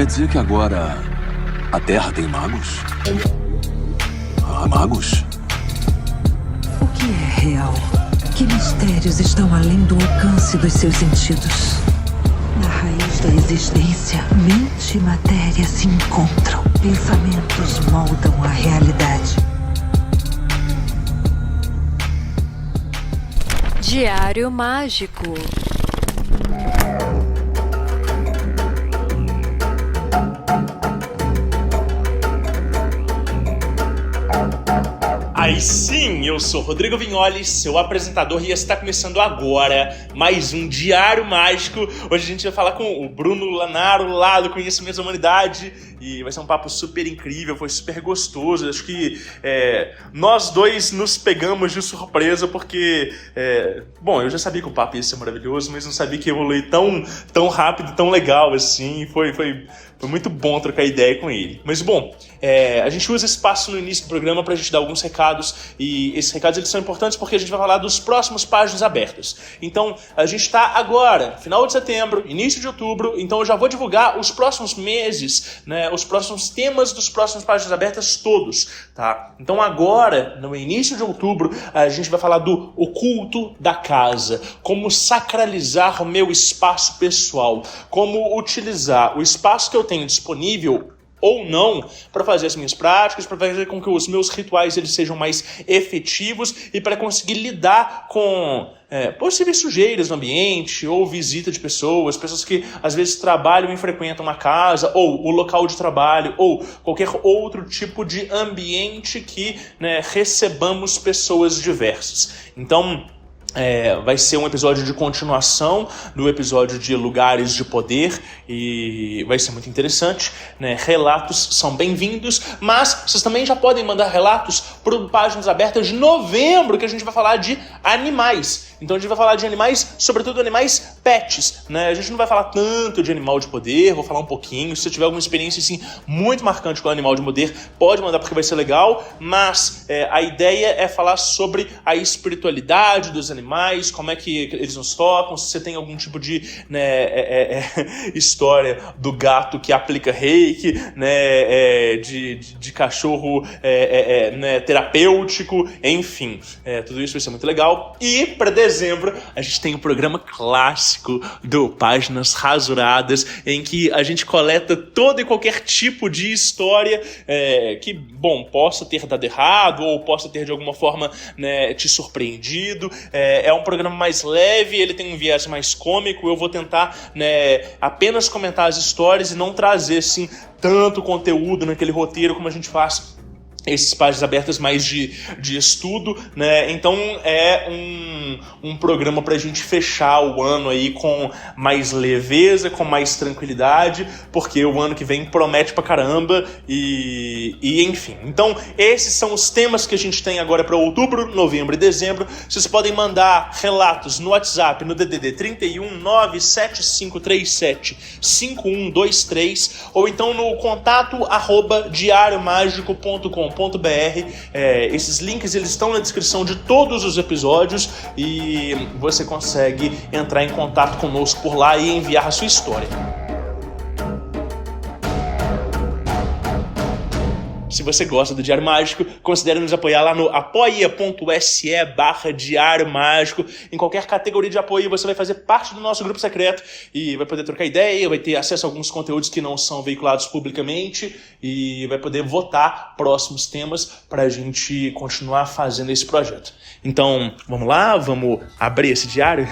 Quer dizer que agora a Terra tem magos? Magos? O que é real? Que mistérios estão além do alcance dos seus sentidos? Na raiz da existência, mente e matéria se encontram. Pensamentos moldam a realidade. Diário Mágico. Aí sim, eu sou Rodrigo Vignoli, seu apresentador, e está começando agora mais um Diário Mágico. Hoje a gente vai falar com o Bruno Lanaro, lá do Conhecimentos da Humanidade, e vai ser um papo super incrível, foi super gostoso. Acho que nós dois nos pegamos de surpresa, porque, bom, eu já sabia que o papo ia ser maravilhoso, mas não sabia que ia evoluir tão rápido, tão legal assim. Foi muito bom trocar ideia com ele. Mas, bom, a gente usa esse espaço no início do programa pra gente dar alguns recados, e esses recados eles são importantes porque a gente vai falar dos próximos Páginas Abertas. Então, a gente tá agora, final de setembro, início de outubro, então eu já vou divulgar os próximos meses, né, os próximos temas dos próximos Páginas Abertas todos, tá? Então agora, no início de outubro, a gente vai falar do oculto da casa, como sacralizar o meu espaço pessoal, como utilizar o espaço que eu tenho disponível ou não, para fazer as minhas práticas, para fazer com que os meus rituais eles sejam mais efetivos e para conseguir lidar com possíveis sujeiras no ambiente ou visita de pessoas que às vezes trabalham e frequentam uma casa ou o local de trabalho ou qualquer outro tipo de ambiente que, né, recebamos pessoas diversas. Então, vai ser um episódio de continuação do episódio de Lugares de Poder e vai ser muito interessante, né? Relatos são bem-vindos, mas vocês também já podem mandar relatos para Páginas Abertas de novembro, que a gente vai falar de animais. Então a gente vai falar de animais, sobretudo animais pets, né? A gente não vai falar tanto de animal de poder, vou falar um pouquinho. Se você tiver alguma experiência assim, muito marcante com o animal de poder, pode mandar porque vai ser legal, mas a ideia é falar sobre a espiritualidade dos animais, como é que eles nos tocam, se você tem algum tipo de história do gato que aplica reiki, né, de cachorro terapêutico, enfim, tudo isso vai ser muito legal. E para dezembro a gente tem o programa clássico do Páginas Rasuradas, em que a gente coleta todo e qualquer tipo de história que, bom, possa ter dado errado ou possa ter de alguma forma, né, te surpreendido. É um programa mais leve, ele tem um viés mais cômico. Eu vou tentar, né, apenas comentar as histórias e não trazer assim tanto conteúdo naquele roteiro como a gente faz esses Páginas Abertas mais de estudo, né? Então é um programa pra gente fechar o ano aí com mais leveza, com mais tranquilidade, porque o ano que vem promete pra caramba e enfim. Então esses são os temas que a gente tem agora para outubro, novembro e dezembro. Vocês podem mandar relatos no WhatsApp, no DDD 31 97537 5123 ou então no contato@diariomagico.com.br. Esses links eles estão na descrição de todos os episódios e você consegue entrar em contato conosco por lá e enviar a sua história. Se você gosta do Diário Mágico, considere nos apoiar lá no apoia.se/Diário Mágico. Em qualquer categoria de apoio, você vai fazer parte do nosso grupo secreto e vai poder trocar ideia, vai ter acesso a alguns conteúdos que não são veiculados publicamente e vai poder votar próximos temas para a gente continuar fazendo esse projeto. Então, vamos lá? Vamos abrir esse diário?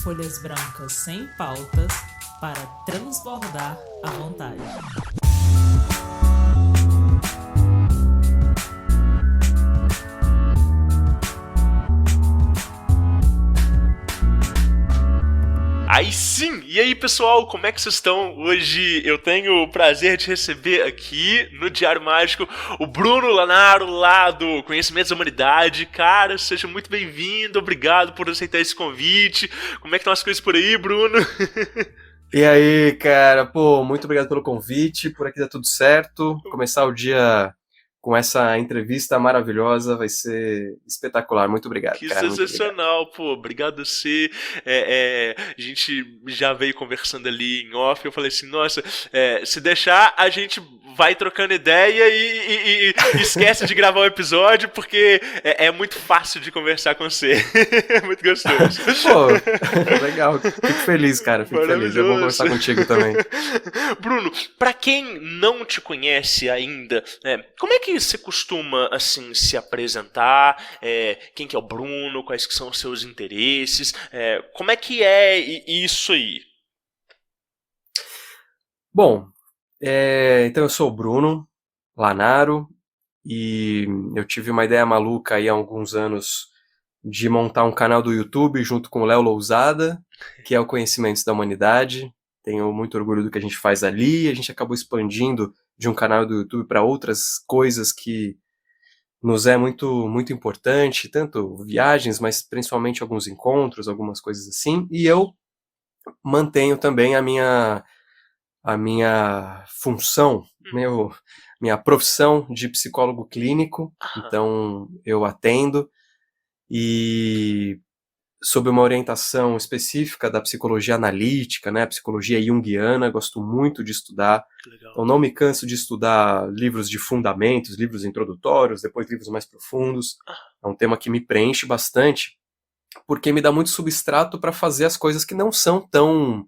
Folhas brancas sem pautas para transbordar à vontade. Aí sim! E aí, pessoal, como é que vocês estão? Hoje eu tenho o prazer de receber aqui no Diário Mágico o Bruno Lanaro, lá do Conhecimentos da Humanidade. Cara, seja muito bem-vindo, obrigado por aceitar esse convite. Como é que estão as coisas por aí, Bruno? E aí, cara, muito obrigado pelo convite, por aqui tá tudo certo. Começar o dia com essa entrevista maravilhosa, vai ser espetacular. Muito obrigado, Que cara. Muito obrigado. sensacional, pô, obrigado a você. A gente já veio conversando ali em off, eu falei assim, nossa, se deixar, a gente vai trocando ideia e esquece de gravar o episódio, porque é muito fácil de conversar com você. É muito gostoso. Pô, legal. Fico feliz, cara. Fico feliz. É bom conversar contigo também. Bruno, pra quem não te conhece ainda, como é que você costuma, assim, se apresentar? Quem que é o Bruno? Quais que são os seus interesses? Como é que é isso aí? Bom, então eu sou o Bruno Lanaro e eu tive uma ideia maluca aí há alguns anos de montar um canal do YouTube junto com o Léo Lousada, que é o Conhecimentos da Humanidade. Tenho muito orgulho do que a gente faz ali. A gente acabou expandindo de um canal do YouTube para outras coisas que nos é muito, muito importante, tanto viagens, mas principalmente alguns encontros, algumas coisas assim. E eu mantenho também a minha função, minha profissão de psicólogo clínico. Então eu atendo e sob uma orientação específica da psicologia analítica, né, a psicologia junguiana, gosto muito de estudar. Legal. Eu não me canso de estudar livros de fundamentos, livros introdutórios, depois livros mais profundos. É um tema que me preenche bastante, porque me dá muito substrato para fazer as coisas que não são tão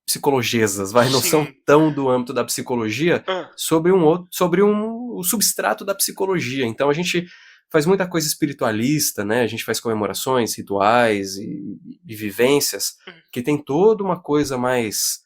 psicologesas, não Sim. são tão do âmbito da psicologia, sobre o substrato da psicologia. Então a gente faz muita coisa espiritualista, né? A gente faz comemorações, rituais e vivências que tem toda uma coisa mais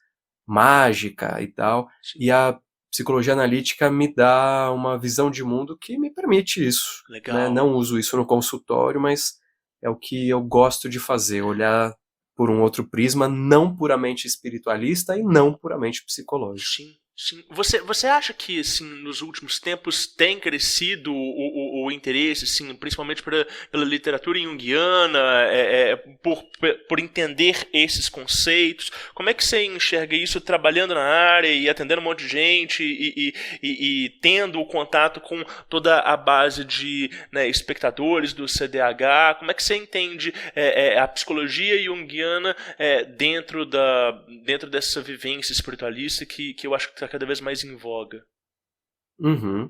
mágica e tal. Sim. E a psicologia analítica me dá uma visão de mundo que me permite isso. Legal. Né? Não uso isso no consultório, mas é o que eu gosto de fazer, olhar por um outro prisma, não puramente espiritualista e não puramente psicológico. Sim. Sim. Você acha que, assim, nos últimos tempos tem crescido o interesse, assim, principalmente pela literatura junguiana, por entender esses conceitos? Como é que você enxerga isso trabalhando na área e atendendo um monte de gente e tendo o contato com toda a base de, né, espectadores do CDH? Como é que você entende a psicologia junguiana dentro dessa vivência espiritualista que eu acho que está cada vez mais em voga? Uhum.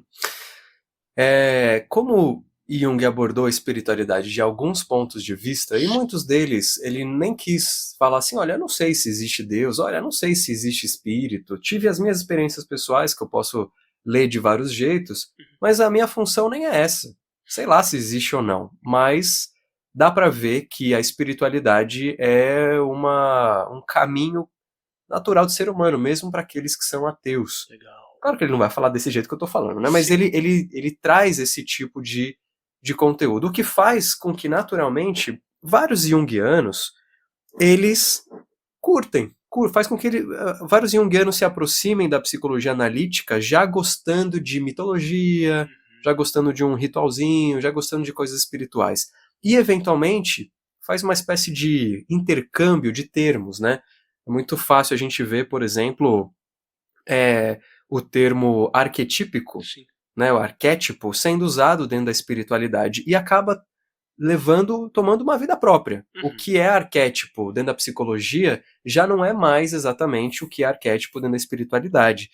Como Jung abordou a espiritualidade de alguns pontos de vista, e muitos deles ele nem quis falar assim, olha, eu não sei se existe Deus, olha, eu não sei se existe espírito, tive as minhas experiências pessoais que eu posso ler de vários jeitos, mas a minha função nem é essa. Sei lá se existe ou não, mas dá para ver que a espiritualidade é um caminho natural do ser humano, mesmo para aqueles que são ateus. Legal. Claro que ele não vai falar desse jeito que eu tô falando, né? Mas ele traz esse tipo de conteúdo, o que faz com que, naturalmente, vários junguianos, eles faz com que vários junguianos se aproximem da psicologia analítica já gostando de mitologia, já gostando de um ritualzinho, já gostando de coisas espirituais. E, eventualmente, faz uma espécie de intercâmbio de termos, né? É muito fácil a gente ver, por exemplo, o termo arquetípico, né, o arquétipo, sendo usado dentro da espiritualidade e acaba tomando uma vida própria. O que é arquétipo dentro da psicologia já não é mais exatamente o que é arquétipo dentro da espiritualidade.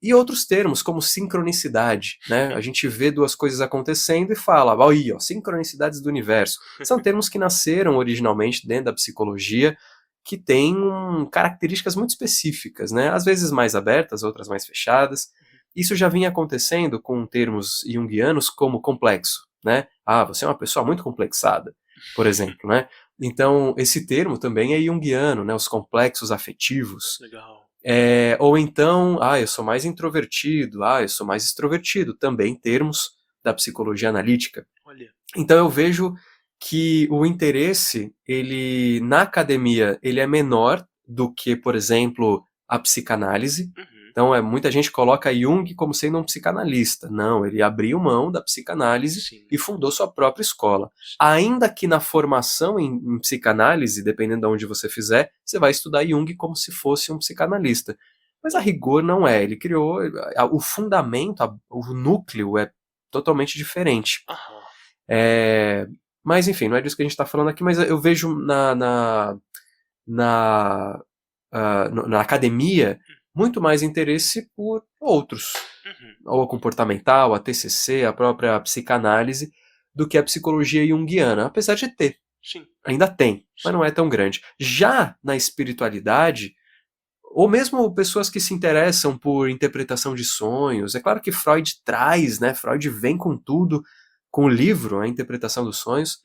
E outros termos, como sincronicidade, né? A gente vê duas coisas acontecendo e fala, sincronicidades do universo. São termos que nasceram originalmente dentro da psicologia, que têm características muito específicas, né? Às vezes mais abertas, outras mais fechadas. Isso já vinha acontecendo com termos junguianos como complexo, né? Você é uma pessoa muito complexada, por exemplo, né? Então, esse termo também é junguiano, né? Os complexos afetivos. Legal. Ou então, eu sou mais introvertido, eu sou mais extrovertido, também termos da psicologia analítica. Olha. Então eu vejo que o interesse, na academia, ele é menor do que, por exemplo, a psicanálise. Então muita gente coloca Jung como sendo um psicanalista. Não, ele abriu mão da psicanálise e fundou sua própria escola. Ainda que na formação em psicanálise, dependendo de onde você fizer, você vai estudar Jung como se fosse um psicanalista. Mas a rigor não é. Ele criou o fundamento, o núcleo é totalmente diferente. Aham. Mas enfim, não é disso que a gente está falando aqui, mas eu vejo na academia muito mais interesse por outros. Ou a comportamental, a TCC, a própria psicanálise, do que a psicologia junguiana. Apesar de ter. Sim. Ainda tem, mas não é tão grande. Já na espiritualidade, ou mesmo pessoas que se interessam por interpretação de sonhos, é claro que Freud traz, né? Freud vem com tudo, com o livro, a interpretação dos sonhos,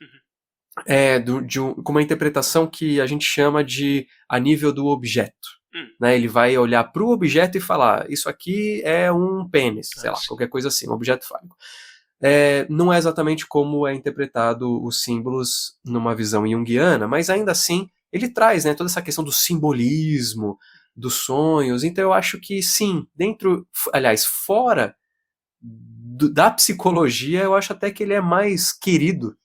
com uma interpretação que a gente chama de a nível do objeto. Né? Ele vai olhar para o objeto e falar, isso aqui é um pênis, sei lá, qualquer coisa assim, um objeto fálico. Não é exatamente como é interpretado os símbolos numa visão junguiana, mas ainda assim ele traz, né, toda essa questão do simbolismo, dos sonhos. Então eu acho que sim, fora da psicologia, eu acho até que ele é mais querido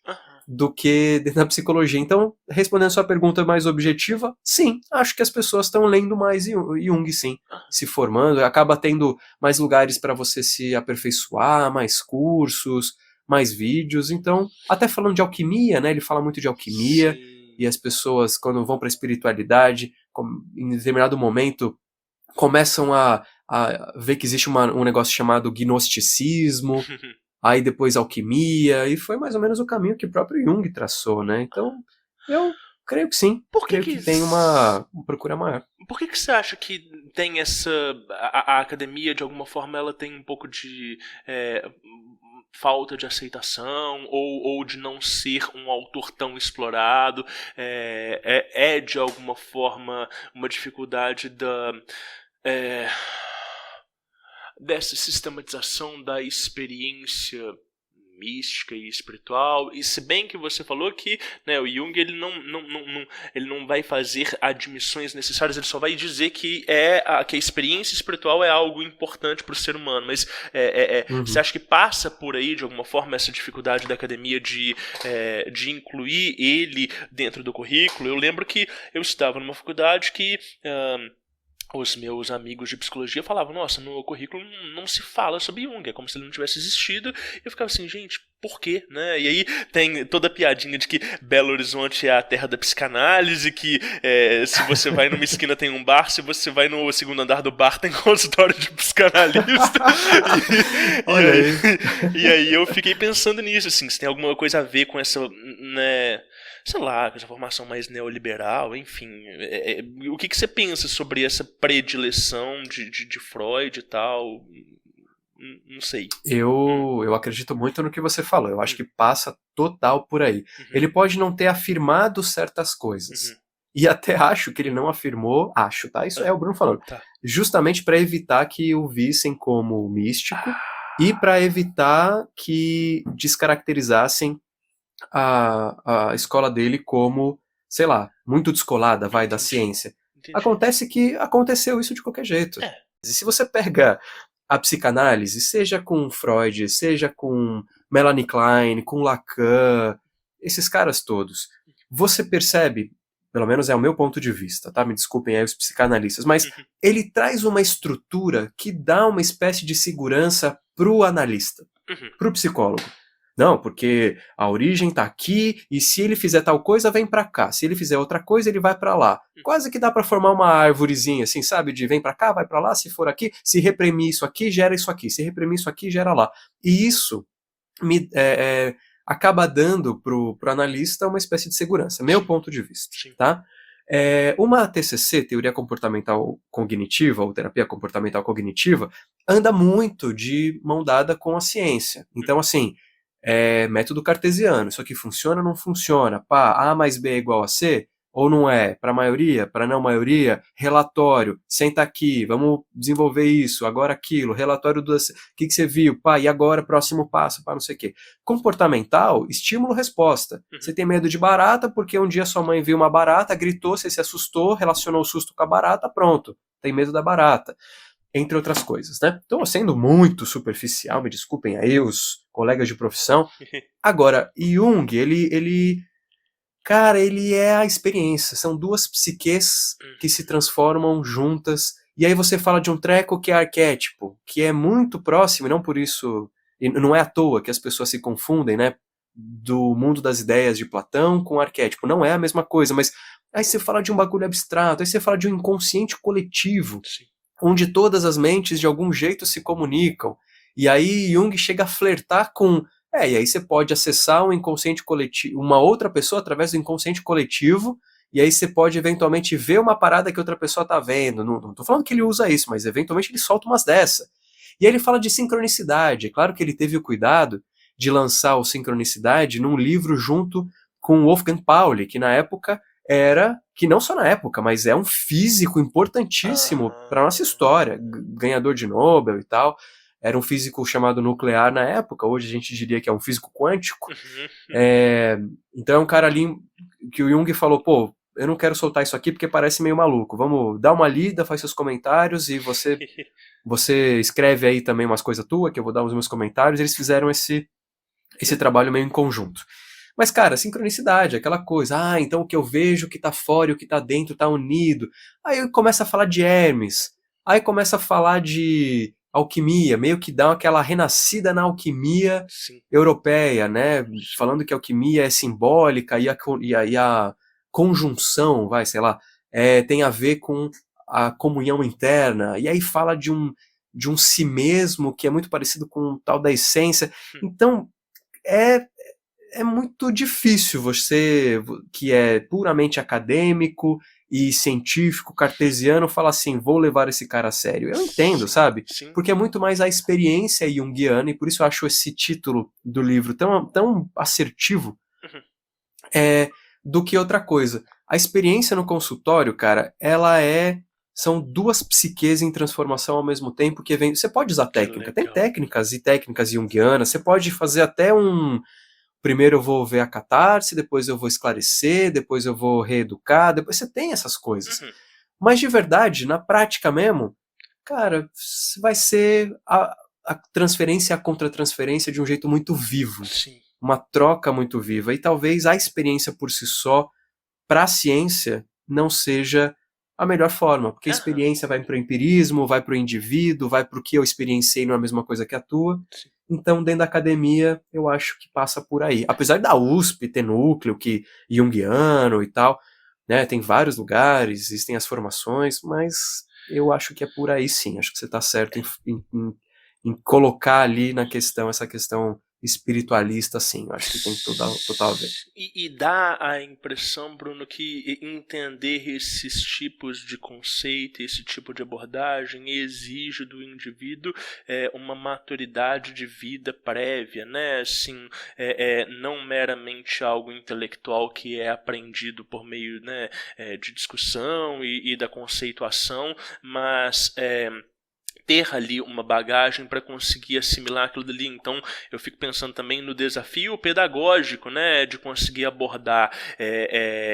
do que dentro da psicologia. Então, respondendo a sua pergunta mais objetiva, sim, acho que as pessoas estão lendo mais Jung, sim, se formando, acaba tendo mais lugares para você se aperfeiçoar, mais cursos, mais vídeos. Então, até falando de alquimia, né, ele fala muito de alquimia, e as pessoas, quando vão para a espiritualidade, em determinado momento, começam a ver que existe um negócio chamado gnosticismo, aí depois alquimia, e foi mais ou menos o caminho que o próprio Jung traçou, né? Então, eu creio que sim. Creio que tem uma procura maior. Por que você acha que tem essa... A academia, de alguma forma, ela tem um pouco de... falta de aceitação, ou de não ser um autor tão explorado, de alguma forma uma dificuldade dessa sistematização da experiência mística e espiritual, e se bem que você falou que, né, o Jung ele não vai fazer admissões necessárias, ele só vai dizer que a experiência espiritual é algo importante para o ser humano, mas você acha que passa por aí, de alguma forma, essa dificuldade da academia de incluir ele dentro do currículo? Eu lembro que eu estava numa faculdade que... os meus amigos de psicologia falavam, nossa, no currículo não se fala sobre Jung, é como se ele não tivesse existido. E eu ficava assim, gente, por quê? Né? E aí tem toda a piadinha de que Belo Horizonte é a terra da psicanálise, que se você vai numa esquina tem um bar, se você vai no segundo andar do bar tem consultório de psicanalista. Olha aí. E aí eu fiquei pensando nisso, assim, se tem alguma coisa a ver com essa, né... sei lá, com essa formação mais neoliberal, enfim. O que você pensa sobre essa predileção de Freud e tal? Não sei. Eu acredito muito no que você falou. Eu acho que passa total por aí. Ele pode não ter afirmado certas coisas. E até acho que ele não afirmou, tá? Isso é o Bruno falando. Tá. Justamente para evitar que o vissem como místico e para evitar que descaracterizassem a escola dele como, sei lá, muito descolada, da ciência. Entendi. Acontece que aconteceu isso de qualquer jeito. E se você pega a psicanálise, seja com Freud, seja com Melanie Klein, com Lacan, esses caras todos, você percebe, pelo menos é o meu ponto de vista, tá? Me desculpem aí os psicanalistas, mas ele traz uma estrutura que dá uma espécie de segurança pro analista, pro psicólogo. Não, porque a origem tá aqui, e se ele fizer tal coisa, vem pra cá. Se ele fizer outra coisa, ele vai pra lá. Quase que dá pra formar uma árvorezinha, assim, sabe? De vem pra cá, vai pra lá, se for aqui, se reprimir isso aqui, gera isso aqui. Se reprimir isso aqui, gera lá. E isso acaba dando pro analista uma espécie de segurança. Meu ponto de vista, tá? Uma TCC, Teoria Comportamental Cognitiva, ou Terapia Comportamental Cognitiva, anda muito de mão dada com a ciência. Então, assim... método cartesiano, isso aqui funciona ou não funciona? A mais B é igual a C? Ou não é? Para maioria? Para não maioria? Relatório, senta aqui, vamos desenvolver isso, agora aquilo, relatório do... O que você viu? E agora próximo passo, não sei o quê. Comportamental, estímulo-resposta. Você tem medo de barata porque um dia sua mãe viu uma barata, gritou, você se assustou, relacionou o susto com a barata, pronto, tem medo da barata. Entre outras coisas, né? Então, sendo muito superficial, me desculpem aí os colegas de profissão. Agora, Jung, ele é a experiência. São duas psiques que se transformam juntas E aí você fala de um treco que é arquétipo, que é muito próximo, e não por isso, e não é à toa que as pessoas se confundem, né, do mundo das ideias de Platão com arquétipo. Não é a mesma coisa, mas aí você fala de um bagulho abstrato, aí você fala de um inconsciente coletivo, Sim. onde todas as mentes de algum jeito se comunicam. E aí Jung chega a flertar com... e aí você pode acessar um inconsciente coletivo, uma outra pessoa através do inconsciente coletivo, e aí você pode eventualmente ver uma parada que outra pessoa tá vendo. Não tô falando que ele usa isso, mas eventualmente ele solta umas dessa. E aí ele fala de sincronicidade. É claro que ele teve o cuidado de lançar o Sincronicidade num livro junto com Wolfgang Pauli, que na época era, que não só na época, mas é um físico importantíssimo para nossa história, ganhador de Nobel e tal. Era um físico chamado nuclear na época, hoje a gente diria que é um físico quântico. Então é um cara ali que o Jung falou, pô, eu não quero soltar isso aqui porque parece meio maluco, vamos dar uma lida, faz seus comentários e você escreve aí também umas coisas tuas, que eu vou dar os meus comentários. Eles fizeram esse trabalho meio em conjunto. Mas, cara, sincronicidade, aquela coisa, então o que eu vejo que tá fora e o que tá dentro tá unido. Aí começa a falar de Hermes, aí começa a falar de alquimia, meio que dá aquela renascida na alquimia europeia, né? Falando que a alquimia é simbólica e a conjunção, tem a ver com a comunhão interna. E aí fala de um si mesmo que é muito parecido com o tal da essência. Então, é muito difícil você, que é puramente acadêmico e científico, cartesiano, falar assim, vou levar esse cara a sério. Eu entendo, sabe? Sim. Porque é muito mais a experiência junguiana, e por isso eu acho esse título do livro tão assertivo, do que outra coisa. A experiência no consultório, cara, são duas psiques em transformação ao mesmo tempo que vem. Você pode usar técnica, tem técnicas junguianas, você pode fazer até primeiro eu vou ver a catarse, depois eu vou esclarecer, depois eu vou reeducar, depois você tem essas coisas. Mas de verdade, na prática mesmo, cara, vai ser a transferência e a contra-transferência de um jeito muito vivo. Sim. Uma troca muito viva. E talvez a experiência por si só, para a ciência, não seja a melhor forma. Porque a experiência vai para o empirismo, vai para o indivíduo, vai para o que eu experienciei, não é a mesma coisa que a tua. Sim. Então, dentro da academia, eu acho que passa por aí. Apesar da USP ter núcleo junguiano e tal, né, tem vários lugares, existem as formações, mas eu acho que é por aí sim. Acho que você está certo em colocar ali na questão, essa questão espiritualista, sim. Eu acho que tem total a ver. E dá a impressão, Bruno, que entender esses tipos de conceito, esse tipo de abordagem exige do indivíduo uma maturidade de vida prévia, né? Assim, não meramente algo intelectual que é aprendido por meio, né, de discussão e da conceituação, mas ter ali uma bagagem para conseguir assimilar aquilo dali. Então eu fico pensando também no desafio pedagógico, né, de conseguir abordar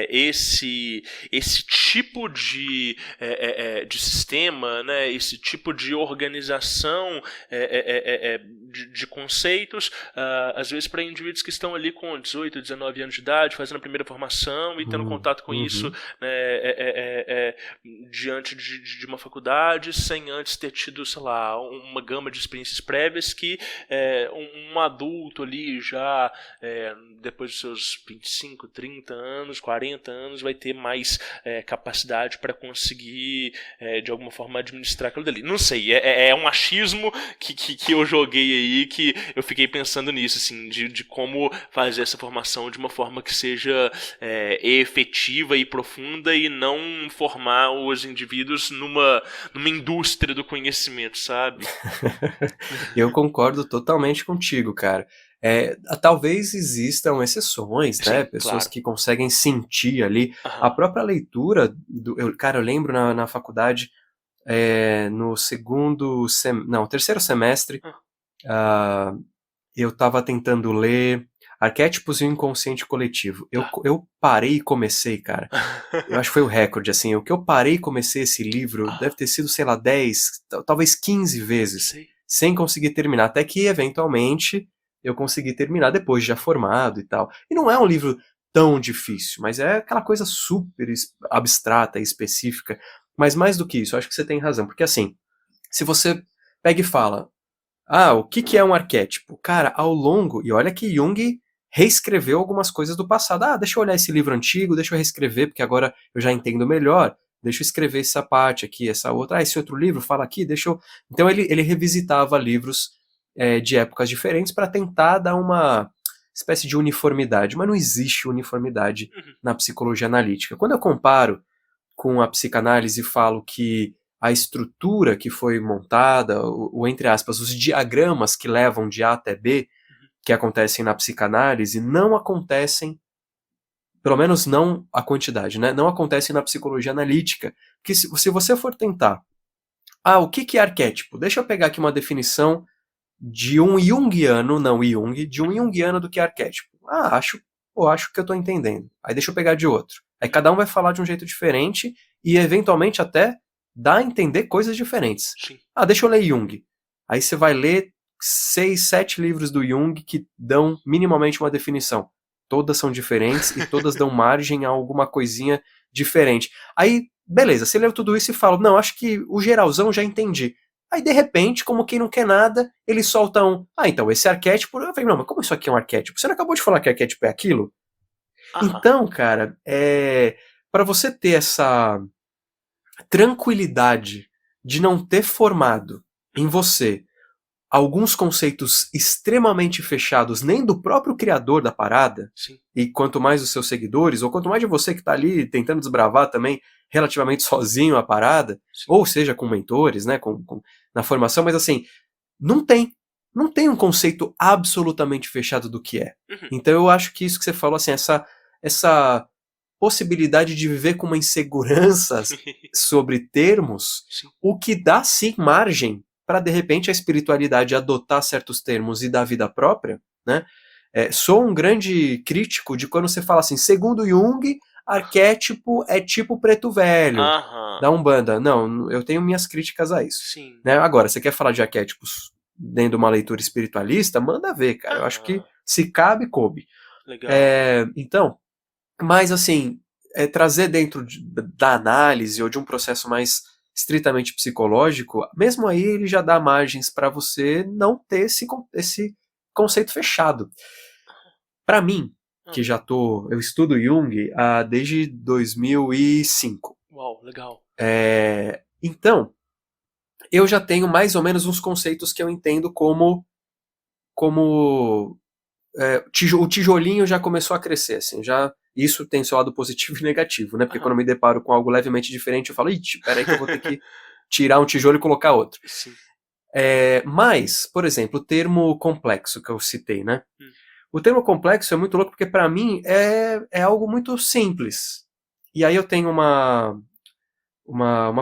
esse tipo de sistema, né, esse tipo de organização de conceitos, às vezes para indivíduos que estão ali com 18, 19 anos de idade, fazendo a primeira formação e tendo contato com isso, né, diante de uma faculdade, sem antes ter tido, sei lá, uma gama de experiências prévias que um adulto ali já depois dos seus 25, 30 anos, 40 anos vai ter mais capacidade para conseguir de alguma forma administrar aquilo dali. Não sei, é um achismo que eu joguei aí, que eu fiquei pensando nisso, assim, de como fazer essa formação de uma forma que seja efetiva e profunda e não formar os indivíduos numa indústria do conhecimento, sabe? Eu concordo totalmente contigo, cara. Talvez existam exceções, né? Pessoas que conseguem sentir ali. A própria leitura, eu lembro na faculdade, no terceiro semestre, eu estava tentando ler Arquétipos e o Inconsciente Coletivo. Eu parei e comecei, cara. Eu acho que foi o recorde, assim. O que eu parei e comecei esse livro deve ter sido, sei lá, 10, talvez 15 vezes, sem conseguir terminar. Até que, eventualmente, eu consegui terminar depois, já formado e tal. E não é um livro tão difícil, mas é aquela coisa super abstrata e específica. Mas mais do que isso, eu acho que você tem razão. Porque assim, se você pega e fala, o que é um arquétipo? Cara, ao longo, e olha que Jung reescreveu algumas coisas do passado. Deixa eu olhar esse livro antigo, deixa eu reescrever, porque agora eu já entendo melhor. Deixa eu escrever essa parte aqui, essa outra. Esse outro livro fala aqui, deixa eu... Então ele revisitava livros de épocas diferentes para tentar dar uma espécie de uniformidade. Mas não existe uniformidade na psicologia analítica. Quando eu comparo com a psicanálise e falo que a estrutura que foi montada, entre aspas, os diagramas que levam de A até B, que acontecem na psicanálise, não acontecem, pelo menos não a quantidade, né? Não acontecem na psicologia analítica. Porque se você for tentar, o que é arquétipo? Deixa eu pegar aqui uma definição de um junguiano, não Jung, de um junguiano do que é arquétipo. Acho que eu estou entendendo. Aí deixa eu pegar de outro. Aí cada um vai falar de um jeito diferente e eventualmente até dá a entender coisas diferentes. Sim. Deixa eu ler Jung. Aí você vai ler 6, 7 livros do Jung que dão minimamente uma definição. Todas são diferentes e todas dão margem a alguma coisinha diferente. Aí, beleza, você leu tudo isso e fala, não, acho que o geralzão já entendi. Aí, de repente, como quem não quer nada, ele solta então, esse arquétipo... Eu falei, não, mas como isso aqui é um arquétipo? Você não acabou de falar que arquétipo é aquilo? Então, cara, para você ter essa tranquilidade de não ter formado em você alguns conceitos extremamente fechados, nem do próprio criador da parada, Sim. E quanto mais dos seus seguidores, ou quanto mais de você que está ali tentando desbravar também relativamente sozinho a parada, Sim. ou seja, com mentores, né, na formação, mas assim, não tem um conceito absolutamente fechado do que é. Então eu acho que isso que você falou, assim, essa possibilidade de viver com uma insegurança sobre termos, Sim. o que dá sim margem para de repente a espiritualidade adotar certos termos e dar vida própria, né? Sou um grande crítico de quando você fala assim, segundo Jung, arquétipo é tipo preto velho, da Umbanda. Não, eu tenho minhas críticas a isso. Sim. Né? Agora, você quer falar de arquétipos dentro de uma leitura espiritualista? Manda ver, cara. Eu acho que se cabe, coube. Legal. Então, mas assim, trazer dentro da análise ou de um processo mais estritamente psicológico, mesmo aí ele já dá margens para você não ter esse conceito fechado. Para mim, que eu estudo Jung desde 2005. Uau, legal. Então, eu já tenho mais ou menos uns conceitos que eu entendo como o tijolinho já começou a crescer, assim, isso tem seu lado positivo e negativo, né? Porque quando eu me deparo com algo levemente diferente, eu falo, peraí que eu vou ter que tirar um tijolo e colocar outro. Sim. Mas, por exemplo, o termo complexo que eu citei, né? O termo complexo é muito louco porque para mim é algo muito simples. E aí eu tenho uma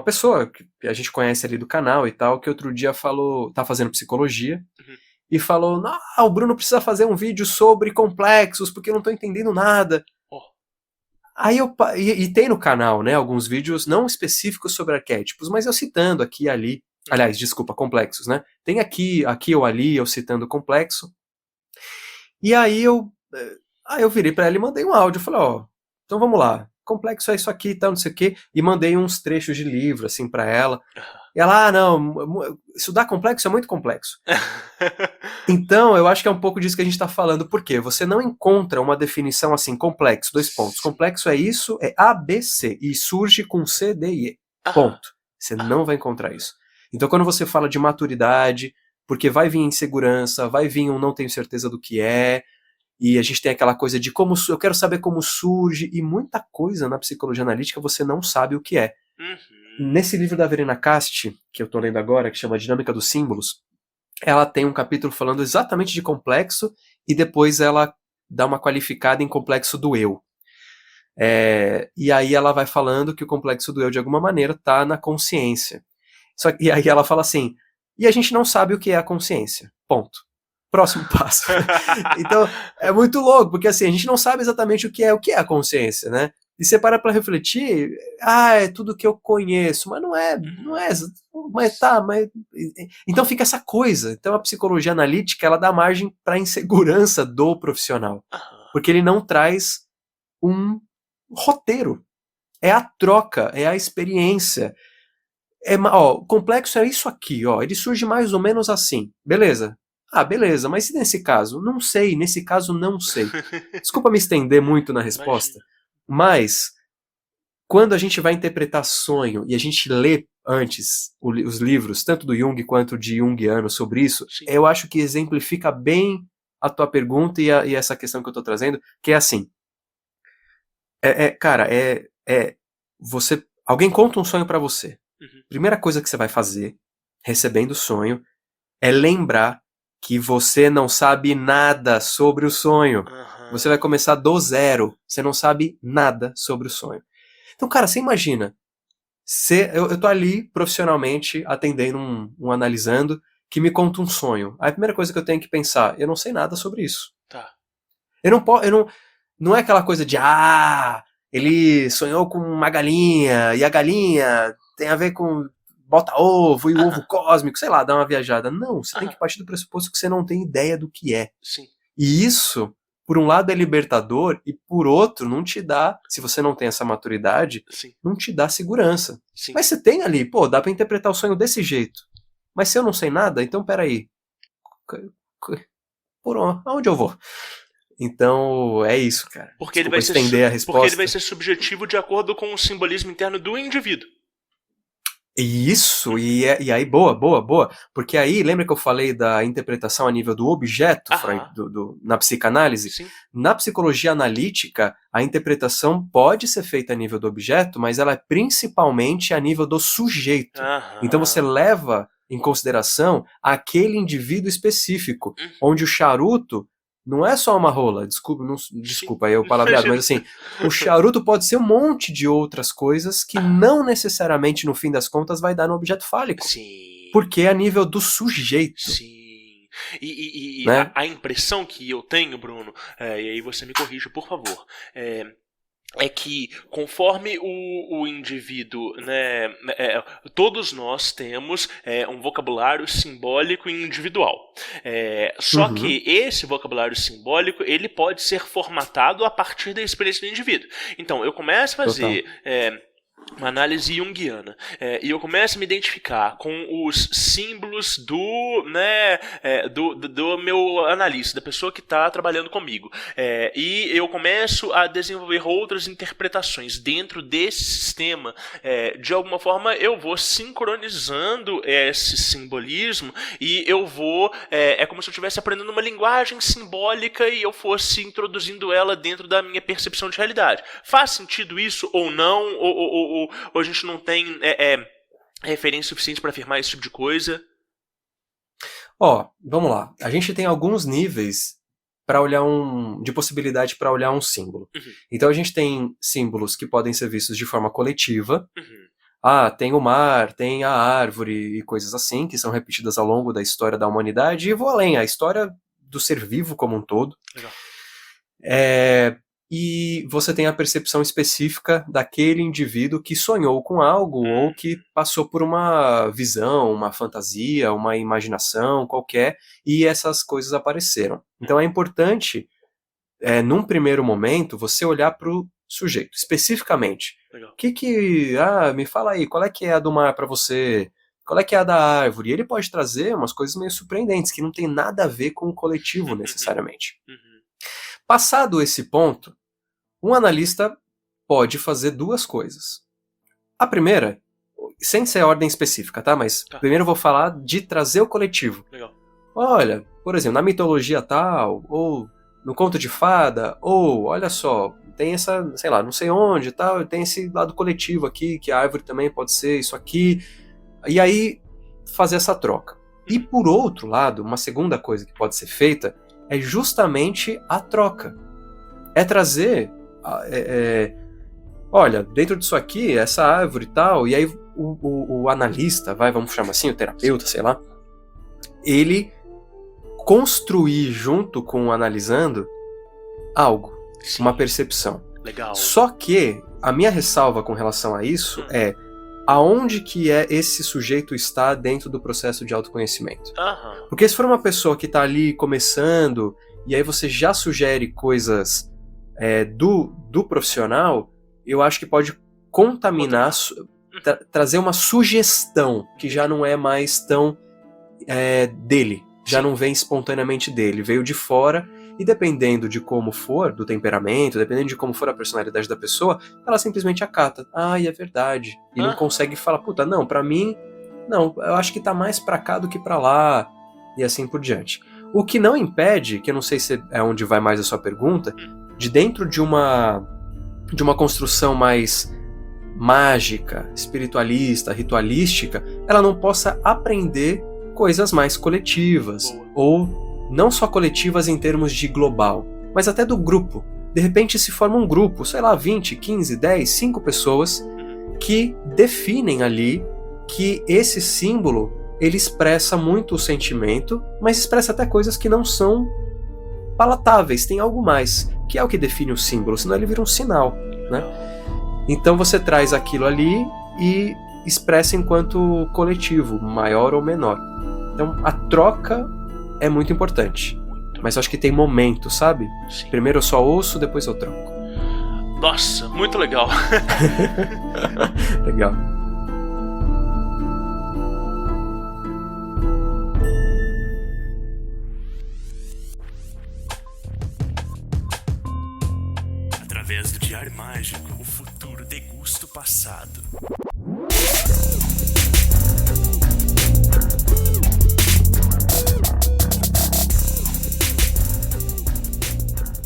pessoa que a gente conhece ali do canal e tal, que outro dia tá fazendo psicologia, e falou, o Bruno precisa fazer um vídeo sobre complexos, porque eu não tô entendendo nada. Aí e tem no canal, né, alguns vídeos não específicos sobre arquétipos, mas eu citando aqui e ali, aliás, desculpa, complexos, né? Tem aqui ou ali eu citando complexo. E aí eu virei pra ela e mandei um áudio, falei, então vamos lá, complexo é isso aqui, tal, não sei o quê, e mandei uns trechos de livro, assim, pra ela. E ela, não, estudar complexo é muito complexo. Então, eu acho que é um pouco disso que a gente tá falando, porque você não encontra uma definição assim, complexo, 2 pontos. Complexo é isso, é A, B, C, e surge com C, D e E. Ponto. Você não vai encontrar isso. Então, quando você fala de maturidade, porque vai vir insegurança, vai vir um não tenho certeza do que é, e a gente tem aquela coisa de eu quero saber como surge, e muita coisa na psicologia analítica você não sabe o que é. Nesse livro da Verena Casti, que eu tô lendo agora, que chama Dinâmica dos Símbolos, ela tem um capítulo falando exatamente de complexo, e depois ela dá uma qualificada em complexo do eu. E aí ela vai falando que o complexo do eu, de alguma maneira, está na consciência. E aí ela fala assim, e a gente não sabe o que é a consciência. Ponto. Próximo passo. Então, é muito louco, porque assim, a gente não sabe exatamente o que é a consciência, né? E você para pra refletir, é tudo que eu conheço, mas não é, mas tá, mas... Então fica essa coisa. Então a psicologia analítica, ela dá margem para insegurança do profissional, porque ele não traz um roteiro. É a troca, é a experiência. O complexo é isso aqui, ó. Ele surge mais ou menos assim. Beleza? Ah, beleza, mas e nesse caso? Não sei, nesse caso não sei. Desculpa me estender muito na resposta, mas quando a gente vai interpretar sonho e a gente lê antes os livros, tanto do Jung quanto de Jungiano sobre isso, Sim. eu acho que exemplifica bem a tua pergunta e essa questão que eu tô trazendo, que é assim, cara, alguém conta um sonho pra você. Uhum. Primeira coisa que você vai fazer, recebendo o sonho, é lembrar que você não sabe nada sobre o sonho. Uhum. Você vai começar do zero. Você não sabe nada sobre o sonho. Então, cara, você imagina, eu tô ali profissionalmente atendendo um analisando que me conta um sonho. Aí a primeira coisa que eu tenho que pensar, eu não sei nada sobre isso. Tá. Não é aquela coisa de, ele sonhou com uma galinha, e a galinha tem a ver com bota ovo e o ovo cósmico, sei lá, dá uma viajada. Não, você tem que partir do pressuposto que você não tem ideia do que é. Sim. E isso, por um lado, é libertador, e por outro, não te dá, se você não tem essa maturidade, Sim. não te dá segurança. Sim. Mas você tem ali, dá pra interpretar o sonho desse jeito. Mas se eu não sei nada, então peraí. Aonde eu vou? Então, é isso, cara. Porque ele Desculpa vai estender a resposta. Porque ele vai ser subjetivo de acordo com o simbolismo interno do indivíduo. Isso, e aí, boa. Porque aí, lembra que eu falei da interpretação a nível do objeto, Freud, na psicanálise? Sim. Na psicologia analítica, a interpretação pode ser feita a nível do objeto, mas ela é principalmente a nível do sujeito. Então você leva em consideração aquele indivíduo específico, onde o charuto não é só uma rola, desculpa aí o palavreado, mas assim, o charuto pode ser um monte de outras coisas que não necessariamente, no fim das contas, vai dar no objeto fálico. Sim. Porque é a nível do sujeito. Sim. E né? a impressão que eu tenho, Bruno, e aí você me corrija, por favor, é que conforme o indivíduo, né, todos nós temos um vocabulário simbólico e individual. Só que esse vocabulário simbólico, ele pode ser formatado a partir da experiência do indivíduo. Então, eu começo a fazer uma análise junguiana, e eu começo a me identificar com os símbolos do meu analista, da pessoa que está trabalhando comigo, e eu começo a desenvolver outras interpretações dentro desse sistema. De alguma forma eu vou sincronizando esse simbolismo e eu vou, é como se eu estivesse aprendendo uma linguagem simbólica e eu fosse introduzindo ela dentro da minha percepção de realidade. Faz sentido isso ou não? Ou a gente não tem referência suficiente para afirmar esse tipo de coisa? Vamos lá. A gente tem alguns níveis para olhar de possibilidade para olhar um símbolo. Então a gente tem símbolos que podem ser vistos de forma coletiva. Tem o mar, tem a árvore e coisas assim, que são repetidas ao longo da história da humanidade. E vou além, a história do ser vivo como um todo. Legal. E você tem a percepção específica daquele indivíduo que sonhou com algo ou que passou por uma visão, uma fantasia, uma imaginação qualquer, e essas coisas apareceram. Então é importante, num primeiro momento, você olhar para o sujeito, especificamente. Legal. Me fala aí, qual é que é a do mar para você? Qual é que é a da árvore? E ele pode trazer umas coisas meio surpreendentes, que não tem nada a ver com o coletivo necessariamente. Passado esse ponto, um analista pode fazer duas coisas. A primeira, sem ser ordem específica, tá? Mas primeiro eu vou falar de trazer o coletivo. Legal. Olha, por exemplo, na mitologia tal, ou no conto de fada, ou, olha só, tem essa, sei lá, não sei onde tal, tem esse lado coletivo aqui, que a árvore também pode ser isso aqui. E aí, fazer essa troca. E por outro lado, uma segunda coisa que pode ser feita é justamente a troca. É trazer, olha, dentro disso aqui, essa árvore e tal, e aí o analista, vamos chamar assim, o terapeuta, sei lá, ele construir junto com o analisando algo, uma percepção. Legal. Só que a minha ressalva com relação a isso é aonde que esse sujeito está dentro do processo de autoconhecimento. Porque se for uma pessoa que está ali começando, e aí você já sugere coisas do profissional, eu acho que pode contaminar trazer uma sugestão que já não é mais tão dele, já não vem espontaneamente dele, veio de fora, e dependendo de como for, do temperamento, dependendo de como for a personalidade da pessoa, ela simplesmente acata. É verdade. E não consegue falar, puta, não, pra mim, não, eu acho que tá mais pra cá do que pra lá, e assim por diante. O que não impede, que eu não sei se é onde vai mais a sua pergunta, de dentro de uma construção mais mágica, espiritualista, ritualística, ela não possa aprender coisas mais coletivas, ou não só coletivas em termos de global, mas até do grupo. De repente se forma um grupo, sei lá, 20, 15, 10, 5 pessoas que definem ali que esse símbolo ele expressa muito o sentimento, mas expressa até coisas que não são palatáveis, tem algo mais, que é o que define o símbolo, senão ele vira um sinal, né? Então você traz aquilo ali e expressa enquanto coletivo, maior ou menor. Então a troca é muito importante, mas eu acho que tem momento, sabe? Sim. Primeiro eu só ouço, depois eu troco. Nossa, muito legal. Legal. Através do Diário Mágico, o futuro degusta o passado.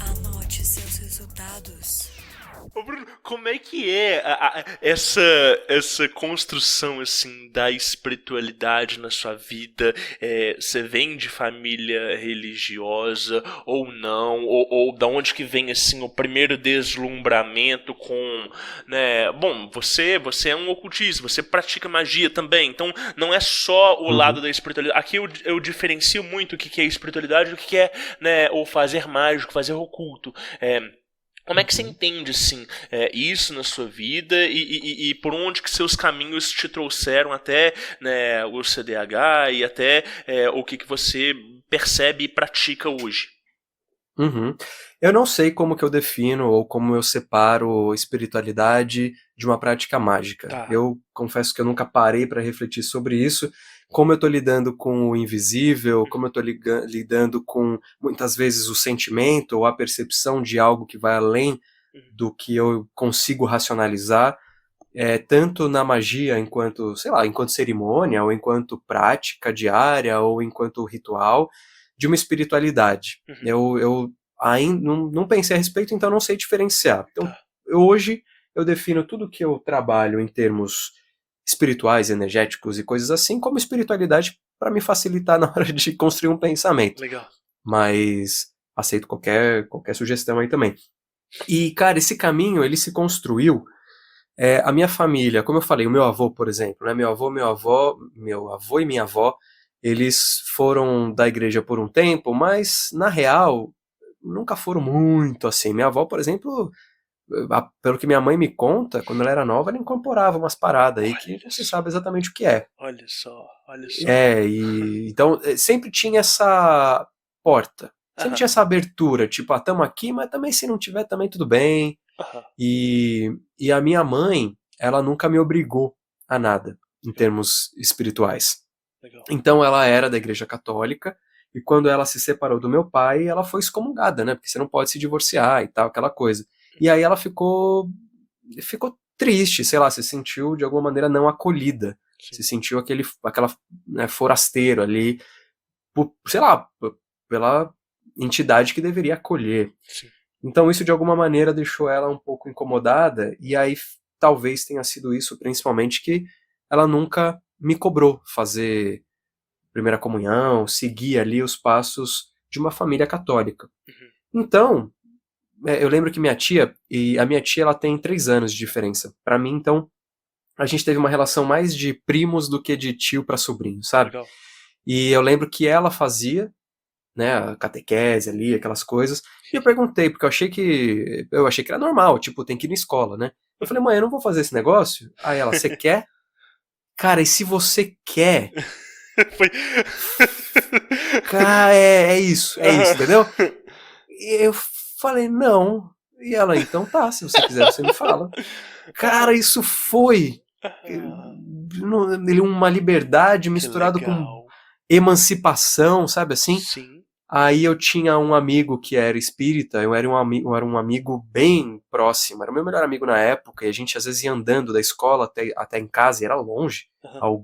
Anote seus resultados. Ô Bruno, como é que é essa construção assim da espiritualidade na sua vida? Você vem de família religiosa ou não? Ou da onde que vem assim o primeiro deslumbramento com, né? Bom, você é um ocultista, você pratica magia também, então não é só o lado da espiritualidade. Aqui eu diferencio muito o que é espiritualidade do que é, né, o fazer mágico, fazer oculto. Como é que você entende, assim, isso na sua vida e por onde que seus caminhos te trouxeram até, né, o CDH e até o que você percebe e pratica hoje? Uhum. Eu não sei como que eu defino ou como eu separo espiritualidade de uma prática mágica. Tá. Eu confesso que eu nunca parei para refletir sobre isso. Como eu estou lidando com o invisível, como eu estou lidando com, muitas vezes, o sentimento ou a percepção de algo que vai além do que eu consigo racionalizar, tanto na magia enquanto, sei lá, enquanto cerimônia, ou enquanto prática diária, ou enquanto ritual, de uma espiritualidade. Eu ainda não pensei a respeito, então não sei diferenciar. Então, hoje, eu defino tudo que eu trabalho em termos espirituais, energéticos e coisas assim, como espiritualidade para me facilitar na hora de construir um pensamento. Legal. Mas aceito qualquer sugestão aí também. E, cara, esse caminho, ele se construiu. A minha família, como eu falei, o meu avô, por exemplo, né? Meu avô e minha avó, eles foram da igreja por um tempo, mas, na real, nunca foram muito assim. Minha avó, por exemplo, pelo que minha mãe me conta, quando ela era nova, ela incorporava umas paradas aí que não se sabe exatamente o que é. Olha só. Então sempre tinha essa porta, sempre tinha essa abertura, tipo, tamo aqui, mas também se não tiver, também tudo bem. E a minha mãe, ela nunca me obrigou a nada, em termos espirituais. Legal. Então ela era da igreja católica, e quando ela se separou do meu pai, ela foi excomungada, né, porque você não pode se divorciar e tal, aquela coisa. E aí ela ficou triste, sei lá, se sentiu de alguma maneira não acolhida. Sim. Se sentiu aquela, né, forasteiro ali, sei lá, pela entidade que deveria acolher. Sim. Então isso de alguma maneira deixou ela um pouco incomodada, e aí talvez tenha sido isso principalmente que ela nunca me cobrou fazer primeira comunhão, seguir ali os passos de uma família católica. Então, eu lembro que a minha tia ela tem 3 anos de diferença. Pra mim, então, a gente teve uma relação mais de primos do que de tio pra sobrinho, sabe? Legal. E eu lembro que ela fazia, né, a catequese ali, aquelas coisas, e eu perguntei, porque eu achei que era normal, tipo, tem que ir na escola, né? Eu falei, mãe, eu não vou fazer esse negócio? Aí ela, você quer? Cara, e se você quer? Foi... Cara, é isso, entendeu? E eu falei, não. E ela, então tá, se você quiser, você me fala. Cara, isso foi uma liberdade Que misturado com legal. emancipação, sabe assim? Sim. Aí eu tinha um amigo que era espírita, eu era um amigo bem próximo, era o meu melhor amigo na época, e a gente às vezes ia andando da escola até em casa, e era longe, Aham.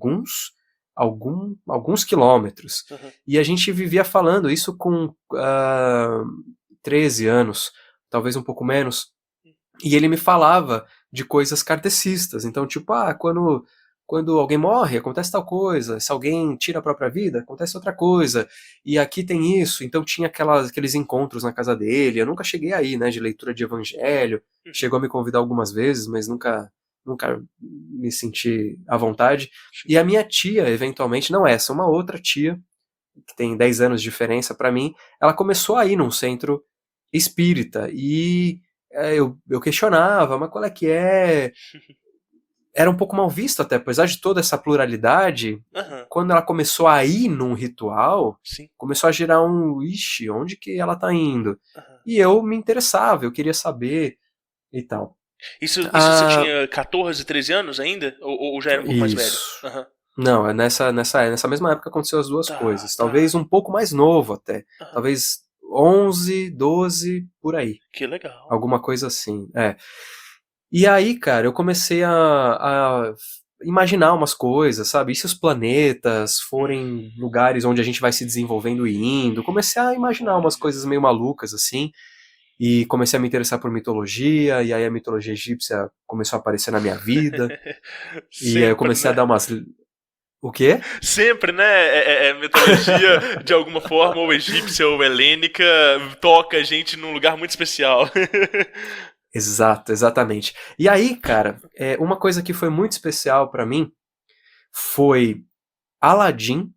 alguns quilômetros. Aham. E a gente vivia falando isso com 13 anos, talvez um pouco menos, e ele me falava de coisas kardecistas, então tipo, quando alguém morre, acontece tal coisa. Se alguém tira a própria vida, acontece outra coisa. E aqui tem isso. Então tinha aqueles encontros na casa dele. Eu nunca cheguei aí, né, de leitura de evangelho. Chegou a me convidar algumas vezes, mas nunca me senti à vontade. E a minha tia, eventualmente, não essa, uma outra tia, que tem 10 anos de diferença pra mim, ela começou a ir num centro espírita. E eu questionava, mas qual é que é? Era um pouco mal visto até, apesar de toda essa pluralidade, Aham. quando ela começou a ir num ritual, Sim. começou a gerar ixi, onde que ela tá indo? Aham. E eu me interessava, eu queria saber e tal. Isso você Ah, tinha 14, 13 anos ainda? Ou já era um pouco mais velho? isso. Aham. Não, nessa mesma época aconteceu as duas Tá, coisas. tá. Talvez um pouco mais novo até. Aham. Talvez 11, 12, por aí. Que legal. Alguma coisa assim, E aí, cara, eu comecei a imaginar umas coisas, sabe? E se os planetas forem lugares onde a gente vai se desenvolvendo e indo? Comecei a imaginar umas coisas meio malucas, assim. E comecei a me interessar por mitologia, e aí a mitologia egípcia começou a aparecer na minha vida. E aí eu Sempre, comecei a né? dar umas... O quê? Sempre, né? Mitologia, de alguma forma, ou egípcia ou helênica, toca a gente num lugar muito especial. Exato, exatamente. E aí, cara, uma coisa que foi muito especial pra mim foi Aladdin,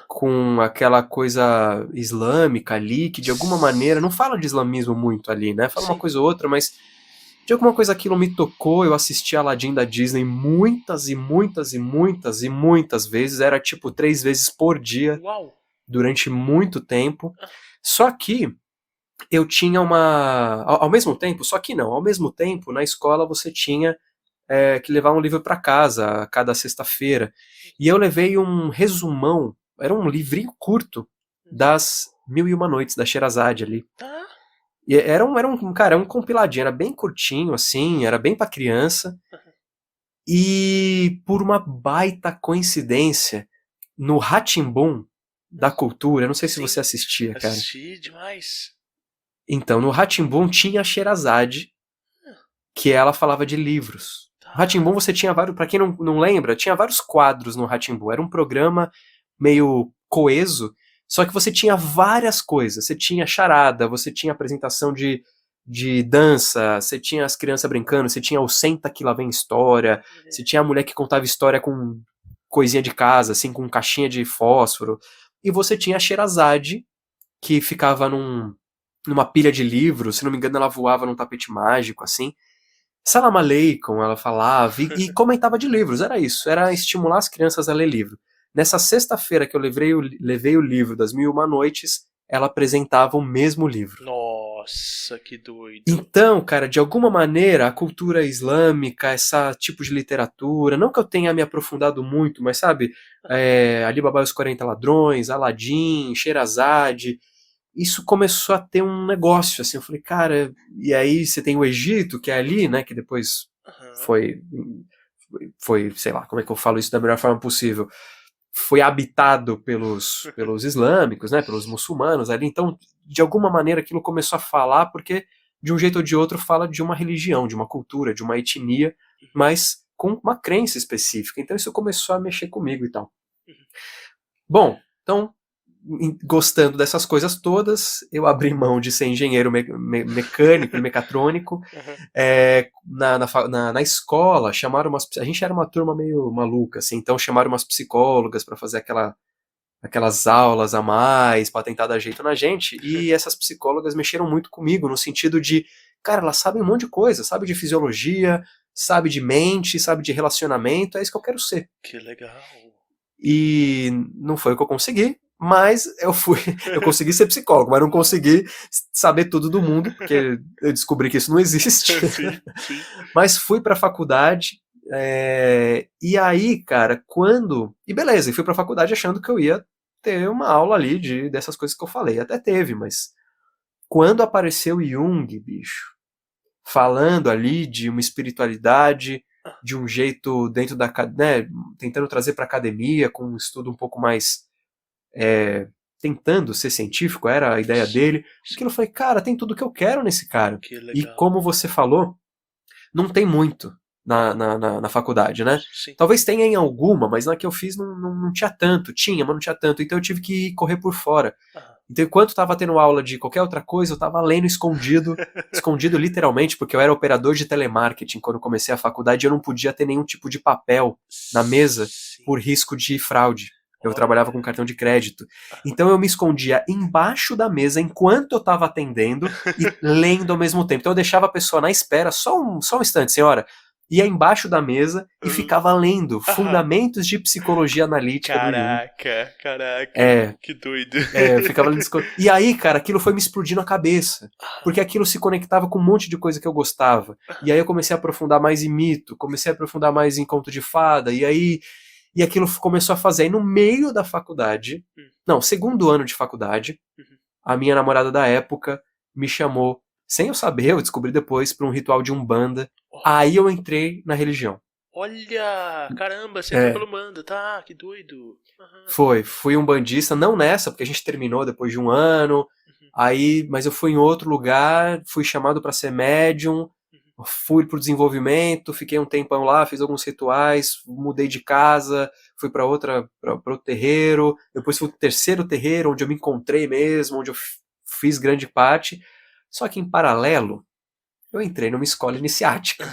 com aquela coisa islâmica ali, que de alguma maneira, não fala de islamismo muito ali, né? Fala uma Sim. coisa ou outra, mas de alguma coisa aquilo me tocou. Eu assisti Aladdin da Disney muitas e muitas e muitas e muitas vezes, era tipo 3 vezes por dia, Uau! durante muito tempo. Só que eu tinha ao mesmo tempo, só que não, ao mesmo tempo, na escola você tinha que levar um livro para casa a cada sexta-feira. E eu levei um resumão, era um livrinho curto, das Mil e Uma Noites, da Sherazade ali. Tá. E era um compiladinho, era bem curtinho, assim, era bem pra criança. E por uma baita coincidência, no Rá-Tim-Bum da Cultura, eu não sei se Sim. você assistia, cara. Assisti demais. Então, no Rá-Tim-Bum tinha a Sherazade, que ela falava de livros. No Rá-Tim-Bum você tinha vários, pra quem não lembra, tinha vários quadros no Rá-Tim-Bum. Era um programa meio coeso, só que você tinha várias coisas. Você tinha charada, você tinha apresentação de dança, você tinha as crianças brincando, você tinha o Senta que lá vem história, você tinha a mulher que contava história com coisinha de casa, assim, com caixinha de fósforo. E você tinha a Sherazade, que ficava numa pilha de livros, se não me engano ela voava num tapete mágico, assim. Salam Aleikum, ela falava, e comentava de livros, era isso, era estimular as crianças a ler livro. Nessa sexta-feira que eu levei o livro das Mil e Uma Noites, ela apresentava o mesmo livro. Nossa, que doido. Então, cara, de alguma maneira, a cultura islâmica, esse tipo de literatura, não que eu tenha me aprofundado muito, mas sabe, Ali Baba e os 40 Ladrões, Aladdin, Sherazade, isso começou a ter um negócio, assim, eu falei, cara, e aí você tem o Egito, que é ali, né, que depois foi, sei lá, como é que eu falo isso da melhor forma possível, foi habitado pelos islâmicos, né, pelos muçulmanos ali, então, de alguma maneira aquilo começou a falar, porque de um jeito ou de outro fala de uma religião, de uma cultura, de uma etnia, mas com uma crença específica, então isso começou a mexer comigo e tal. Bom, então, gostando dessas coisas todas, eu abri mão de ser engenheiro mecânico e mecatrônico. Na escola, chamaram a gente era uma turma meio maluca, assim, então chamaram umas psicólogas para fazer aquelas aulas a mais, para tentar dar jeito na gente, e essas psicólogas mexeram muito comigo, no sentido de, cara, elas sabem um monte de coisa, sabe de fisiologia, sabe de mente, sabe de relacionamento, é isso que eu quero ser. Que legal. E não foi o que eu consegui, mas eu consegui ser psicólogo, mas não consegui saber tudo do mundo, porque eu descobri que isso não existe. Sim. Mas fui para a faculdade, E aí, cara, E beleza, e fui pra faculdade achando que eu ia ter uma aula ali dessas coisas que eu falei. Até teve, mas quando apareceu Jung, bicho, falando ali de uma espiritualidade, de um jeito dentro da... né, tentando trazer pra academia, com um estudo um pouco mais... tentando ser científico, era a ideia dele. Aquilo eu falei, cara, tem tudo que eu quero nesse cara. Que E legal. como você falou, não tem muito na faculdade, né? Sim. Talvez tenha em alguma, mas na que eu fiz não tinha tanto. Tinha, mas não tinha tanto. Então eu tive que correr por fora. Então enquanto eu tava tendo aula de qualquer outra coisa, eu tava lendo escondido, escondido literalmente, porque eu era operador de telemarketing quando eu comecei a faculdade e eu não podia ter nenhum tipo de papel na mesa por risco de fraude. Eu trabalhava com cartão de crédito. Então eu me escondia embaixo da mesa enquanto eu estava atendendo e lendo ao mesmo tempo. Então eu deixava a pessoa na espera, só um instante, senhora. Ia embaixo da mesa e ficava lendo Fundamentos de Psicologia Analítica do Jung. Caraca. Que doido. Eu ficava lendo E aí, cara, aquilo foi me explodindo a cabeça. Porque aquilo se conectava com um monte de coisa que eu gostava. E aí eu comecei a aprofundar mais em mito, comecei a aprofundar mais em conto de fada, e aquilo começou a fazer. Aí no meio da faculdade, segundo ano de faculdade, a minha namorada da época me chamou, sem eu saber, eu descobri depois, para um ritual de Umbanda. Aí eu entrei na religião. Olha, caramba, você entrou pelo Umbanda, tá? Que doido. Fui umbandista, não nessa, porque a gente terminou depois de um ano, mas eu fui em outro lugar, fui chamado para ser médium, fui pro desenvolvimento, fiquei um tempão lá, fiz alguns rituais, mudei de casa, fui para outro terreiro, depois fui pro terceiro terreiro, onde eu me encontrei mesmo, onde eu fiz grande parte. Só que em paralelo, eu entrei numa escola iniciática.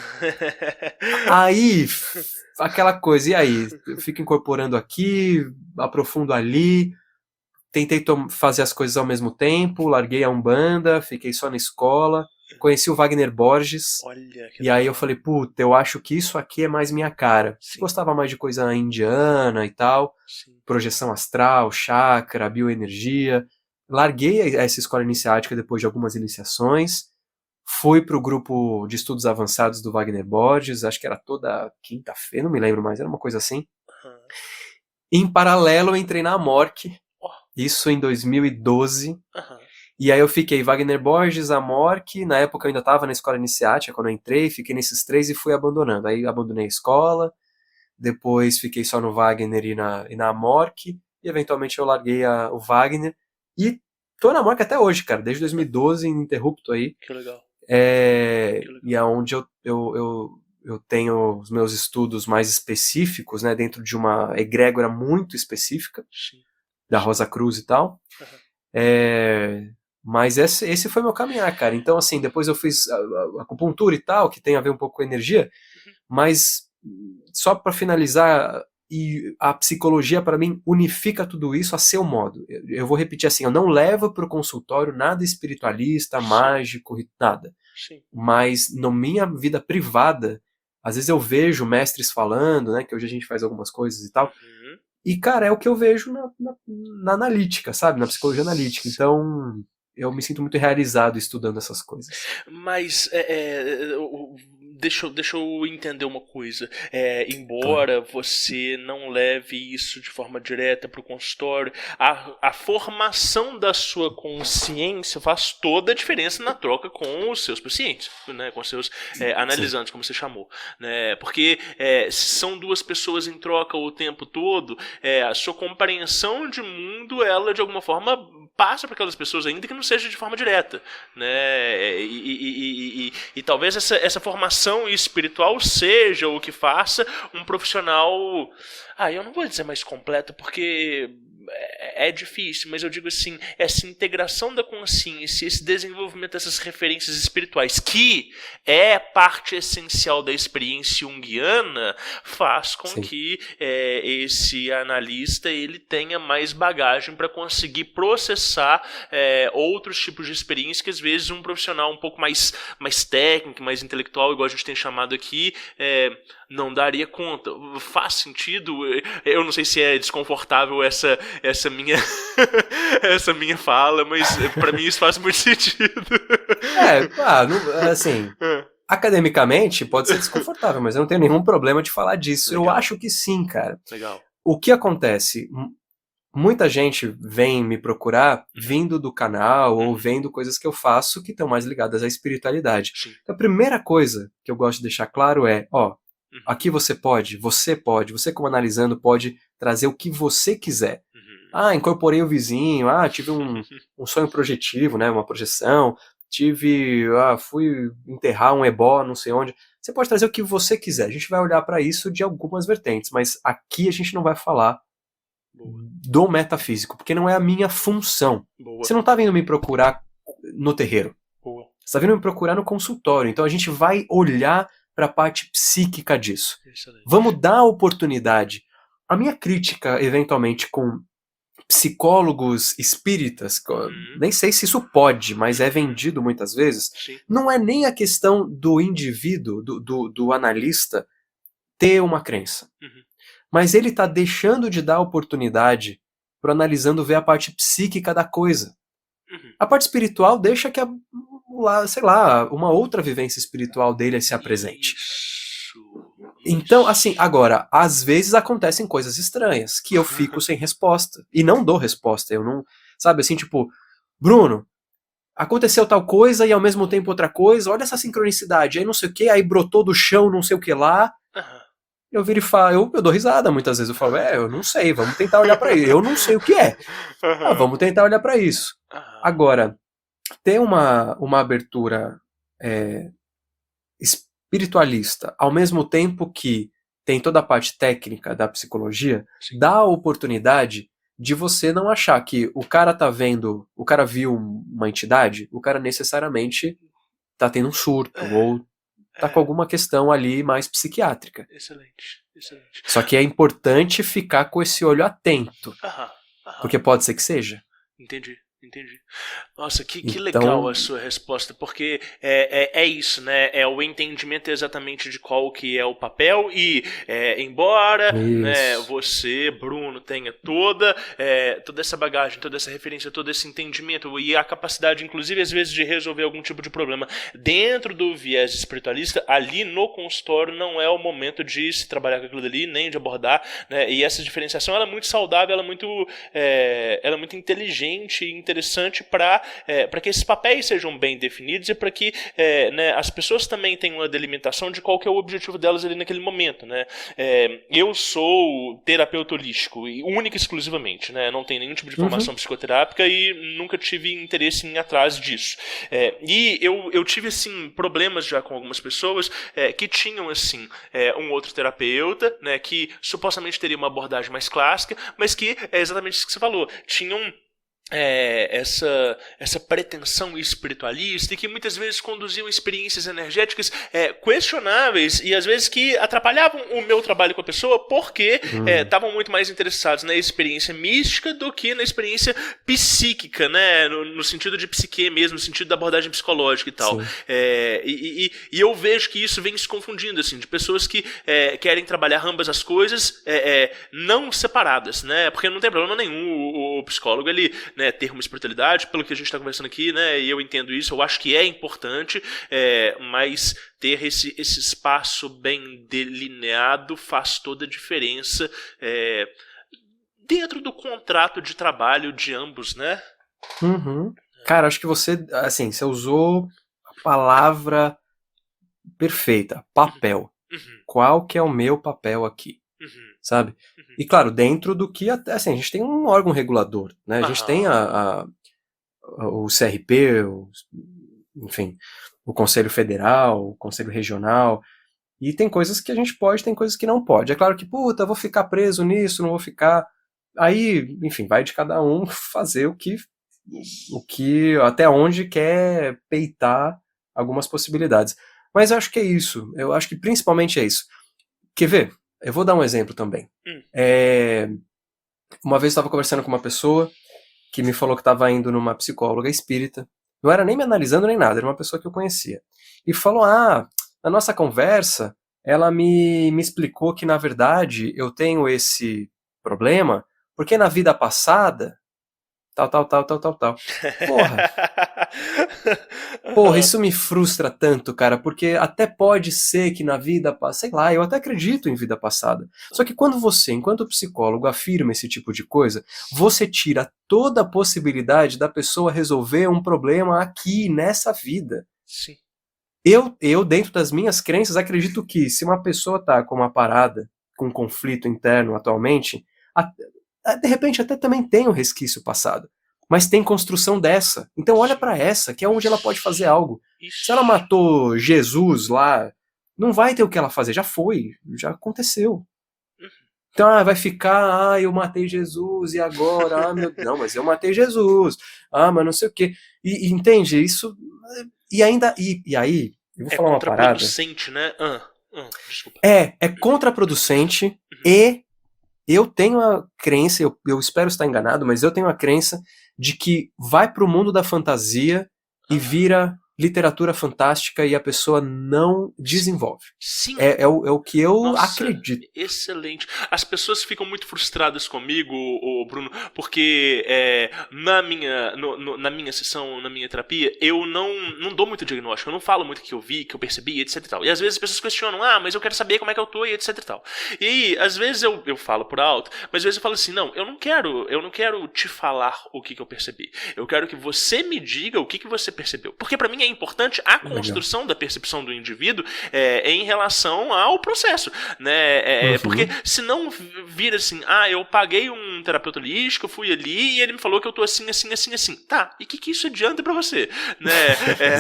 Aí, aquela coisa, e aí? Eu fico incorporando aqui, aprofundo ali, tentei fazer as coisas ao mesmo tempo, larguei a Umbanda, fiquei só na escola, conheci o Wagner Borges, e aí eu falei, puta, eu acho que isso aqui é mais minha cara. Gostava mais de coisa indiana e tal, projeção astral, chakra, bioenergia. Larguei essa escola iniciática depois de algumas iniciações, fui pro grupo de estudos avançados do Wagner Borges, acho que era toda quinta-feira, não me lembro mais, era uma coisa assim. Em paralelo eu entrei na Amorc, isso em 2012, e aí eu fiquei Wagner Borges, Amorc, na época eu ainda estava na escola iniciática, quando eu entrei, fiquei nesses três e fui abandonando. Aí abandonei a escola, depois fiquei só no Wagner e na Amorc, e eventualmente eu larguei o Wagner, e tô na Amorc até hoje, cara, desde 2012, ininterrupto aí. Que legal. E é onde eu tenho os meus estudos mais específicos, né, dentro de uma egrégora muito específica, da Rosa Cruz e tal. Mas esse foi meu caminhar, cara. Então, assim, depois eu fiz a acupuntura e tal, que tem a ver um pouco com energia, mas só para finalizar, e a psicologia para mim unifica tudo isso a seu modo. Eu vou repetir assim, eu não levo para o consultório nada espiritualista, mágico, nada. Mas na minha vida privada, às vezes eu vejo mestres falando, né, que hoje a gente faz algumas coisas e tal, e cara, é o que eu vejo na analítica, sabe, na psicologia analítica. Então eu me sinto muito realizado estudando essas coisas. Mas deixa eu entender uma coisa. Embora você não leve isso de forma direta para o consultório, a formação da sua consciência faz toda a diferença na troca com os seus pacientes, né? Com os seus analisantes, como você chamou. Né? Porque se são duas pessoas em troca o tempo todo, a sua compreensão de mundo, ela de alguma forma passa para aquelas pessoas, ainda que não seja de forma direta, né? E talvez essa formação espiritual seja o que faça um profissional, eu não vou dizer mais completo, porque é difícil, mas eu digo assim, essa integração da consciência, esse desenvolvimento dessas referências espirituais, que é parte essencial da experiência junguiana, faz com que esse analista ele tenha mais bagagem para conseguir processar outros tipos de experiência que às vezes um profissional um pouco mais técnico, mais intelectual, igual a gente tem chamado aqui, não daria conta. Faz sentido? Eu não sei se é desconfortável essa minha essa minha fala, mas pra mim isso faz muito sentido. Academicamente, pode ser desconfortável, mas eu não tenho nenhum problema de falar disso. Eu Legal. acho que sim, cara. Legal. O que acontece? Muita gente vem me procurar vindo do canal ou vendo coisas que eu faço que estão mais ligadas à espiritualidade. Sim. Então, a primeira coisa que eu gosto de deixar claro é, aqui você você como analisando pode trazer o que você quiser. Incorporei o vizinho, tive um sonho projetivo, né, uma projeção, fui enterrar um ebó, não sei onde. Você pode trazer o que você quiser. A gente vai olhar para isso de algumas vertentes, mas aqui a gente não vai falar do metafísico, porque não é a minha função. Boa. Você não tá vindo me procurar no terreiro. Boa. Você tá vindo me procurar no consultório. Então a gente vai olhar para a parte psíquica disso. Excelente. Vamos dar a oportunidade. A minha crítica, eventualmente, com psicólogos espíritas, nem sei se isso pode, mas é vendido muitas vezes, Sim. não é nem a questão do indivíduo, do analista, ter uma crença. Mas ele está deixando de dar oportunidade para o analisando ver a parte psíquica da coisa. A parte espiritual deixa que, sei lá, uma outra vivência espiritual dele se apresente. Então, assim, agora, às vezes acontecem coisas estranhas, que eu fico sem resposta. E não dou resposta, eu não... Sabe, assim, tipo, Bruno, aconteceu tal coisa e ao mesmo tempo outra coisa, olha essa sincronicidade, aí não sei o que, aí brotou do chão não sei o que lá. Eu viro e falo, eu dou risada muitas vezes, eu falo, eu não sei, vamos tentar olhar pra isso. Eu não sei o que é. Vamos tentar olhar pra isso. Agora, ter uma abertura espiritualista, ao mesmo tempo que tem toda a parte técnica da psicologia, dá a oportunidade de você não achar que o cara o cara viu uma entidade, o cara necessariamente tá tendo um surto, ou tá com alguma questão ali mais psiquiátrica. Excelente. Só que é importante ficar com esse olho atento, porque pode ser que seja. Entendi. Nossa, que Então... legal a sua resposta, porque é isso, né? É o entendimento exatamente de qual que é o papel e embora né, você, Bruno, tenha toda essa bagagem, toda essa referência, todo esse entendimento e a capacidade, inclusive, às vezes, de resolver algum tipo de problema dentro do viés espiritualista, ali no consultório não é o momento de se trabalhar com aquilo dali, nem de abordar, né? E essa diferenciação ela é muito saudável, ela é muito inteligente e interessante para que esses papéis sejam bem definidos e para que né, as pessoas também tenham uma delimitação de qual que é o objetivo delas ali naquele momento. Né? Eu sou terapeuta holístico, única e exclusivamente. Né? Não tenho nenhum tipo de formação psicoterápica e nunca tive interesse em ir atrás disso. E eu tive assim, problemas já com algumas pessoas que tinham assim, um outro terapeuta, né, que supostamente teria uma abordagem mais clássica, mas que é exatamente isso que você falou, tinham essa pretensão espiritualista e que muitas vezes conduziam experiências energéticas questionáveis e às vezes que atrapalhavam o meu trabalho com a pessoa porque estavam muito mais interessados na experiência mística do que na experiência psíquica, né? No sentido de psique mesmo, no sentido da abordagem psicológica e tal. E eu vejo que isso vem se confundindo, assim, de pessoas que querem trabalhar ambas as coisas não separadas, né? Porque não tem problema nenhum o psicólogo ele né, ter uma espiritualidade, pelo que a gente está conversando aqui, né, e eu entendo isso, eu acho que é importante, mas ter esse espaço bem delineado faz toda a diferença dentro do contrato de trabalho de ambos, né? Cara, acho que você usou a palavra perfeita, papel. Qual que é o meu papel aqui? Sabe? E claro, dentro do que, assim, a gente tem um órgão regulador, né? A gente tem o CRP, enfim, o Conselho Federal, o Conselho Regional, e tem coisas que a gente pode, tem coisas que não pode. É claro que, eu vou ficar preso nisso, não vou ficar... Aí, enfim, vai de cada um fazer o que até onde quer peitar algumas possibilidades. Mas eu acho que é isso, eu acho que principalmente é isso. Quer ver? Eu vou dar um exemplo também. Uma vez eu estava conversando com uma pessoa que me falou que estava indo numa psicóloga espírita. Não era nem me analisando nem nada, era uma pessoa que eu conhecia. E falou, na nossa conversa, ela me explicou que, na verdade, eu tenho esse problema porque na vida passada, tal. Porra, porra, isso me frustra tanto, cara, porque até pode ser que na vida, sei lá, eu até acredito em vida passada. Só que quando você, enquanto psicólogo, afirma esse tipo de coisa, você tira toda a possibilidade da pessoa resolver um problema aqui, nessa vida. Sim. Eu, dentro das minhas crenças, acredito que se uma pessoa tá com uma parada, com um conflito interno atualmente, de repente até também tem um resquício passado, mas tem construção dessa. Então olha pra essa, que é onde ela pode fazer algo. Se ela matou Jesus lá, não vai ter o que ela fazer, já foi, já aconteceu. Então vai ficar, eu matei Jesus e agora, meu Deus, não, mas eu matei Jesus, mas não sei o quê. E entende, isso, e ainda, e aí, eu vou falar uma parada. É contraproducente, né? Desculpa. É contraproducente e eu tenho a crença, eu espero estar enganado, mas eu tenho a crença de que vai pro mundo da fantasia e vira literatura fantástica e a pessoa não desenvolve. Sim. É o que eu Nossa, acredito. Excelente. As pessoas ficam muito frustradas comigo, Bruno, porque na minha sessão, na minha terapia, eu não dou muito diagnóstico, eu não falo muito o que eu vi, que eu percebi, etc e tal. E às vezes as pessoas questionam, mas eu quero saber como é que eu tô e etc e tal. E aí, às vezes eu falo por alto, mas às vezes eu falo assim, não, eu não quero te falar o que eu percebi. Eu quero que você me diga o que você percebeu. Porque pra mim é importante a construção da percepção do indivíduo em relação ao processo, né? Porque senão vira assim, eu paguei um terapeuta holístico, eu fui ali e ele me falou que eu tô assim. Tá, e o que isso adianta pra você? Né?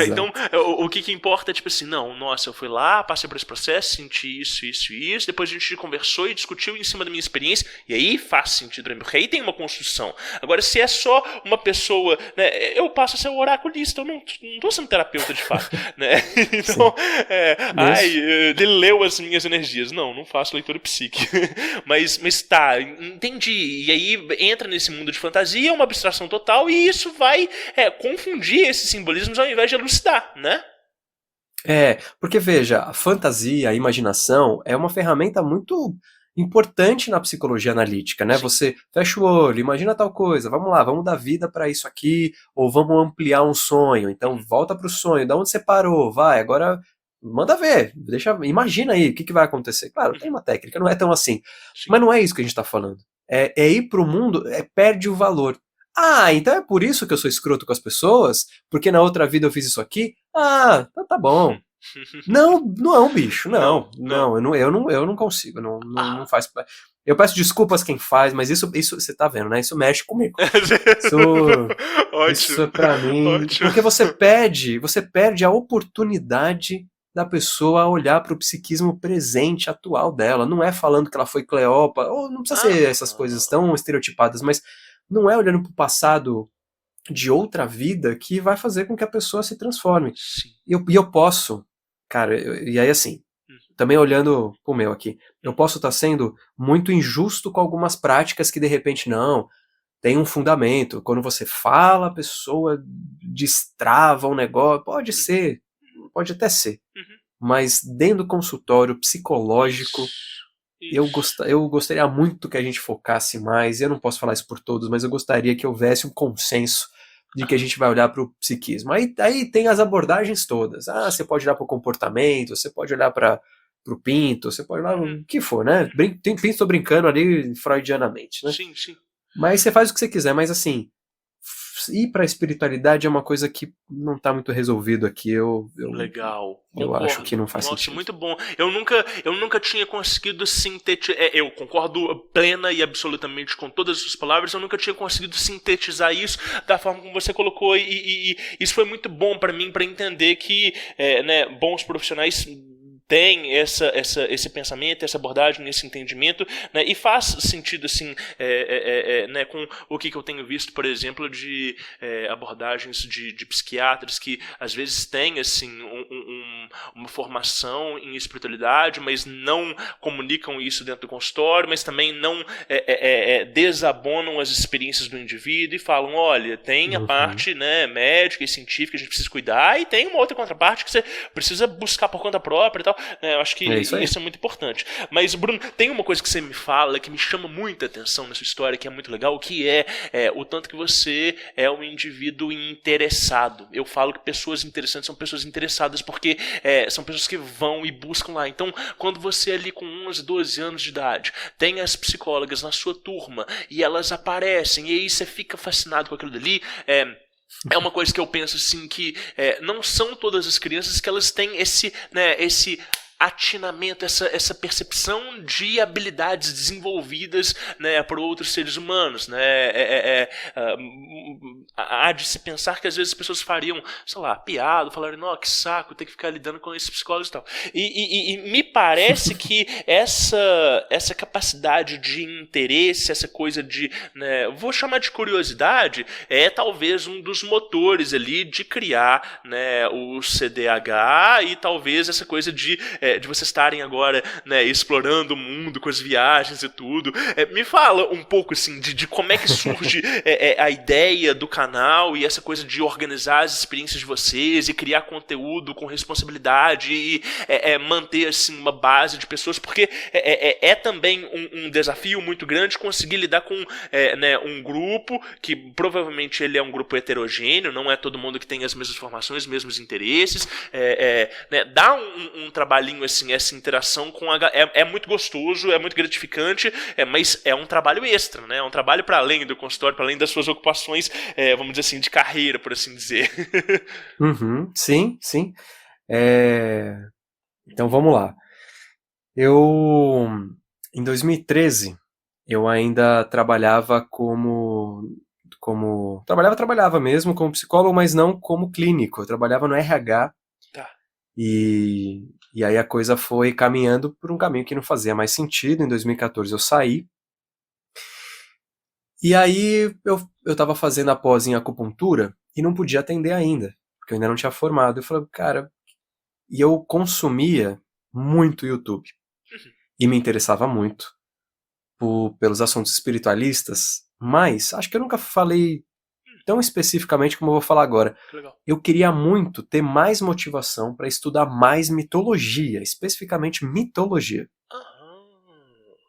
Então, o que importa é tipo assim, não, nossa, eu fui lá, passei por esse processo, senti isso, depois a gente conversou e discutiu em cima da minha experiência, e aí faz sentido pra mim, porque aí tem uma construção. Agora, se é só uma pessoa, né, eu passo a ser o oraculista, eu não tô sendo terapeuta de fato, né? Então, ele leu as minhas energias. Não faço leitura psíquica. mas tá, entendi. E aí entra nesse mundo de fantasia, uma abstração total, e isso vai confundir esses simbolismos ao invés de elucidar, né? Porque veja, a fantasia, a imaginação é uma ferramenta muito importante na psicologia analítica, né? Sim. Você fecha o olho, imagina tal coisa, vamos lá, vamos dar vida para isso aqui, ou vamos ampliar um sonho, então volta pro sonho, da onde você parou, vai, agora manda ver, imagina aí, o que vai acontecer. Claro, tem uma técnica, não é tão assim, sim, mas não é isso que a gente tá falando, é ir pro mundo, perde o valor. Então é por isso que eu sou escroto com as pessoas, porque na outra vida eu fiz isso aqui? Então tá bom. Não, bicho, não, eu não consigo, não faz. Eu peço desculpas quem faz, mas isso você tá vendo, né? Isso mexe comigo. Isso é pra mim. Ótimo. Porque você perde a oportunidade da pessoa olhar pro psiquismo presente, atual dela. Não é falando que ela foi Cleópatra, ou não precisa ser essas coisas tão estereotipadas, mas não é olhando pro passado de outra vida que vai fazer com que a pessoa se transforme. E eu posso, cara, e aí assim, também olhando pro meu aqui, eu posso estar sendo muito injusto com algumas práticas que de repente não, tem um fundamento. Quando você fala, a pessoa destrava um negócio, pode ser, pode até ser, mas dentro do consultório psicológico, eu gostaria muito que a gente focasse mais, eu não posso falar isso por todos, mas eu gostaria que houvesse um consenso de que a gente vai olhar para o psiquismo. Aí tem as abordagens todas. Você pode olhar para o comportamento, você pode olhar para o Pinto, você pode olhar o que for, né? Pinto, estou brincando ali freudianamente, né? Sim. Mas você faz o que você quiser, mas assim, ir para a espiritualidade é uma coisa que não está muito resolvido aqui. Legal. Eu acho que não faz sentido. Nossa, muito bom. Eu nunca tinha conseguido sintetizar. Eu concordo plena e absolutamente com todas as suas palavras. Eu nunca tinha conseguido sintetizar isso da forma como você colocou. E isso foi muito bom para mim, para entender que bons profissionais tem esse pensamento, essa abordagem, esse entendimento, né, e faz sentido assim, né, com o que eu tenho visto, por exemplo, de abordagens de psiquiatras que às vezes têm assim, uma formação em espiritualidade, mas não comunicam isso dentro do consultório, mas também não desabonam as experiências do indivíduo e falam, olha, tem a parte, né, médica e científica que a gente precisa cuidar, e tem uma outra contraparte que você precisa buscar por conta própria e tal. Eu acho que isso é muito importante. Mas, Bruno, tem uma coisa que você me fala que me chama muita atenção nessa história, que é muito legal, que é o tanto que você é um indivíduo interessado. Eu falo que pessoas interessantes são pessoas interessadas, porque são pessoas que vão e buscam lá. Então, quando você ali com 11, 12 anos de idade, tem as psicólogas na sua turma, e elas aparecem, e aí você fica fascinado com aquilo dali, é uma coisa que eu penso assim, que não são todas as crianças que elas têm esse atinamento, essa percepção de habilidades desenvolvidas, né, por outros seres humanos, né? Há de se pensar que às vezes as pessoas fariam, sei lá, piada, falariam, não, que saco, ter que ficar lidando com esses psicólogos e tal. E me parece que essa capacidade de interesse, essa coisa de, né, vou chamar de curiosidade, é talvez um dos motores ali de criar, né, o CDH, e talvez essa coisa de vocês estarem agora, né, explorando o mundo com as viagens e tudo. Me fala um pouco assim de como é que surge a ideia do canal e essa coisa de organizar as experiências de vocês e criar conteúdo com responsabilidade e manter assim uma base de pessoas, porque é também um desafio muito grande conseguir lidar com né, um grupo que provavelmente ele é um grupo heterogêneo, não é todo mundo que tem as mesmas formações, os mesmos interesses, né, dá um trabalhinho assim, essa interação com é muito gostoso, é muito gratificante, mas é um trabalho extra, né? É um trabalho para além do consultório, para além das suas ocupações, vamos dizer assim, de carreira, por assim dizer. Sim. Então vamos lá. Em 2013, eu ainda trabalhava trabalhava mesmo como psicólogo, mas não como clínico. Eu trabalhava no RH. Tá. E aí a coisa foi caminhando por um caminho que não fazia mais sentido. Em 2014 eu saí. E aí eu estava fazendo a pós em acupuntura e não podia atender ainda, porque eu ainda não tinha formado. Eu falei, cara, e eu consumia muito YouTube. E me interessava muito pelos assuntos espiritualistas, mas acho que eu nunca falei tão especificamente como eu vou falar agora. Legal. Eu queria muito ter mais motivação para estudar mais mitologia, especificamente mitologia.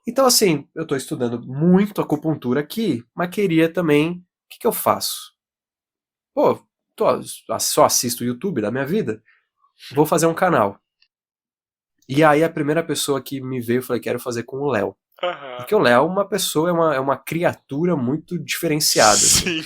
Então, assim, eu estou estudando muito acupuntura aqui, mas queria também... O que eu faço? Pô, só assisto o YouTube da minha vida? Vou fazer um canal. E aí a primeira pessoa que me veio, eu falei, quero fazer com o Léo. Porque o Léo é uma pessoa, é uma criatura muito diferenciada. Sim.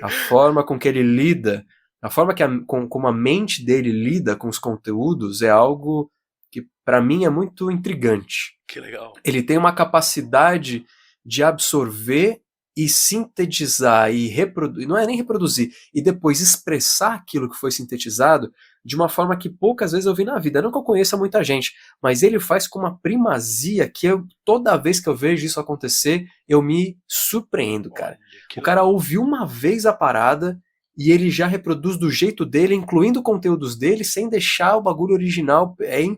A forma com que ele lida, a forma como a mente dele lida com os conteúdos é algo que para mim é muito intrigante. Que legal. Ele tem uma capacidade de absorver e sintetizar e reproduzir, não é nem reproduzir, e depois expressar aquilo que foi sintetizado de uma forma que poucas vezes eu vi na vida. Não que eu conheça muita gente, mas ele faz com uma primazia que toda vez que eu vejo isso acontecer, eu me surpreendo, cara. O cara ouviu uma vez a parada e ele já reproduz do jeito dele, incluindo conteúdos dele, sem deixar o bagulho original.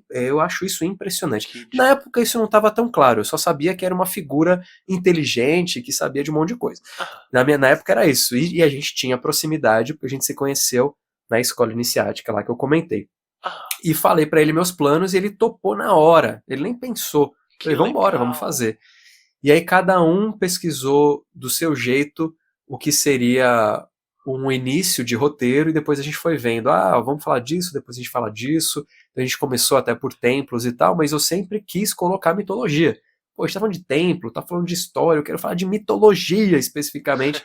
Eu acho isso impressionante. Na época isso não estava tão claro, eu só sabia que era uma figura inteligente, que sabia de um monte de coisa. Na época era isso, e a gente tinha proximidade, porque a gente se conheceu na escola iniciática lá que eu comentei. E falei pra ele meus planos e ele topou na hora, ele nem pensou. Falei, vambora, vamos fazer. E aí cada um pesquisou do seu jeito o que seria um início de roteiro, e depois a gente foi vendo, vamos falar disso, depois a gente fala disso. A gente começou até por templos e tal, mas eu sempre quis colocar mitologia. Pô, a gente tá falando de templo, tá falando de história, eu quero falar de mitologia especificamente.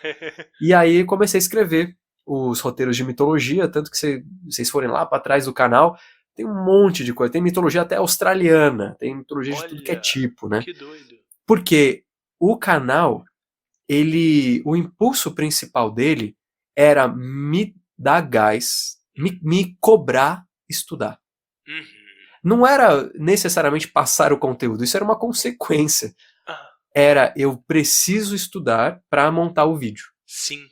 E aí comecei a escrever os roteiros de mitologia, tanto que vocês forem lá pra trás do canal, tem um monte de coisa, tem mitologia até australiana, tem mitologia de tudo que é tipo, né? Que doido. Porque o canal, o impulso principal dele era me dar gás, me cobrar estudar. Não era necessariamente passar o conteúdo, isso era uma consequência. Era, eu preciso estudar para montar o vídeo. Sim.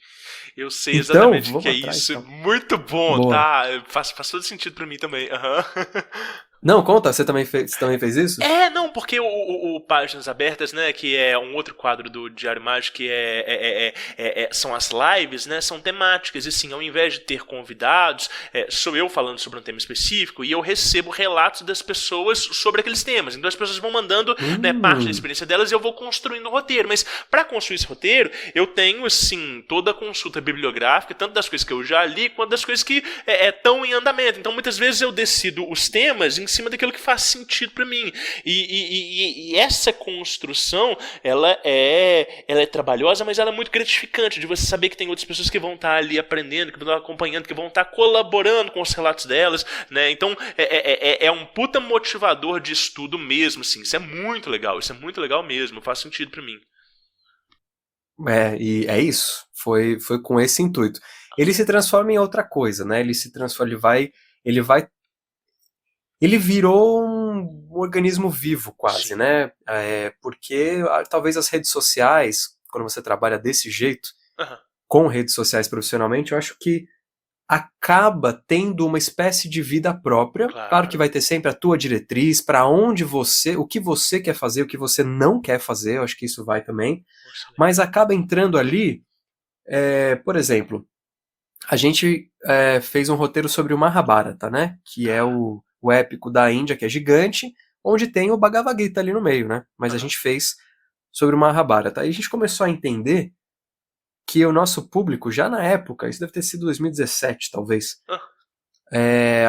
Eu sei Então, exatamente o vamos que é atrás, isso. então. Muito bom, Boa. tá? Faz todo sentido pra mim também. Aham. Não, conta, você também fez isso? Não, porque o Páginas Abertas, né, que é um outro quadro do Diário Mágico, que são as lives, né, são temáticas, e sim, ao invés de ter convidados, sou eu falando sobre um tema específico, e eu recebo relatos das pessoas sobre aqueles temas, então as pessoas vão mandando, né, parte da experiência delas, e eu vou construindo o roteiro, mas para construir esse roteiro, eu tenho, assim, toda a consulta bibliográfica, tanto das coisas que eu já li, quanto das coisas que estão em andamento, então muitas vezes eu decido os temas em cima daquilo que faz sentido para mim. E essa construção, ela é trabalhosa, mas ela é muito gratificante, de você saber que tem outras pessoas que vão estar ali aprendendo, que vão estar acompanhando, que vão estar colaborando com os relatos delas, né? Então, é um puta motivador de estudo mesmo, assim. Isso é muito legal mesmo, faz sentido para mim. E é isso. Foi com esse intuito. Ele se transforma em outra coisa, né? Ele virou um organismo vivo, quase, Sim. né? Porque talvez as redes sociais, quando você trabalha desse jeito, Aham. com redes sociais profissionalmente, eu acho que acaba tendo uma espécie de vida própria. Claro que vai ter sempre a tua diretriz, para onde o que você quer fazer, o que você não quer fazer, eu acho que isso vai também. Mas acaba entrando ali, por exemplo, a gente fez um roteiro sobre o Mahabharata, né? Que é o épico da Índia, que é gigante, onde tem o Bhagavad Gita ali no meio, né? Mas a gente fez sobre o Mahabharata. Aí a gente começou a entender que o nosso público, já na época, isso deve ter sido 2017, talvez,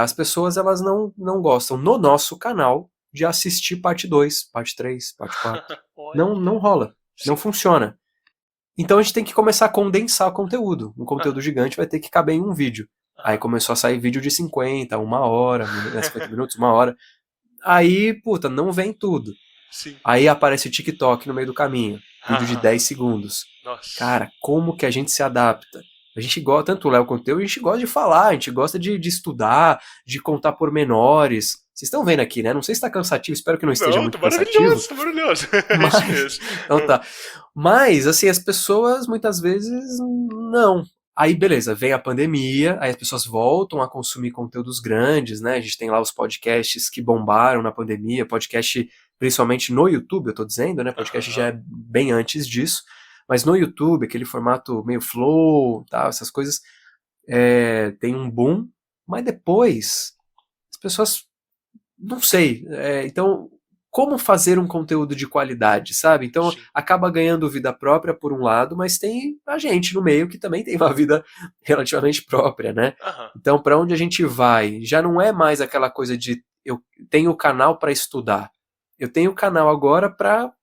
as pessoas elas não gostam, no nosso canal, de assistir parte 2, parte 3, parte 4. Não rola, não funciona. Então a gente tem que começar a condensar o conteúdo. Um conteúdo gigante vai ter que caber em um vídeo. Aí começou a sair vídeo de 50, 1 hora, 50 minutos, 1 hora. Aí, puta, não vem tudo. Sim. Aí aparece o TikTok no meio do caminho. Vídeo de 10 segundos. Nossa. Cara, como que a gente se adapta? A gente gosta, tanto o Léo quanto eu, a gente gosta de falar, a gente gosta de estudar, de contar pormenores. Vocês estão vendo aqui, né? Não sei se tá cansativo, espero que não esteja muito cansativo. Tá maravilhoso. Mas, então tá. Mas, assim, as pessoas muitas vezes não. Aí, beleza, vem a pandemia, aí as pessoas voltam a consumir conteúdos grandes, né? A gente tem lá os podcasts que bombaram na pandemia, podcast principalmente no YouTube, eu tô dizendo, né? Podcast já é bem antes disso. Mas no YouTube, aquele formato meio flow, tal, essas coisas, tem um boom, mas depois as pessoas, não sei, então como fazer um conteúdo de qualidade, sabe? Então acaba ganhando vida própria por um lado, mas tem a gente no meio que também tem uma vida relativamente própria, né? Então para onde a gente vai? Já não é mais aquela coisa de eu tenho o canal para estudar, eu tenho o canal agora para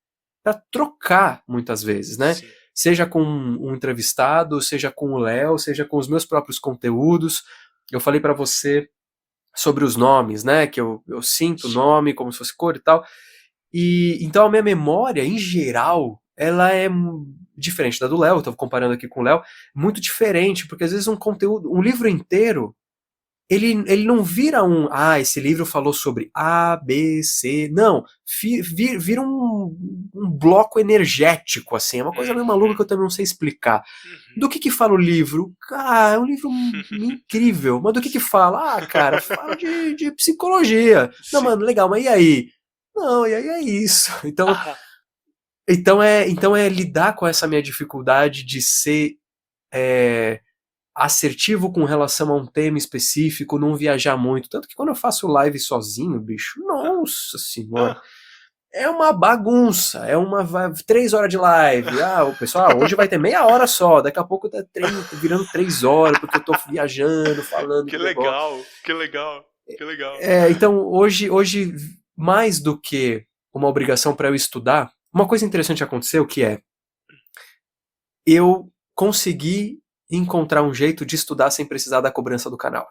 trocar muitas vezes, né? Sim. Seja com um entrevistado, seja com o Léo, seja com os meus próprios conteúdos. Eu falei para você sobre os nomes, né? Que eu sinto o nome como se fosse cor e tal. E então a minha memória, em geral, ela é diferente da do Léo. Eu tô comparando aqui com o Léo, muito diferente, porque às vezes um livro inteiro, ele não vira esse livro falou sobre A, B, C, não, vira um bloco energético, assim, é uma coisa meio maluca que eu também não sei explicar. Do que fala o livro? É um livro incrível, mas do que fala? Cara, fala de psicologia. Não, sim. Mano, legal, mas e aí? Não, e aí é isso. Então é lidar com essa minha dificuldade de ser assertivo com relação a um tema específico, não viajar muito. Tanto que quando eu faço live sozinho, bicho, nossa senhora, é uma bagunça, 3 horas de live. O pessoal, hoje vai ter meia hora só, daqui a pouco tá virando 3 horas, porque eu tô viajando, falando. Que legal. Então, hoje, mais do que uma obrigação para eu estudar, uma coisa interessante aconteceu que eu consegui encontrar um jeito de estudar sem precisar da cobrança do canal.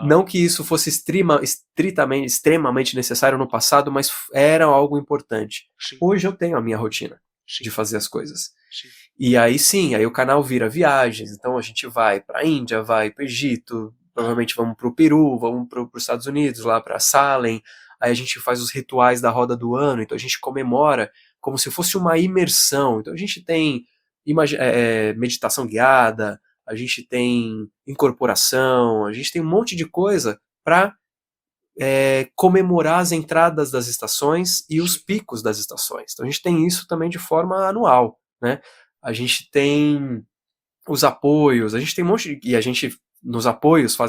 Não que isso fosse extremamente necessário no passado, mas era algo importante. Sim. Hoje eu tenho a minha rotina de fazer as coisas. Sim. E aí aí o canal vira viagens, então a gente vai para a Índia, vai para o Egito, provavelmente vamos para o Peru, vamos para os Estados Unidos, lá para Salem, aí a gente faz os rituais da roda do ano, então a gente comemora como se fosse uma imersão. Então a gente tem meditação guiada, a gente tem incorporação, a gente tem um monte de coisa para comemorar as entradas das estações e os picos das estações. Então a gente tem isso também de forma anual, né? A gente tem os apoios, a gente tem um monte de, e a gente nos apoios a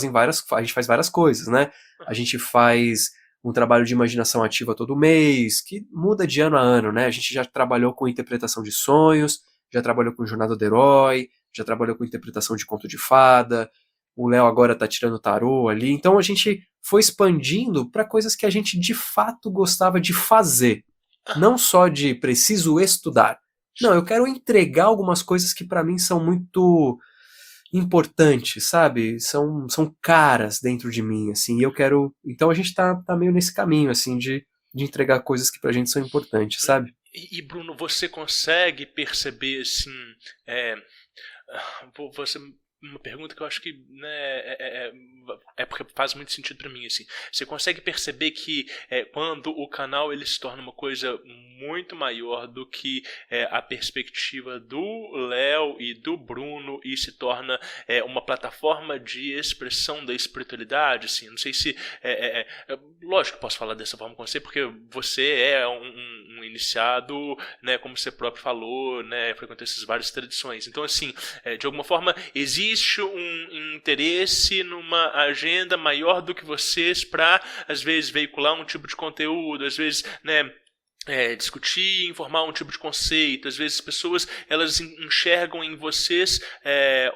gente faz várias coisas, né? A gente faz um trabalho de imaginação ativa todo mês, que muda de ano a ano, né? A gente já trabalhou com interpretação de sonhos, já trabalhou com jornada do herói, já trabalhou com interpretação de conto de fada, o Léo agora tá tirando tarô ali, então a gente foi expandindo para coisas que a gente de fato gostava de fazer, não só de preciso estudar. Não, eu quero entregar algumas coisas que para mim são muito importantes, sabe? São caras dentro de mim, assim, e eu quero... Então a gente tá meio nesse caminho, assim, de entregar coisas que pra gente são importantes, sabe? E Bruno, você consegue perceber, assim, você... Uma pergunta que eu acho que, né, é porque faz muito sentido pra mim, assim. Você consegue perceber que quando o canal ele se torna uma coisa muito maior do que a perspectiva do Léo e do Bruno e se torna uma plataforma de expressão da espiritualidade, assim? Não sei se... lógico que posso falar dessa forma com você, porque você é um iniciado, né, como você próprio falou, né, frequentou essas várias tradições. Então, assim, de alguma forma, existe um interesse numa agenda maior do que vocês para, às vezes, veicular um tipo de conteúdo, às vezes, né, discutir, informar um tipo de conceito. Às vezes as pessoas elas enxergam em vocês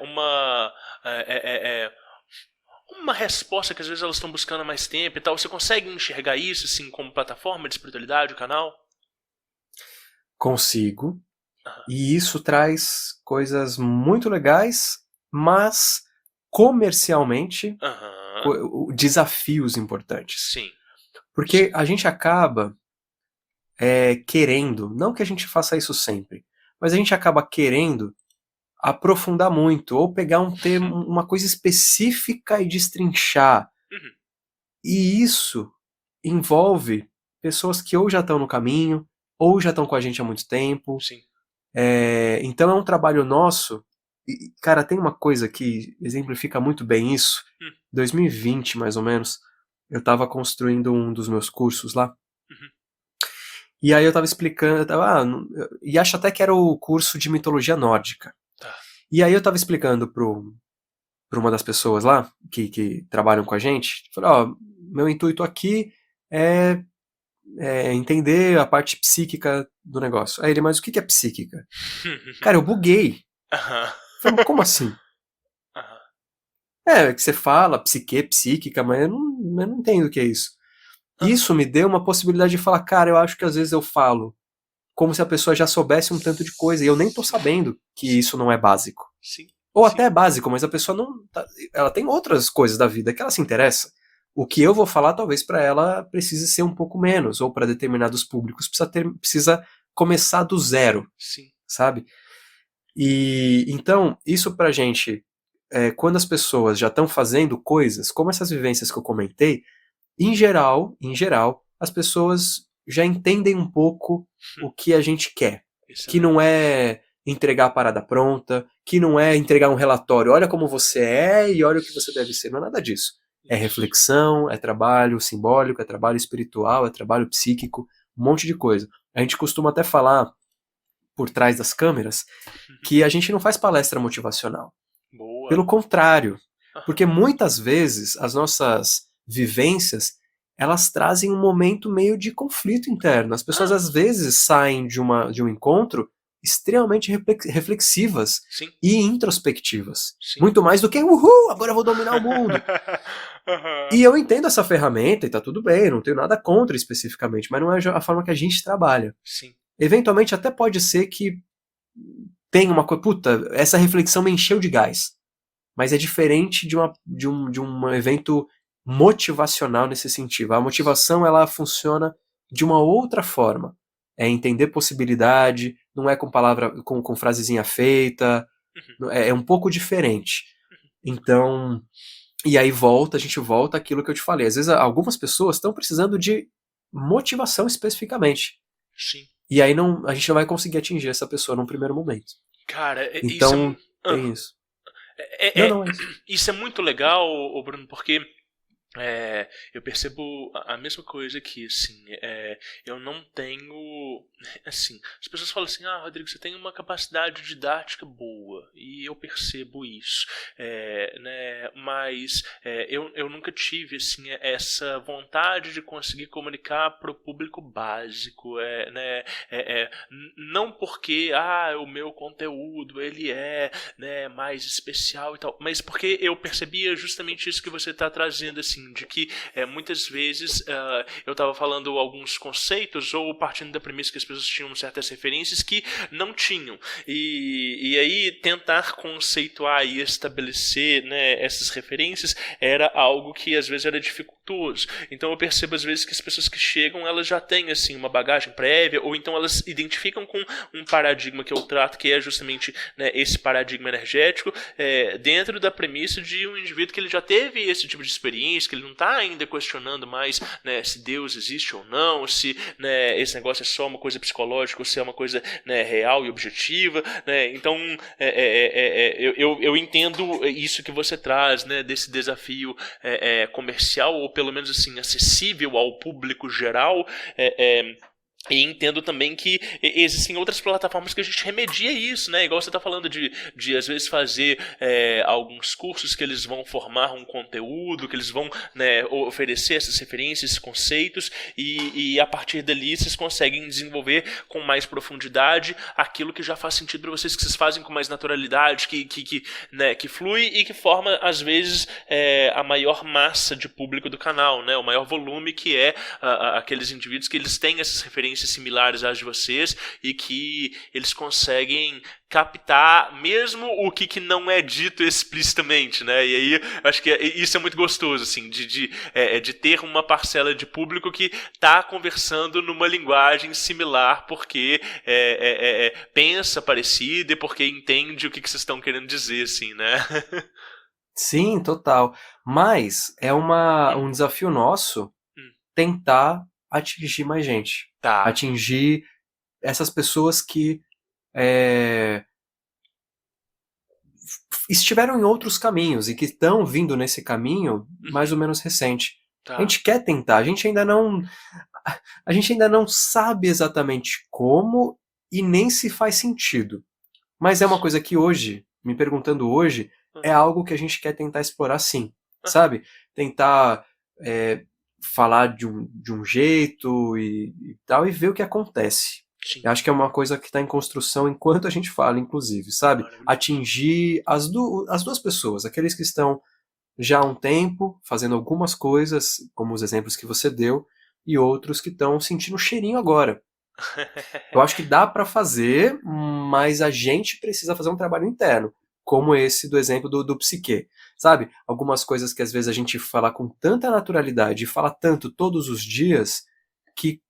uma resposta que às vezes elas estão buscando há mais tempo e tal. Você consegue enxergar isso assim como plataforma de espiritualidade, o canal? Consigo. E isso traz coisas muito legais, mas comercialmente desafios importantes. Sim. Porque a gente acaba querendo, não que a gente faça isso sempre, mas a gente acaba querendo aprofundar muito, ou pegar um tema, uma coisa específica e destrinchar. E isso envolve pessoas que ou já estão no caminho, ou já estão com a gente há muito tempo. Sim. Então é um trabalho nosso. E, cara, tem uma coisa que exemplifica muito bem isso. 2020, mais ou menos, eu estava construindo um dos meus cursos lá. E aí eu estava explicando, e acho até que era o curso de mitologia nórdica. E aí eu estava explicando para uma das pessoas lá, que trabalham com a gente, falei, meu intuito aqui é entender a parte psíquica do negócio. Aí ele, mas o que é psíquica? Cara, eu buguei. Falei, como assim? Que você fala psique, psíquica, mas eu não entendo o que é isso. Isso me deu uma possibilidade de falar, cara, eu acho que às vezes eu falo como se a pessoa já soubesse um tanto de coisa, e eu nem tô sabendo que isso não é básico. Sim. Ou até é básico, mas a pessoa não... Ela tem outras coisas da vida que ela se interessa. O que eu vou falar, talvez para ela precise ser um pouco menos, ou para determinados públicos precisa começar do zero. Sim. Sabe? E então, isso pra gente, quando as pessoas já estão fazendo coisas, como essas vivências que eu comentei, em geral, as pessoas já entendem um pouco o que a gente quer. Que não é entregar a parada pronta, que não é entregar um relatório, olha como você é e olha o que você deve ser, não é nada disso. É reflexão, é trabalho simbólico, é trabalho espiritual, é trabalho psíquico, um monte de coisa. A gente costuma até falar, por trás das câmeras, que a gente não faz palestra motivacional. Boa. Pelo contrário, porque muitas vezes as nossas vivências, elas trazem um momento meio de conflito interno. As pessoas às vezes saem de um encontro extremamente reflexivas. Sim. E introspectivas. Sim. Muito mais do que uhul, agora eu vou dominar o mundo. E eu entendo essa ferramenta e tá tudo bem, não tenho nada contra especificamente, mas não é a forma que a gente trabalha. Sim. Eventualmente até pode ser que tenha uma coisa, puta, essa reflexão me encheu de gás. Mas é diferente de um evento motivacional nesse sentido. A motivação, ela funciona de uma outra forma. É entender possibilidade, não é com palavra, com frasezinha feita, é um pouco diferente. Então, e aí a gente volta àquilo que eu te falei. Às vezes algumas pessoas estão precisando de motivação especificamente. Sim. E aí a gente não vai conseguir atingir essa pessoa num primeiro momento. Cara, Então, isso é, tem isso. é, Não, é isso. isso é muito legal, ô Bruno, porque eu percebo a mesma coisa aqui, assim, eu não tenho, assim, as pessoas falam assim, Rodrigo, você tem uma capacidade didática boa, e eu percebo isso, né, mas eu nunca tive, assim, essa vontade de conseguir comunicar para o público básico, né, não porque, o meu conteúdo, ele né, mais especial e tal, mas porque eu percebia justamente isso que você está trazendo, assim, de que muitas vezes eu estava falando alguns conceitos ou partindo da premissa que as pessoas tinham certas referências que não tinham, e aí tentar conceituar e estabelecer, né, essas referências era algo que às vezes era dificultoso. Então eu percebo às vezes que as pessoas que chegam, elas já têm assim uma bagagem prévia, ou então elas identificam com um paradigma que eu trato, que é justamente, né, esse paradigma energético, dentro da premissa de um indivíduo que ele já teve esse tipo de experiência, que ele não está ainda questionando mais, né, se Deus existe ou não, se, né, esse negócio é só uma coisa psicológica ou se é uma coisa, né, real e objetiva, né? Então eu entendo isso que você traz, né, desse desafio comercial, ou pelo menos assim acessível ao público geral. E entendo também que existem outras plataformas que a gente remedia isso, né? Igual você está falando de às vezes fazer alguns cursos que eles vão formar um conteúdo, que eles vão, né, oferecer essas referências, esses conceitos, e a partir dali vocês conseguem desenvolver com mais profundidade aquilo que já faz sentido para vocês, que vocês fazem com mais naturalidade, né, que flui e que forma, às vezes, a maior massa de público do canal, né? O maior volume, que é aqueles indivíduos que eles têm essas referências similares às de vocês e que eles conseguem captar mesmo o que não é dito explicitamente, né? E aí acho que isso é muito gostoso, assim, de ter uma parcela de público que está conversando numa linguagem similar, porque pensa parecido e porque entende o que vocês estão querendo dizer, assim, né? Sim, total. Mas é um desafio nosso tentar atingir mais gente. Tá. Atingir essas pessoas que estiveram em outros caminhos e que estão vindo nesse caminho mais ou menos recente. Tá. A gente quer tentar, a gente ainda não sabe exatamente como e nem se faz sentido. Mas é uma coisa que hoje, me perguntando hoje, é algo que a gente quer tentar explorar, sim. Sabe? Tentar falar de um jeito e tal, e ver o que acontece. Sim. Eu acho que é uma coisa que está em construção enquanto a gente fala, inclusive, sabe? Atingir as duas pessoas, aqueles que estão já há um tempo fazendo algumas coisas, como os exemplos que você deu, e outros que estão sentindo o cheirinho agora. Eu acho que dá para fazer, mas a gente precisa fazer um trabalho interno, como esse do exemplo do psiquê, sabe? Algumas coisas que às vezes a gente fala com tanta naturalidade e fala tanto todos os dias que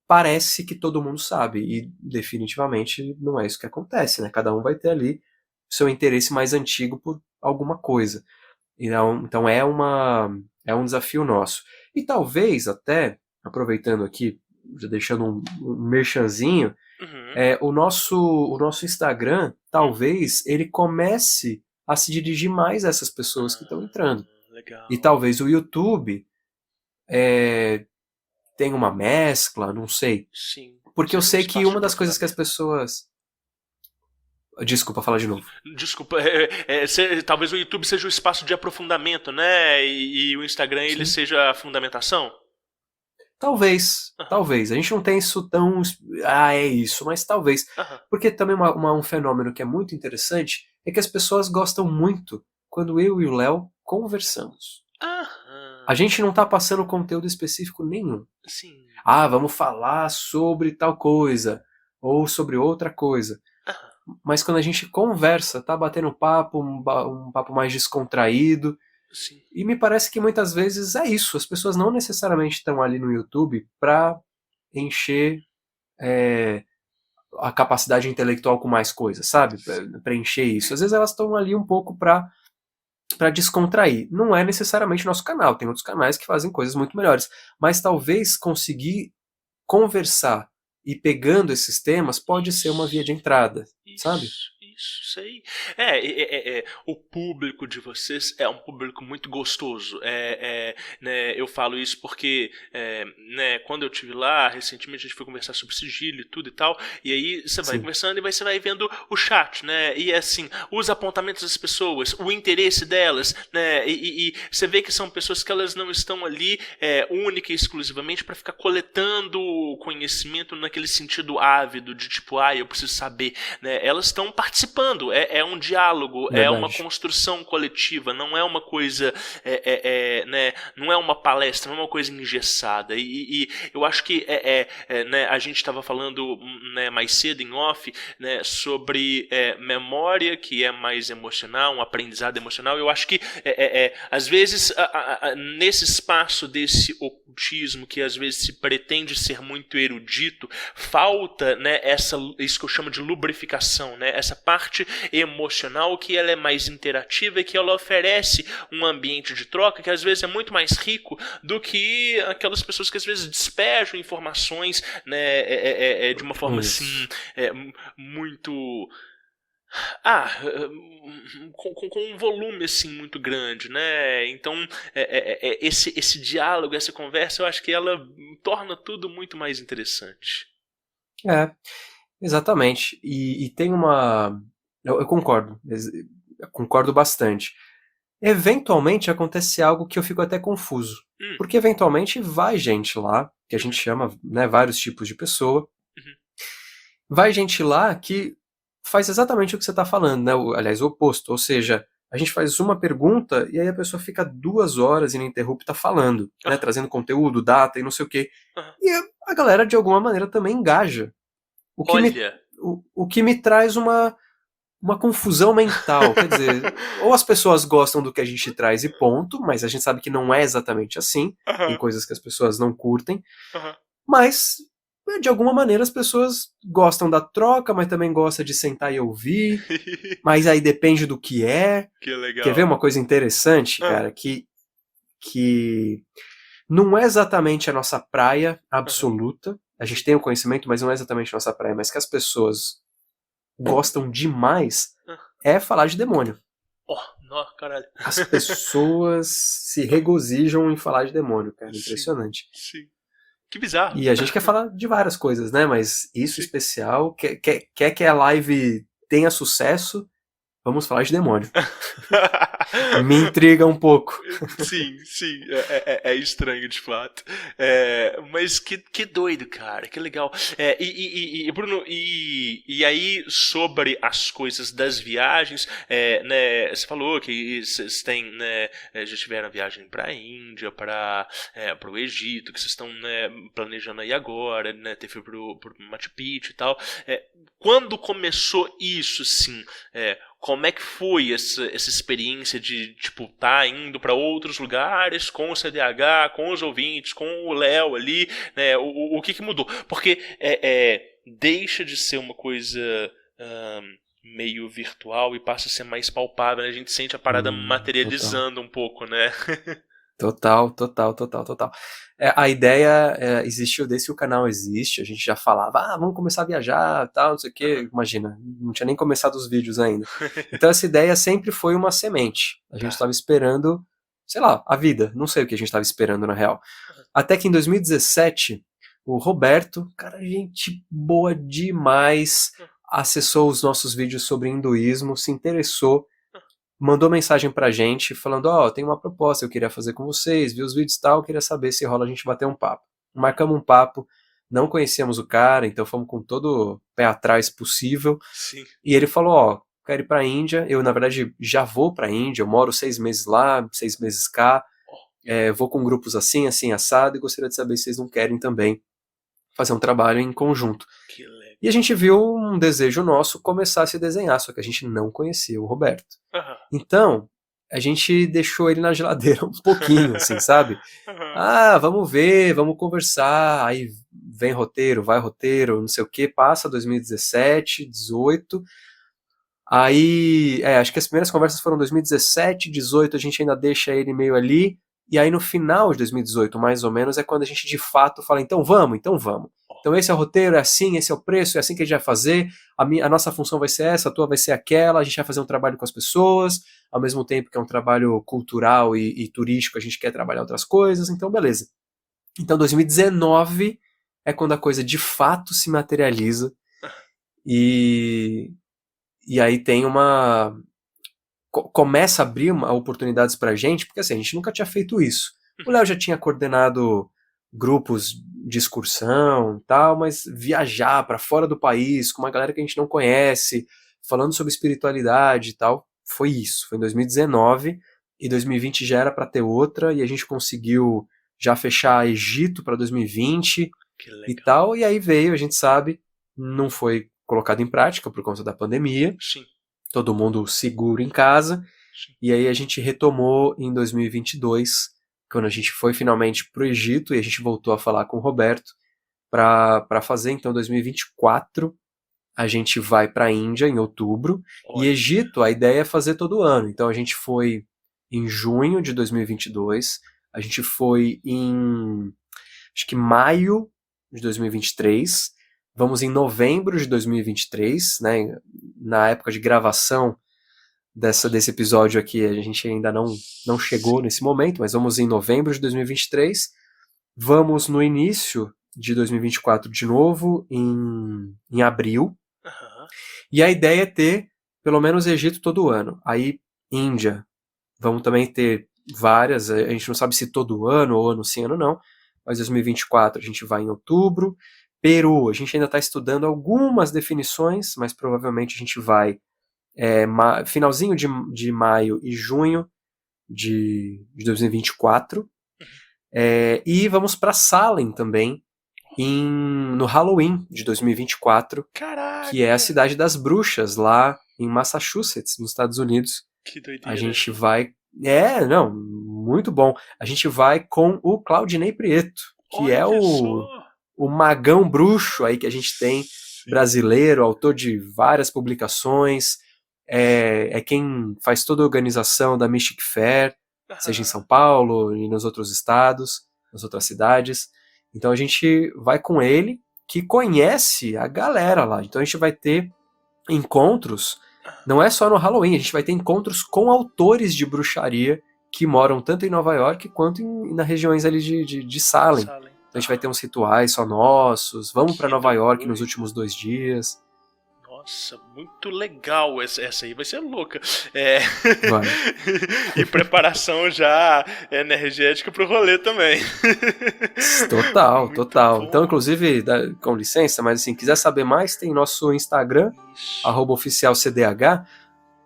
parece que todo mundo sabe, e definitivamente não é isso que acontece, né? Cada um vai ter ali seu interesse mais antigo por alguma coisa. Então é um desafio nosso. E talvez até, aproveitando aqui, já deixando um merchanzinho, o nosso Instagram, talvez ele comece a se dirigir mais a essas pessoas que estão entrando. Legal. E talvez o YouTube tenha uma mescla, não sei. Sim. Porque eu sei que uma das coisas que as pessoas... Desculpa, falar de novo. Desculpa, talvez o YouTube seja o espaço de aprofundamento, né? E o Instagram, ele seja a fundamentação? Talvez. A gente não tem isso tão... é isso, mas talvez. Porque também um fenômeno que é muito interessante é que as pessoas gostam muito quando eu e o Léo conversamos. A gente não tá passando conteúdo específico nenhum. Sim. Vamos falar sobre tal coisa, ou sobre outra coisa. Mas quando a gente conversa, tá batendo papo, um papo mais descontraído. Sim. E me parece que muitas vezes é isso. As pessoas não necessariamente estão ali no YouTube para encher a capacidade intelectual com mais coisas, sabe? Para encher isso. Às vezes elas estão ali um pouco para descontrair. Não é necessariamente nosso canal. Tem outros canais que fazem coisas muito melhores. Mas talvez conseguir conversar e pegando esses temas pode ser uma via de entrada, sabe? Isso aí. O público de vocês é um público muito gostoso. Né, eu falo isso porque né, quando eu estive lá, recentemente a gente foi conversar sobre sigilo e tudo e tal, e aí você vai conversando e você vai vendo o chat, né? E assim, os apontamentos das pessoas, o interesse delas, né? E você vê que são pessoas que elas não estão ali única e exclusivamente para ficar coletando conhecimento naquele sentido ávido de tipo, eu preciso saber, né? Elas estão participando, é um diálogo, Verdade. é uma construção coletiva, não é uma coisa, né? Não é uma palestra, não é uma coisa engessada. E eu acho que né, a gente estava falando, né, mais cedo em off, né, sobre memória, que é mais emocional, um aprendizado emocional. Eu acho que às vezes nesse espaço desse ocultismo que às vezes se pretende ser muito erudito, falta, né, isso que eu chamo de lubrificação, né, essa parte emocional que ela é mais interativa e que ela oferece um ambiente de troca que às vezes é muito mais rico do que aquelas pessoas que às vezes despejam informações, né, de uma forma assim muito com um volume assim muito grande, né? Então esse diálogo, essa conversa, eu acho que ela torna tudo muito mais interessante. Exatamente. E tem uma... Eu concordo. Eu concordo bastante. Eventualmente acontece algo que eu fico até confuso. Porque eventualmente vai gente lá, que a gente chama, né, vários tipos de pessoa. Vai gente lá que faz exatamente o que você está falando, né? Aliás, o oposto. Ou seja, a gente faz uma pergunta e aí a pessoa fica 2 horas ininterrupta falando, né? Trazendo conteúdo, data e não sei o quê. E a galera, de alguma maneira, também engaja. O que me traz uma confusão mental. Quer dizer, ou as pessoas gostam do que a gente traz e ponto, mas a gente sabe que não é exatamente assim. Tem coisas que as pessoas não curtem. Mas, de alguma maneira, as pessoas gostam da troca, mas também gostam de sentar e ouvir. Mas aí depende do que é. Que legal. Quer ver uma coisa interessante, cara? Que não é exatamente a nossa praia absoluta. A gente tem o conhecimento, mas não é exatamente a nossa praia. Mas que as pessoas gostam demais é falar de demônio. Caralho. As pessoas se regozijam em falar de demônio, cara. Impressionante. Sim. Que bizarro. E a gente quer falar de várias coisas, né? Mas isso especial, quer que a live tenha sucesso, vamos falar de demônio. Me intriga um pouco. Sim, é estranho de fato. Mas que doido, cara, que legal. Bruno, e aí sobre as coisas das viagens, né, você falou que vocês têm, né, já tiveram viagem para a Índia, para o Egito, que vocês estão, né, planejando aí agora, né, teve pro Machu Picchu e tal. Quando começou isso, sim? Como é que foi essa experiência de, tipo, tá indo para outros lugares com o CDH, com os ouvintes, com o Léo ali, né? O que mudou? Porque deixa de ser uma coisa meio virtual e passa a ser mais palpável, né? A gente sente a parada materializando um pouco, né? Total. A ideia existiu desde que o canal existe, a gente já falava, vamos começar a viajar, tal, não sei o quê, imagina, não tinha nem começado os vídeos ainda. Então essa ideia sempre foi uma semente, a gente estava esperando, sei lá, a vida, não sei o que a gente estava esperando na real. Até que em 2017, o Roberto, cara, gente boa demais, acessou os nossos vídeos sobre hinduísmo, se interessou, mandou mensagem pra gente falando, tem uma proposta que eu queria fazer com vocês, vi os vídeos e tal, queria saber se rola a gente bater um papo. Marcamos um papo, não conhecíamos o cara, então fomos com todo o pé atrás possível. Sim. E ele falou, quero ir pra Índia, eu na verdade já vou pra Índia, eu moro 6 meses lá, 6 meses cá, vou com grupos assim, assado, e gostaria de saber se vocês não querem também fazer um trabalho em conjunto. Que legal. E a gente viu um desejo nosso começar a se desenhar, só que a gente não conhecia o Roberto. Então, a gente deixou ele na geladeira um pouquinho, assim, sabe? Vamos ver, vamos conversar, aí vem roteiro, vai roteiro, não sei o que, passa 2017, 18, aí, acho que as primeiras conversas foram 2017, 18, a gente ainda deixa ele meio ali, e aí no final de 2018, mais ou menos, é quando a gente de fato fala, então vamos. Então esse é o roteiro, é assim, esse é o preço, é assim que a gente vai fazer, a nossa função vai ser essa, a tua vai ser aquela, a gente vai fazer um trabalho com as pessoas, ao mesmo tempo que é um trabalho cultural e turístico, a gente quer trabalhar outras coisas, então beleza. Então 2019 é quando a coisa de fato se materializa e aí tem começa a abrir oportunidades pra gente, porque assim, a gente nunca tinha feito isso. O Léo já tinha coordenado grupos de excursão e tal, mas viajar para fora do país com uma galera que a gente não conhece, falando sobre espiritualidade e tal, foi isso. Foi em 2019 e 2020 já era para ter outra e a gente conseguiu já fechar Egito para 2020 Que legal. e tal, e aí veio, a gente sabe, não foi colocado em prática por conta da pandemia, Sim. todo mundo seguro em casa, Sim. e aí a gente retomou em 2022, quando a gente foi finalmente pro Egito, e a gente voltou a falar com o Roberto para fazer, então 2024 a gente vai para a Índia em outubro, Olha. e Egito a ideia é fazer todo ano, então a gente foi em junho de 2022, a gente foi em, acho que maio de 2023, vamos em novembro de 2023, né, na época de gravação desse episódio aqui, a gente ainda não chegou nesse momento, mas vamos em novembro de 2023, vamos no início de 2024 de novo, em abril, Aham. e a ideia é ter pelo menos Egito todo ano. Aí Índia, vamos também ter várias, a gente não sabe se todo ano ou ano sim, ano não, mas 2024 a gente vai em outubro. Peru, a gente ainda está estudando algumas definições, mas provavelmente a gente vai finalzinho de maio e junho de 2024. E vamos para Salem também, no Halloween de 2024, Caraca. que é a cidade das bruxas, lá em Massachusetts, nos Estados Unidos. Que doideira. A gente vai... muito bom. A gente vai com o Claudinei Prieto, que Olha é só. o magão bruxo aí que a gente tem, brasileiro, autor de várias publicações, é quem faz toda a organização da Mystic Fair, seja em São Paulo e nos outros estados, nas outras cidades. Então a gente vai com ele, que conhece a galera lá. Então a gente vai ter encontros, não é só no Halloween, a gente vai ter encontros com autores de bruxaria que moram tanto em Nova York quanto nas regiões ali de Salem. Então a gente vai ter uns rituais só nossos, vamos para Nova York nos últimos 2 dias. Nossa, muito legal. Essa aí vai ser louca. Vai. E preparação já energética pro rolê também. Total, Muito total. bom. Então, inclusive, com licença, mas assim, quiser saber mais, tem nosso Instagram, @oficialcdh,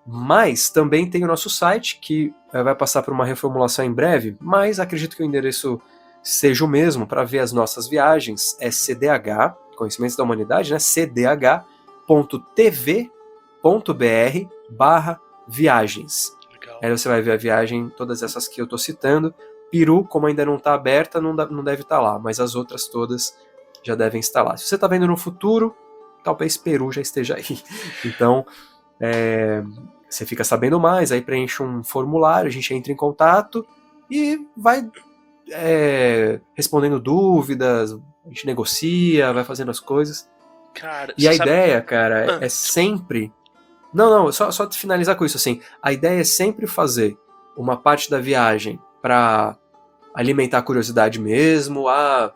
mas também tem o nosso site, que vai passar por uma reformulação em breve, mas acredito que o endereço seja o mesmo para ver as nossas viagens, é CDH, Conhecimentos da Humanidade, né? cdh.tv.br/viagens. Legal. Aí você vai ver a viagem, todas essas que eu estou citando. Peru, como ainda não está aberta, não deve estar lá, mas as outras todas já devem estar lá. Se você está vendo no futuro, talvez Peru já esteja aí. Então, você fica sabendo mais, aí preenche um formulário, a gente entra em contato e vai respondendo dúvidas, a gente negocia, vai fazendo as coisas. Cara, E a você sabe- ideia, cara, é sempre... Não, só finalizar com isso, assim. A ideia é sempre fazer uma parte da viagem para alimentar a curiosidade mesmo,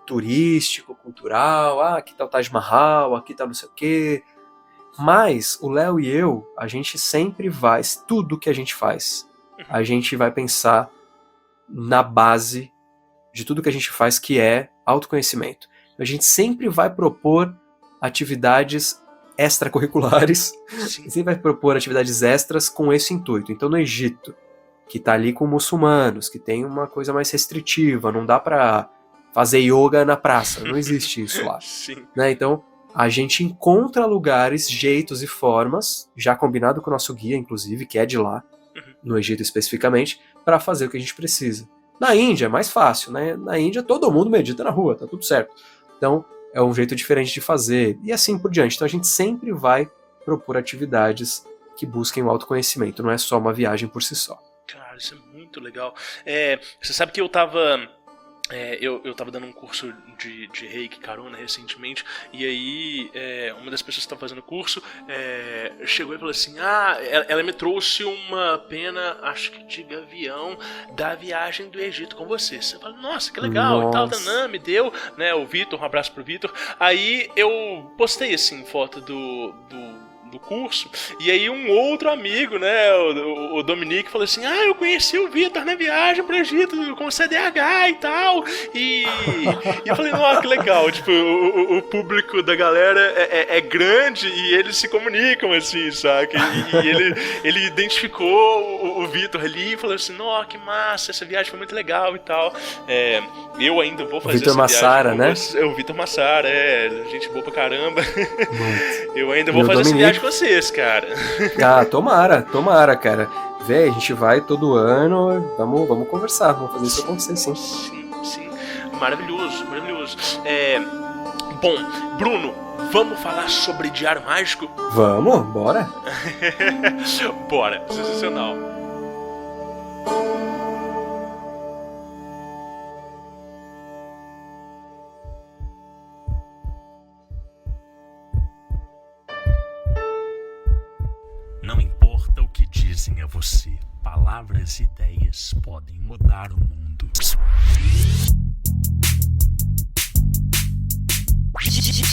turístico, cultural, aqui tá o Taj Mahal, aqui tá não sei o quê. Mas o Léo e eu, a gente sempre vai, tudo que a gente faz, a gente vai pensar na base de tudo que a gente faz, que é autoconhecimento. A gente sempre vai propor atividades extracurriculares, Sim. sempre vai propor atividades extras com esse intuito. Então no Egito, que tá ali com muçulmanos, que tem uma coisa mais restritiva, não dá pra fazer yoga na praça, não existe isso lá. Sim. Né? Então a gente encontra lugares, jeitos e formas, já combinado com o nosso guia, inclusive, que é de lá, no Egito especificamente, para fazer o que a gente precisa. Na Índia é mais fácil, né? Na Índia todo mundo medita na rua, tá tudo certo. Então é um jeito diferente de fazer, e assim por diante. Então a gente sempre vai propor atividades que busquem o autoconhecimento, não é só uma viagem por si só. Cara, isso é muito legal. Você sabe que eu tava eu tava dando um curso de Reiki Karuna recentemente, e aí uma das pessoas que tava fazendo o curso chegou e falou assim: ela me trouxe uma pena, acho que de gavião, da viagem do Egito com você. Você fala, nossa, que legal, e tal, Nossa. me deu, né, o Vitor, um abraço pro Vitor. Aí eu postei, assim, foto do curso, e aí um outro amigo, né, o Dominique, falou assim: eu conheci o Vitor na viagem pro Egito com CDH e tal, e eu falei, nossa, que legal, tipo, o público da galera é grande e eles se comunicam, assim, saca, e ele identificou o Vitor ali e falou assim, nossa, que massa, essa viagem foi muito legal e tal. Eu ainda vou fazer Vitor essa Massara, viagem né? o Vitor Massara, gente boa pra caramba. Muito. Eu ainda E vou o fazer essa viagem Dominique. com vocês, cara. Tomara, cara. Véi, a gente vai todo ano, vamos conversar, vamos fazer isso acontecer, sim. Sim. Maravilhoso. Bom, Bruno, vamos falar sobre Diário Mágico? Vamos, bora. Bora, sensacional. Não importa o que dizem a você, palavras e ideias podem mudar o mundo.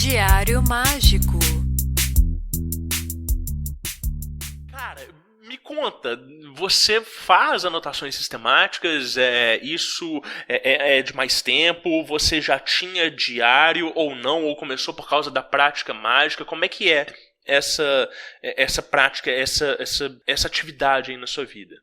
Diário Mágico. Cara, me conta, você faz anotações sistemáticas? Isso é de mais tempo? Você já tinha diário ou não? Ou começou por causa da prática mágica? Como é que é essa prática, essa atividade aí na sua vida?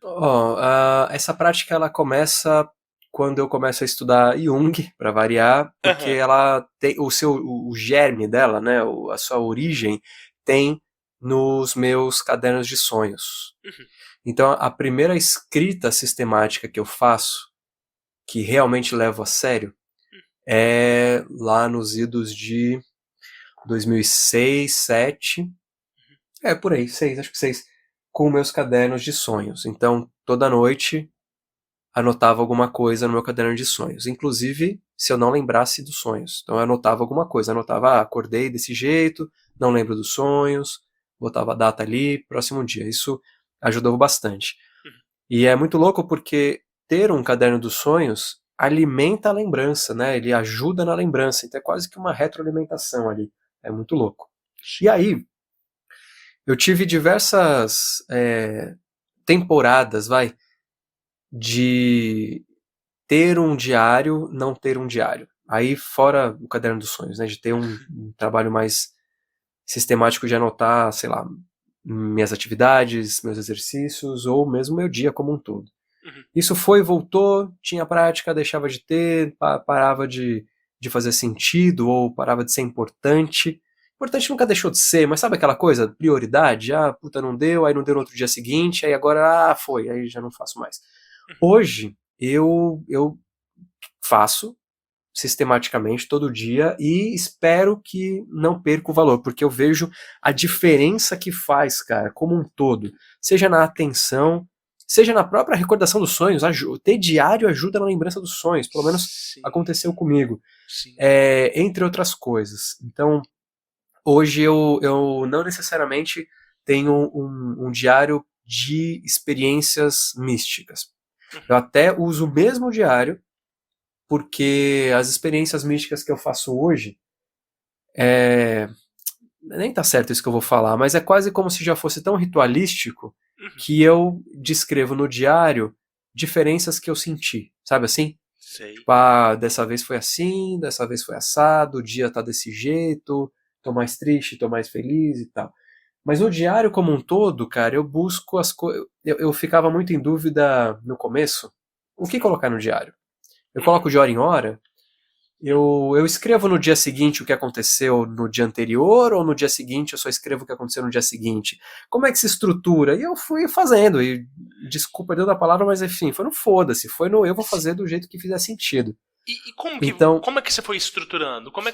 Essa prática ela começa quando eu começo a estudar Jung, para variar, porque ela tem o germe dela, né, a sua origem tem nos meus cadernos de sonhos. Então, a primeira escrita sistemática que eu faço, que realmente levo a sério, é lá nos idos de 2006, 2007, por aí, 6, acho que 6, com meus cadernos de sonhos. Então, toda noite anotava alguma coisa no meu caderno de sonhos, inclusive se eu não lembrasse dos sonhos. Então eu anotava alguma coisa, anotava, acordei desse jeito, não lembro dos sonhos, botava a data ali, próximo dia. Isso ajudou bastante. E é muito louco porque ter um caderno dos sonhos alimenta a lembrança, né? Ele ajuda na lembrança, então é quase que uma retroalimentação ali. É muito louco. E aí, eu tive diversas temporadas, de ter um diário, não ter um diário. Aí fora o caderno dos sonhos, né, de ter um trabalho mais sistemático de anotar, sei lá, minhas atividades, meus exercícios, ou mesmo meu dia como um todo. Isso foi, voltou, tinha prática, deixava de ter, parava de fazer sentido, ou parava de ser importante. Importante nunca deixou de ser, mas sabe aquela coisa, prioridade? Puta, não deu, aí não deu no outro dia seguinte, aí agora, foi, aí já não faço mais. Hoje, eu faço sistematicamente todo dia e espero que não perca o valor, porque eu vejo a diferença que faz, cara, como um todo. Seja na atenção, seja na própria recordação dos sonhos. Ter diário ajuda na lembrança dos sonhos, pelo menos aconteceu comigo. Entre outras coisas. Então, hoje eu não necessariamente tenho um diário de experiências místicas. Eu até uso o mesmo diário, porque as experiências místicas que eu faço hoje, nem tá certo isso que eu vou falar, mas é quase como se já fosse tão ritualístico que eu descrevo no diário diferenças que eu senti, sabe assim? Sei. Tipo, dessa vez foi assim, dessa vez foi assado, o dia tá desse jeito, tô mais triste, tô mais feliz e tal. Mas no diário como um todo, cara, eu busco as coisas. Eu ficava muito em dúvida no começo, o que colocar no diário? Eu coloco de hora em hora, eu escrevo no dia seguinte o que aconteceu no dia anterior, ou no dia seguinte eu só escrevo o que aconteceu no dia seguinte? Como é que se estrutura? E eu fui fazendo, e desculpa deu da palavra, mas enfim, foi no foda-se, eu vou fazer do jeito que fizer sentido. E como é que você foi estruturando? Como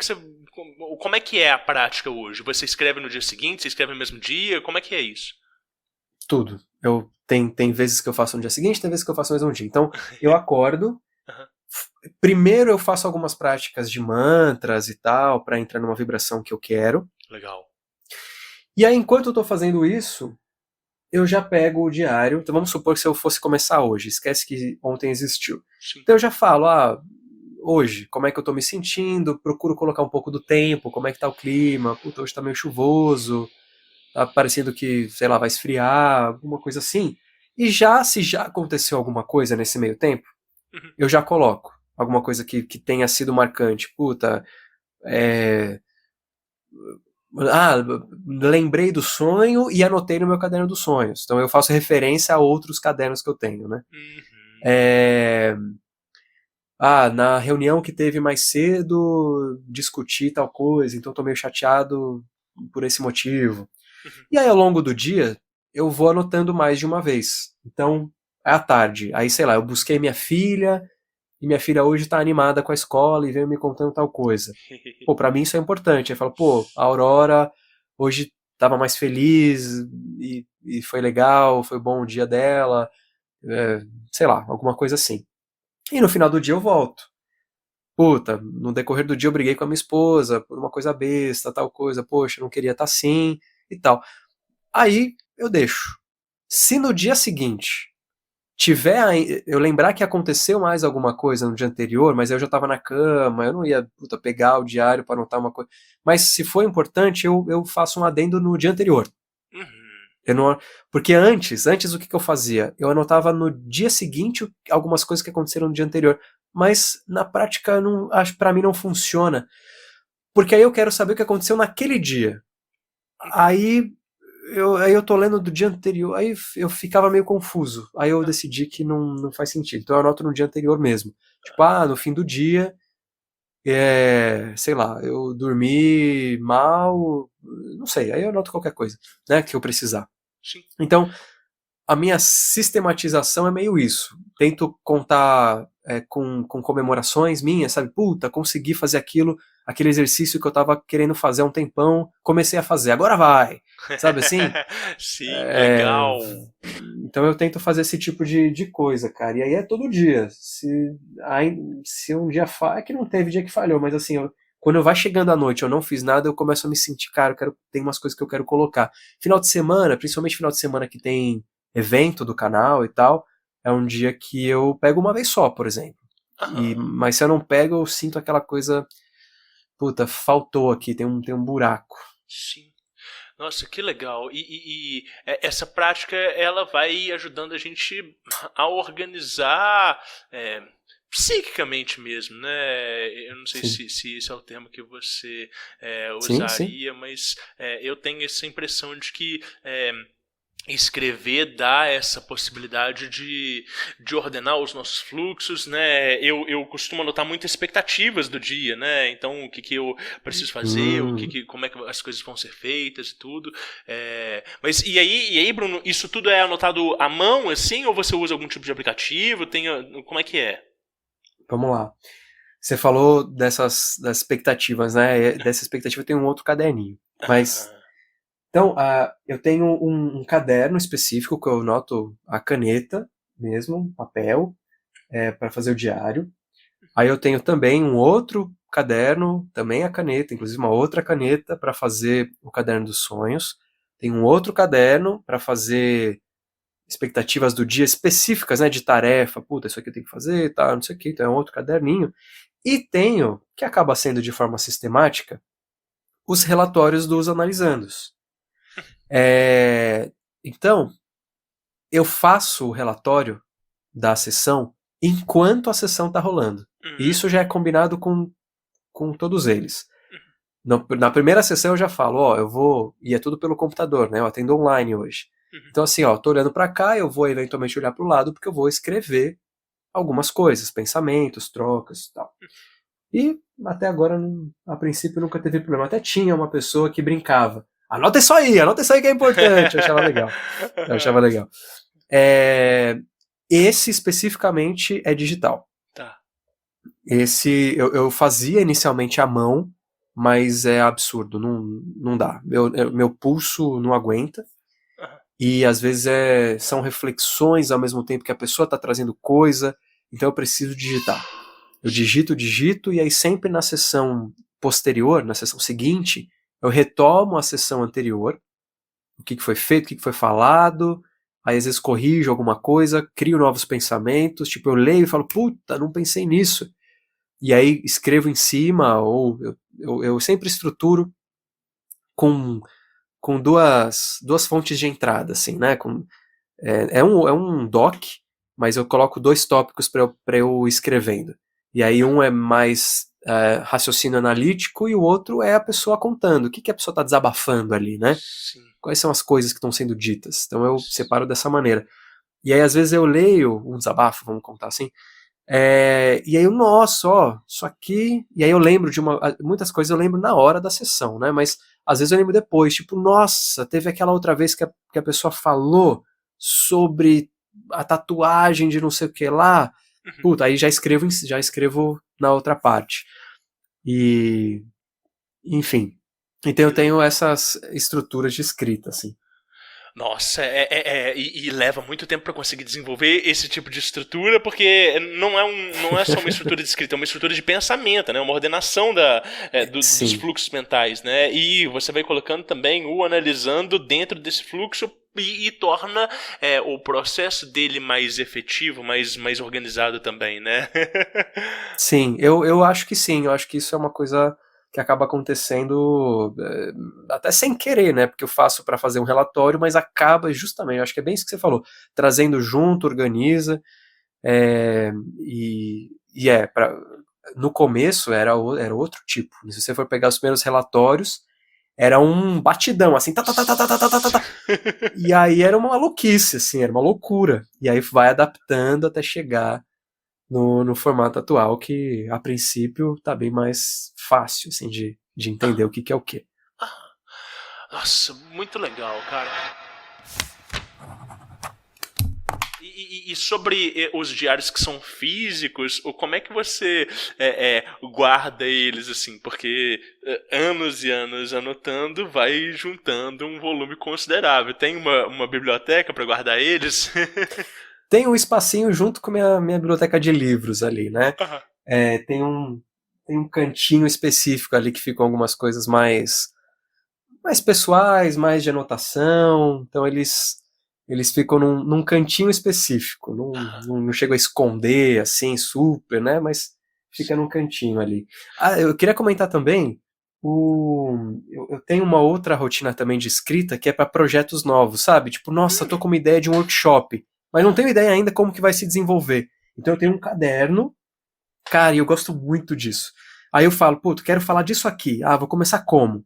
é que é a prática hoje? Você escreve no dia seguinte, você escreve no mesmo dia? Como é que é isso? Tudo. Tem vezes que eu faço no dia seguinte, tem vezes que eu faço no mesmo dia. Então, eu acordo, primeiro eu faço algumas práticas de mantras e tal, para entrar numa vibração que eu quero. Legal. E aí, enquanto eu tô fazendo isso, eu já pego o diário. Então vamos supor que se eu fosse começar hoje, esquece que ontem existiu. Sim. Então eu já falo, hoje, como é que eu tô me sentindo, procuro colocar um pouco do tempo, como é que tá o clima, puta, hoje tá meio chuvoso, tá parecendo que, sei lá, vai esfriar, alguma coisa assim. E se já aconteceu alguma coisa nesse meio tempo, eu já coloco alguma coisa que tenha sido marcante. Puta, lembrei do sonho e anotei no meu caderno dos sonhos. Então eu faço referência a outros cadernos que eu tenho, né? Na reunião que teve mais cedo, discuti tal coisa, então tô meio chateado por esse motivo. E aí, ao longo do dia, eu vou anotando mais de uma vez. Então, é à tarde. Aí, sei lá, eu busquei minha filha, e minha filha hoje tá animada com a escola e veio me contando tal coisa. Pô, pra mim isso é importante. Aí falo, pô, a Aurora hoje tava mais feliz, e foi legal, foi bom o dia dela, sei lá, alguma coisa assim. E no final do dia eu volto. Puta, no decorrer do dia eu briguei com a minha esposa por uma coisa besta, tal coisa, poxa, eu não queria estar assim e tal. Aí eu deixo. Se no dia seguinte eu lembrar que aconteceu mais alguma coisa no dia anterior, mas eu já estava na cama, eu não ia pegar o diário para anotar uma coisa. Mas se for importante, eu faço um adendo no dia anterior. Eu não, porque antes o que eu fazia? Eu anotava no dia seguinte algumas coisas que aconteceram no dia anterior. Mas na prática, para mim não funciona. Porque aí eu quero saber o que aconteceu naquele dia. Aí eu tô lendo do dia anterior, aí eu ficava meio confuso. Aí eu decidi que não faz sentido. Então eu anoto no dia anterior mesmo. Tipo, no fim do dia, sei lá, eu dormi mal, não sei. Aí eu anoto qualquer coisa, né, que eu precisar. Sim. Então, a minha sistematização é meio isso. Tento contar com comemorações minhas, sabe? Puta, consegui fazer aquele exercício que eu tava querendo fazer há um tempão, comecei a fazer, agora vai! Sabe assim? Sim, legal. Então eu tento fazer esse tipo de coisa, cara. E aí é todo dia. Se um dia é que não teve dia que falhou, mas assim, quando vai chegando a noite eu não fiz nada, eu começo a me sentir, cara, tem umas coisas que eu quero colocar. Final de semana, principalmente final de semana que tem evento do canal e tal, é um dia que eu pego uma vez só, por exemplo. Mas se eu não pego, eu sinto aquela coisa, puta, faltou aqui, tem um buraco. Sim. Nossa, que legal. E essa prática, ela vai ajudando a gente a organizar psiquicamente mesmo, né? Eu não sei se esse é o termo que você usaria, sim. Mas eu tenho essa impressão de que escrever dá essa possibilidade de ordenar os nossos fluxos, né? Eu costumo anotar muitas expectativas do dia, né? Então, o que eu preciso fazer, como é que as coisas vão ser feitas e tudo. Mas e aí, Bruno, isso tudo é anotado à mão, assim, ou você usa algum tipo de aplicativo? Como é que é? Vamos lá. Você falou das expectativas, né? Dessa expectativa tem um outro caderninho. Mas então, eu tenho um caderno específico que eu anoto a caneta mesmo, papel, para fazer o diário. Aí eu tenho também um outro caderno, também a caneta, inclusive uma outra caneta para fazer o caderno dos sonhos. Tem um outro caderno para fazer expectativas do dia específicas, né, de tarefa. Puta, isso aqui eu tenho que fazer, tá, não sei o que. Então é um outro caderninho. E tenho, que acaba sendo de forma sistemática, os relatórios dos analisandos. Então, eu faço o relatório da sessão enquanto a sessão está rolando. E isso já é combinado com todos eles. Na primeira sessão eu já falo, eu vou... E é tudo pelo computador, né? Eu atendo online hoje. Então assim, tô olhando para cá, eu vou eventualmente olhar para o lado, porque eu vou escrever algumas coisas, pensamentos, trocas e tal. E até agora, a princípio, nunca teve problema. Até tinha uma pessoa que brincava. Anota isso aí que é importante. Eu achava legal. Esse especificamente é digital. Tá. Esse eu fazia inicialmente à mão, mas é absurdo, não dá. Meu pulso não aguenta. E às vezes são reflexões ao mesmo tempo que a pessoa está trazendo coisa, então eu preciso digitar. Eu digito, e aí sempre na sessão posterior, na sessão seguinte, eu retomo a sessão anterior, o que foi feito, o que foi falado, aí às vezes corrijo alguma coisa, crio novos pensamentos, tipo, eu leio e falo, puta, não pensei nisso. E aí escrevo em cima, ou eu sempre estruturo com duas fontes de entrada, assim, né? É um doc, mas eu coloco 2 tópicos para eu escrevendo. E aí um é mais raciocínio analítico e o outro é a pessoa contando. O que a pessoa está desabafando ali, né? Sim. Quais são as coisas que estão sendo ditas? Então eu separo dessa maneira. E aí às vezes eu leio um desabafo, vamos contar assim, e aí nossa, ó, isso aqui... E aí eu lembro de muitas coisas eu lembro na hora da sessão, né? Mas às vezes eu lembro depois, tipo, nossa, teve aquela outra vez que a pessoa falou sobre a tatuagem de não sei o que lá. Puta, aí já escrevo na outra parte. E... Enfim. Então eu tenho essas estruturas de escrita, assim. Nossa, e leva muito tempo pra conseguir desenvolver esse tipo de estrutura, porque não é só uma estrutura de escrita, é uma estrutura de pensamento, né? Uma ordenação dos fluxos mentais, né? E você vai colocando também o analisando dentro desse fluxo e torna o processo dele mais efetivo, mais organizado também, né? Sim, eu acho que sim, eu acho que isso é uma coisa que acaba acontecendo até sem querer, né? Porque eu faço para fazer um relatório, mas acaba justamente, eu acho que é bem isso que você falou, trazendo junto, organiza, no começo era outro tipo. Se você for pegar os primeiros relatórios, era um batidão, assim, e aí era uma maluquice, assim, era uma loucura. E aí vai adaptando até chegar no formato atual, que a princípio tá bem mais fácil, assim, de entender o que é o que. Nossa, muito legal, cara. E sobre os diários que são físicos, como é que você guarda eles, assim? Porque anos e anos anotando vai juntando um volume considerável. Tem uma biblioteca para guardar eles? Tem um espacinho junto com minha biblioteca de livros ali, né? Uhum. Tem um cantinho específico ali que ficam algumas coisas mais pessoais, mais de anotação. Então eles ficam num cantinho específico. Não chego a esconder assim, super, né? Mas fica num cantinho ali. Eu queria comentar também, eu tenho uma outra rotina também de escrita que é para projetos novos, sabe? Tipo, nossa, tô com uma ideia de um workshop, mas não tenho ideia ainda como que vai se desenvolver. Então eu tenho um caderno, cara, e eu gosto muito disso. Aí eu falo, puto, quero falar disso aqui. Vou começar como?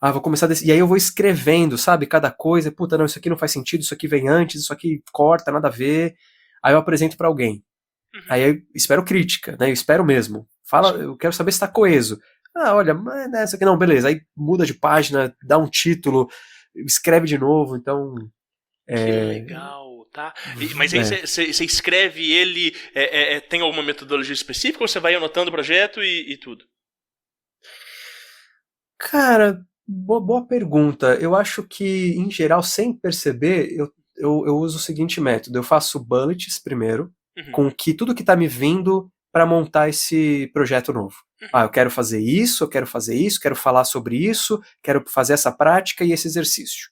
Vou começar desse... E aí eu vou escrevendo, sabe, cada coisa. Puta, não, isso aqui não faz sentido, isso aqui vem antes, isso aqui corta, nada a ver. Aí eu apresento pra alguém. Aí eu espero crítica, né? Eu espero mesmo. Fala, eu quero saber se tá coeso. Olha, mas nessa aqui não, beleza. Aí muda de página, dá um título, escreve de novo, então... Que legal, tá? Mas aí você escreve ele, tem alguma metodologia específica ou você vai anotando o projeto e tudo? Cara, boa pergunta. Eu acho que, em geral, sem perceber, eu uso o seguinte método. Eu faço bullets primeiro, com tudo que tá me vindo para montar esse projeto novo. Eu quero fazer isso, quero falar sobre isso, quero fazer essa prática e esse exercício.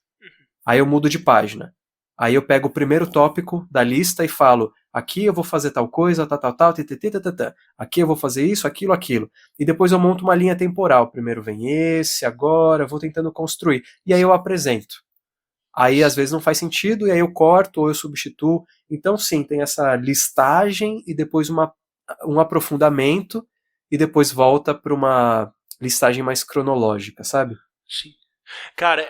Aí eu mudo de página. Aí eu pego o primeiro tópico da lista e falo, aqui eu vou fazer tal coisa, tal, aqui eu vou fazer isso, aquilo. E depois eu monto uma linha temporal. Primeiro vem esse, agora, eu vou tentando construir. E aí eu apresento. Aí às vezes não faz sentido, e aí eu corto ou eu substituo. Então sim, tem essa listagem e depois um aprofundamento, e depois volta para uma listagem mais cronológica, sabe? Sim. Cara,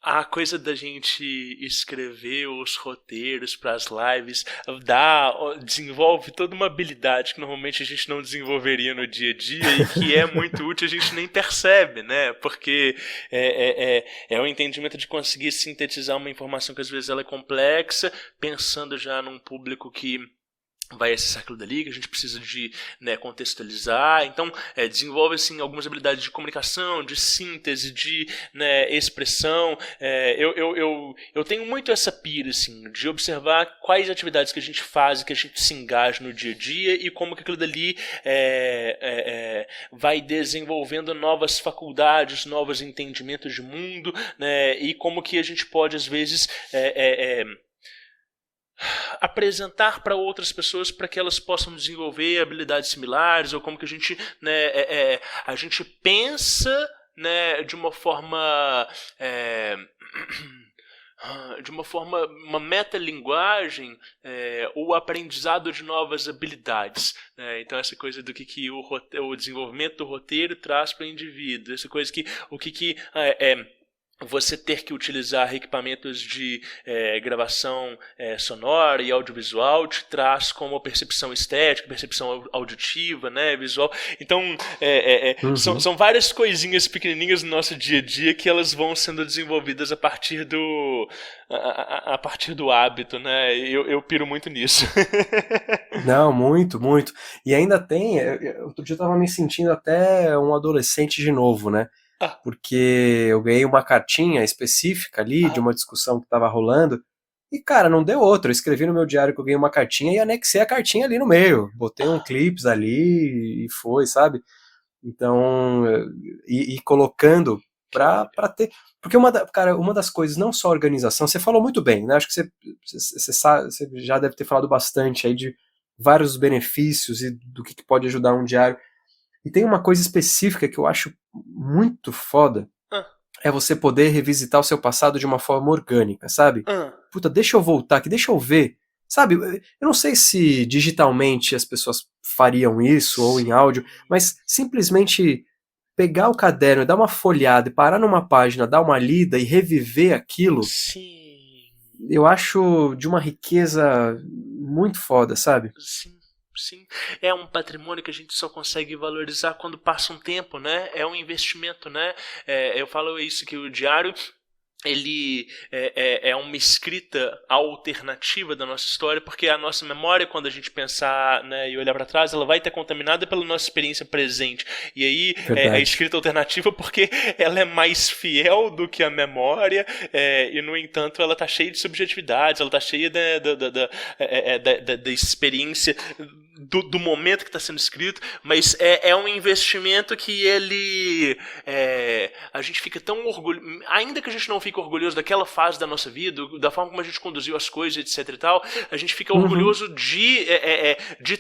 a coisa da gente escrever os roteiros para as lives desenvolve toda uma habilidade que normalmente a gente não desenvolveria no dia a dia e que é muito útil, a gente nem percebe, né? Porque é o entendimento de conseguir sintetizar uma informação que às vezes ela é complexa, pensando já num público que vai acessar aquilo dali, que a gente precisa de, né, contextualizar. Então, desenvolve assim, algumas habilidades de comunicação, de síntese, de, né, expressão. Eu tenho muito essa pira assim, de observar quais atividades que a gente faz, que a gente se engaja no dia a dia e como que aquilo dali vai desenvolvendo novas faculdades, novos entendimentos de mundo, né, e como que a gente pode, às vezes, apresentar para outras pessoas para que elas possam desenvolver habilidades similares, ou como que a gente, né, a gente pensa, né, de uma forma uma metalinguagem, ou aprendizado de novas habilidades, né? Então essa coisa do que o desenvolvimento do roteiro traz para o indivíduo, essa coisa que você ter que utilizar equipamentos de gravação sonora e audiovisual te traz como percepção estética, percepção auditiva, né, visual. Então, são várias coisinhas pequenininhas no nosso dia a dia que elas vão sendo desenvolvidas a partir do hábito, né? Eu piro muito nisso. Não, muito, muito. E ainda tem, outro dia eu tava me sentindo até um adolescente de novo, né? Porque eu ganhei uma cartinha específica ali de uma discussão que tava rolando e, cara, não deu outra. Eu escrevi no meu diário que eu ganhei uma cartinha e anexei a cartinha ali no meio. Botei um clips ali e foi, sabe? Então, e colocando pra ter... Porque uma das coisas, não só a organização, você falou muito bem, né? Acho que você já deve ter falado bastante aí de vários benefícios e do que pode ajudar um diário. E tem uma coisa específica que eu acho muito foda, é você poder revisitar o seu passado de uma forma orgânica, sabe? Puta, deixa eu voltar aqui, deixa eu ver. Sabe, eu não sei se digitalmente as pessoas fariam isso, ou em áudio, mas simplesmente pegar o caderno, dar uma folhada e parar numa página, dar uma lida e reviver aquilo, Sim. Eu acho de uma riqueza muito foda, sabe? Sim. Sim, é um patrimônio que a gente só consegue valorizar quando passa um tempo, né? É um investimento, né? Eu falo isso, que o diário, ele é uma escrita alternativa da nossa história, porque a nossa memória, quando a gente pensar, né, e olhar para trás, ela vai estar contaminada pela nossa experiência presente. E aí é a escrita alternativa porque ela é mais fiel do que a memória, e no entanto ela está cheia de subjetividades, ela está cheia da experiência do momento que está sendo escrito, mas é um investimento que ele a gente fica tão orgulhoso, ainda que a gente não fique orgulhoso daquela fase da nossa vida, da forma como a gente conduziu as coisas, etc e tal, a gente fica orgulhoso de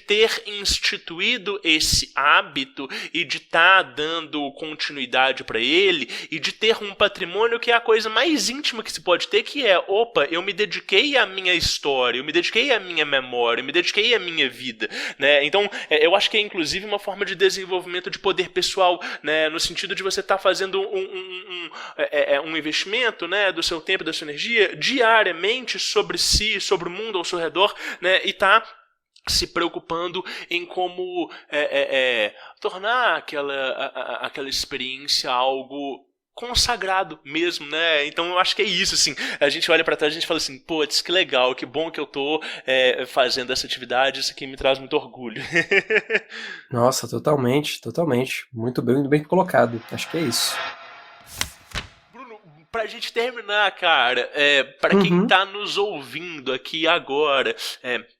ter instituído esse hábito e de estar dando continuidade para ele e de ter um patrimônio que é a coisa mais íntima que se pode ter, que é, opa, eu me dediquei à minha história, eu me dediquei à minha memória, eu me dediquei à minha vida, né? Então, eu acho que é inclusive uma forma de desenvolvimento de poder pessoal, né? No sentido de você estar fazendo um investimento, né, do seu tempo, da sua energia, diariamente sobre si, sobre o mundo ao seu redor, né, e tá se preocupando em como tornar aquela experiência algo consagrado mesmo, né? Então eu acho que é isso, assim, a gente olha pra trás e a gente fala assim, putz, que legal, que bom que eu tô fazendo essa atividade, isso aqui me traz muito orgulho. Nossa, totalmente, muito bem colocado, acho que é isso. Pra gente terminar, cara, pra quem tá nos ouvindo aqui agora,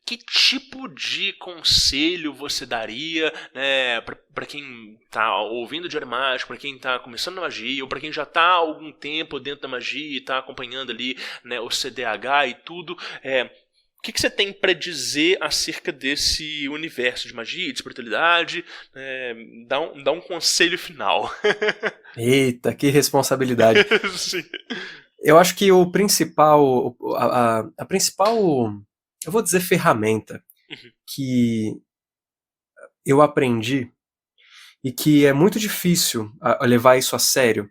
que tipo de conselho você daria, né, pra quem tá ouvindo Diário Mágico, pra quem tá começando na magia, ou pra quem já tá há algum tempo dentro da magia e tá acompanhando ali, né, o CDH e tudo, o que você tem para dizer acerca desse universo de magia e de espiritualidade? Dá um conselho final. Eita, que responsabilidade. Sim. Eu acho que o principal, a principal, eu vou dizer ferramenta, que eu aprendi e que é muito difícil levar isso a sério,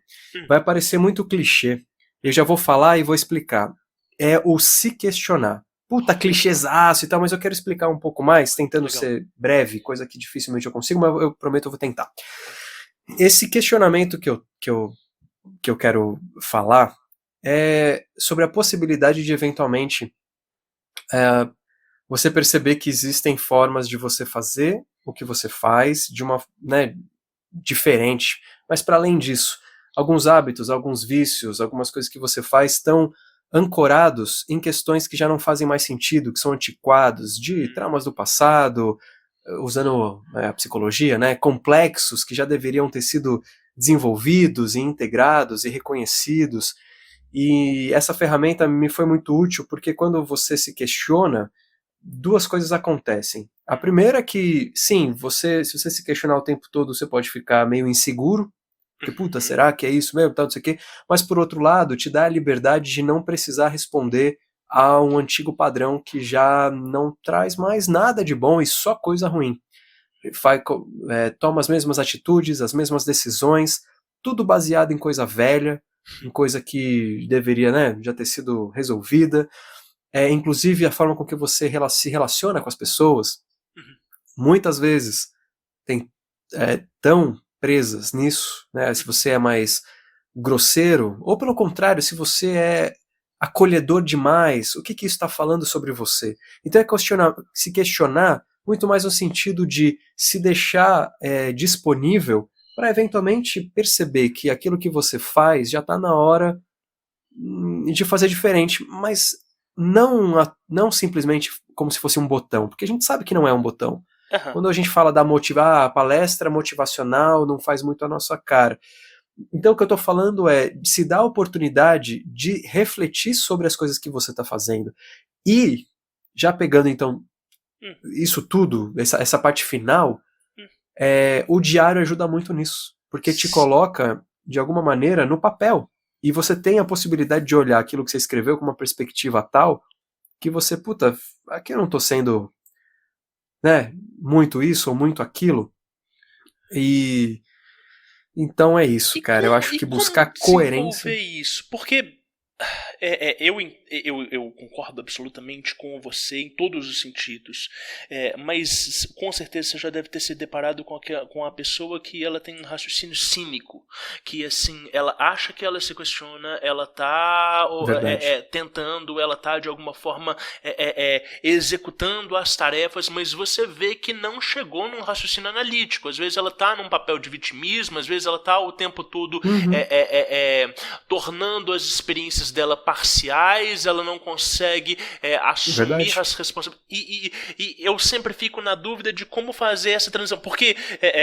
vai parecer muito clichê. Eu já vou falar e vou explicar. É o se questionar. Puta, clichêzaço e tal, mas eu quero explicar um pouco mais, tentando ser breve, coisa que dificilmente eu consigo, mas eu prometo eu vou tentar. Esse questionamento que eu quero falar é sobre a possibilidade de, eventualmente, você perceber que existem formas de você fazer o que você faz de uma, né, diferente. Mas para além disso, alguns hábitos, alguns vícios, algumas coisas que você faz estão ancorados em questões que já não fazem mais sentido, que são antiquados, de traumas do passado, usando a psicologia, né, complexos que já deveriam ter sido desenvolvidos e integrados e reconhecidos. E essa ferramenta me foi muito útil porque quando você se questiona, duas coisas acontecem. A primeira é que, sim, se você se questionar o tempo todo, você pode ficar meio inseguro, porque, puta, será que é isso mesmo, tal, não sei o quê. Mas, por outro lado, te dá a liberdade de não precisar responder a um antigo padrão que já não traz mais nada de bom e só coisa ruim. Toma as mesmas atitudes, as mesmas decisões, tudo baseado em coisa velha, em coisa que deveria, né, já ter sido resolvida. Inclusive a forma com que você se relaciona com as pessoas, muitas vezes tão presas nisso, né? Se você é mais grosseiro, ou pelo contrário, se você é acolhedor demais, o que isso está falando sobre você? Então se questionar muito mais no sentido de se deixar disponível para eventualmente perceber que aquilo que você faz já está na hora de fazer diferente, mas não simplesmente como se fosse um botão, porque a gente sabe que não é um botão. Uhum. Quando a gente fala da palestra motivacional, não faz muito a nossa cara. Então o que eu estou falando é se dar a oportunidade de refletir sobre as coisas que você está fazendo. E, já pegando então isso tudo, essa parte final, o diário ajuda muito nisso, porque te coloca, de alguma maneira, no papel. E você tem a possibilidade de olhar aquilo que você escreveu com uma perspectiva tal que você, puta, aqui eu não estou sendo, né, muito isso ou muito aquilo. E então é isso, cara. Eu acho que buscar coerência. Desenvolver isso, porque eu concordo absolutamente com você em todos os sentidos, mas com certeza você já deve ter se deparado com a pessoa que ela tem um raciocínio cínico, que assim, ela acha que ela se questiona, ela tá tentando, ela tá de alguma forma executando as tarefas, mas você vê que não chegou num raciocínio analítico. Às vezes ela tá num papel de vitimismo, às vezes ela tá o tempo todo tornando as experiências dela parciais, ela não consegue assumir as responsabilidades. E eu sempre fico na dúvida de como fazer essa transição, porque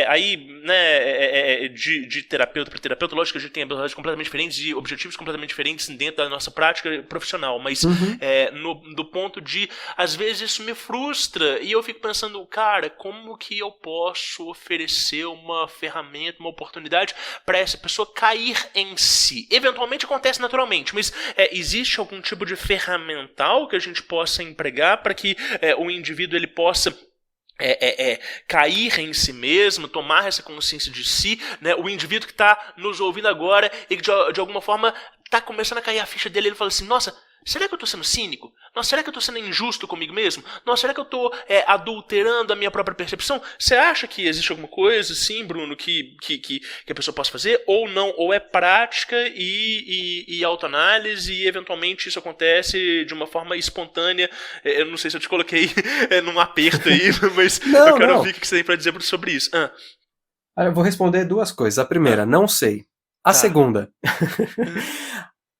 aí, né, de terapeuta para terapeuta, lógico que a gente tem habilidades completamente diferentes e objetivos completamente diferentes dentro da nossa prática profissional, mas do ponto de, às vezes isso me frustra e eu fico pensando, cara, como que eu posso oferecer uma ferramenta, uma oportunidade para essa pessoa cair em si? Eventualmente acontece naturalmente, mas existe algum tipo de ferramental que a gente possa empregar para que o indivíduo ele possa cair em si mesmo, tomar essa consciência de si, né? O indivíduo que está nos ouvindo agora e que de alguma forma está começando a cair a ficha dele, ele fala assim, nossa, será que eu estou sendo cínico? Nossa, será que eu estou sendo injusto comigo mesmo? Nossa, será que eu estou adulterando a minha própria percepção? Você acha que existe alguma coisa, sim, Bruno, que a pessoa possa fazer? Ou não? Ou é prática e autoanálise e eventualmente isso acontece de uma forma espontânea? Eu não sei se eu te coloquei num aperto aí, mas eu quero ouvir o que você tem para dizer sobre isso. Eu vou responder duas coisas. A primeira, não sei. A segunda...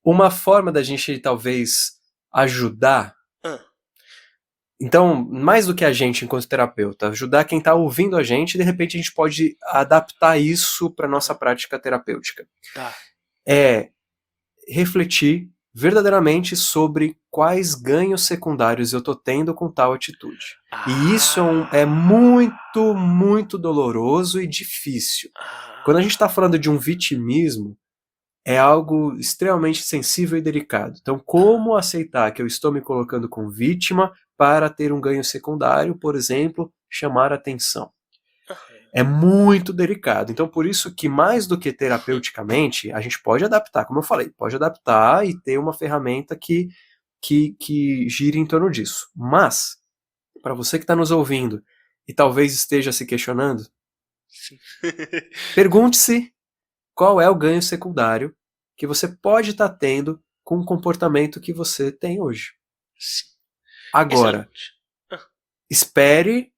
Uma forma da gente, talvez, ajudar... Então, mais do que a gente, enquanto terapeuta, ajudar quem está ouvindo a gente, e de repente a gente pode adaptar isso para nossa prática terapêutica. É refletir verdadeiramente sobre quais ganhos secundários eu estou tendo com tal atitude. E isso é muito, muito doloroso e difícil. Quando a gente está falando de um vitimismo, é algo extremamente sensível e delicado. Então, como aceitar que eu estou me colocando como vítima para ter um ganho secundário, por exemplo, chamar atenção? É muito delicado. Então, por isso que mais do que terapeuticamente, a gente pode adaptar, como eu falei, pode adaptar e ter uma ferramenta que gire em torno disso. Mas, para você que está nos ouvindo e talvez esteja se questionando, pergunte-se qual é o ganho secundário que você pode estar tendo com o comportamento que você tem hoje. Sim. Agora, espere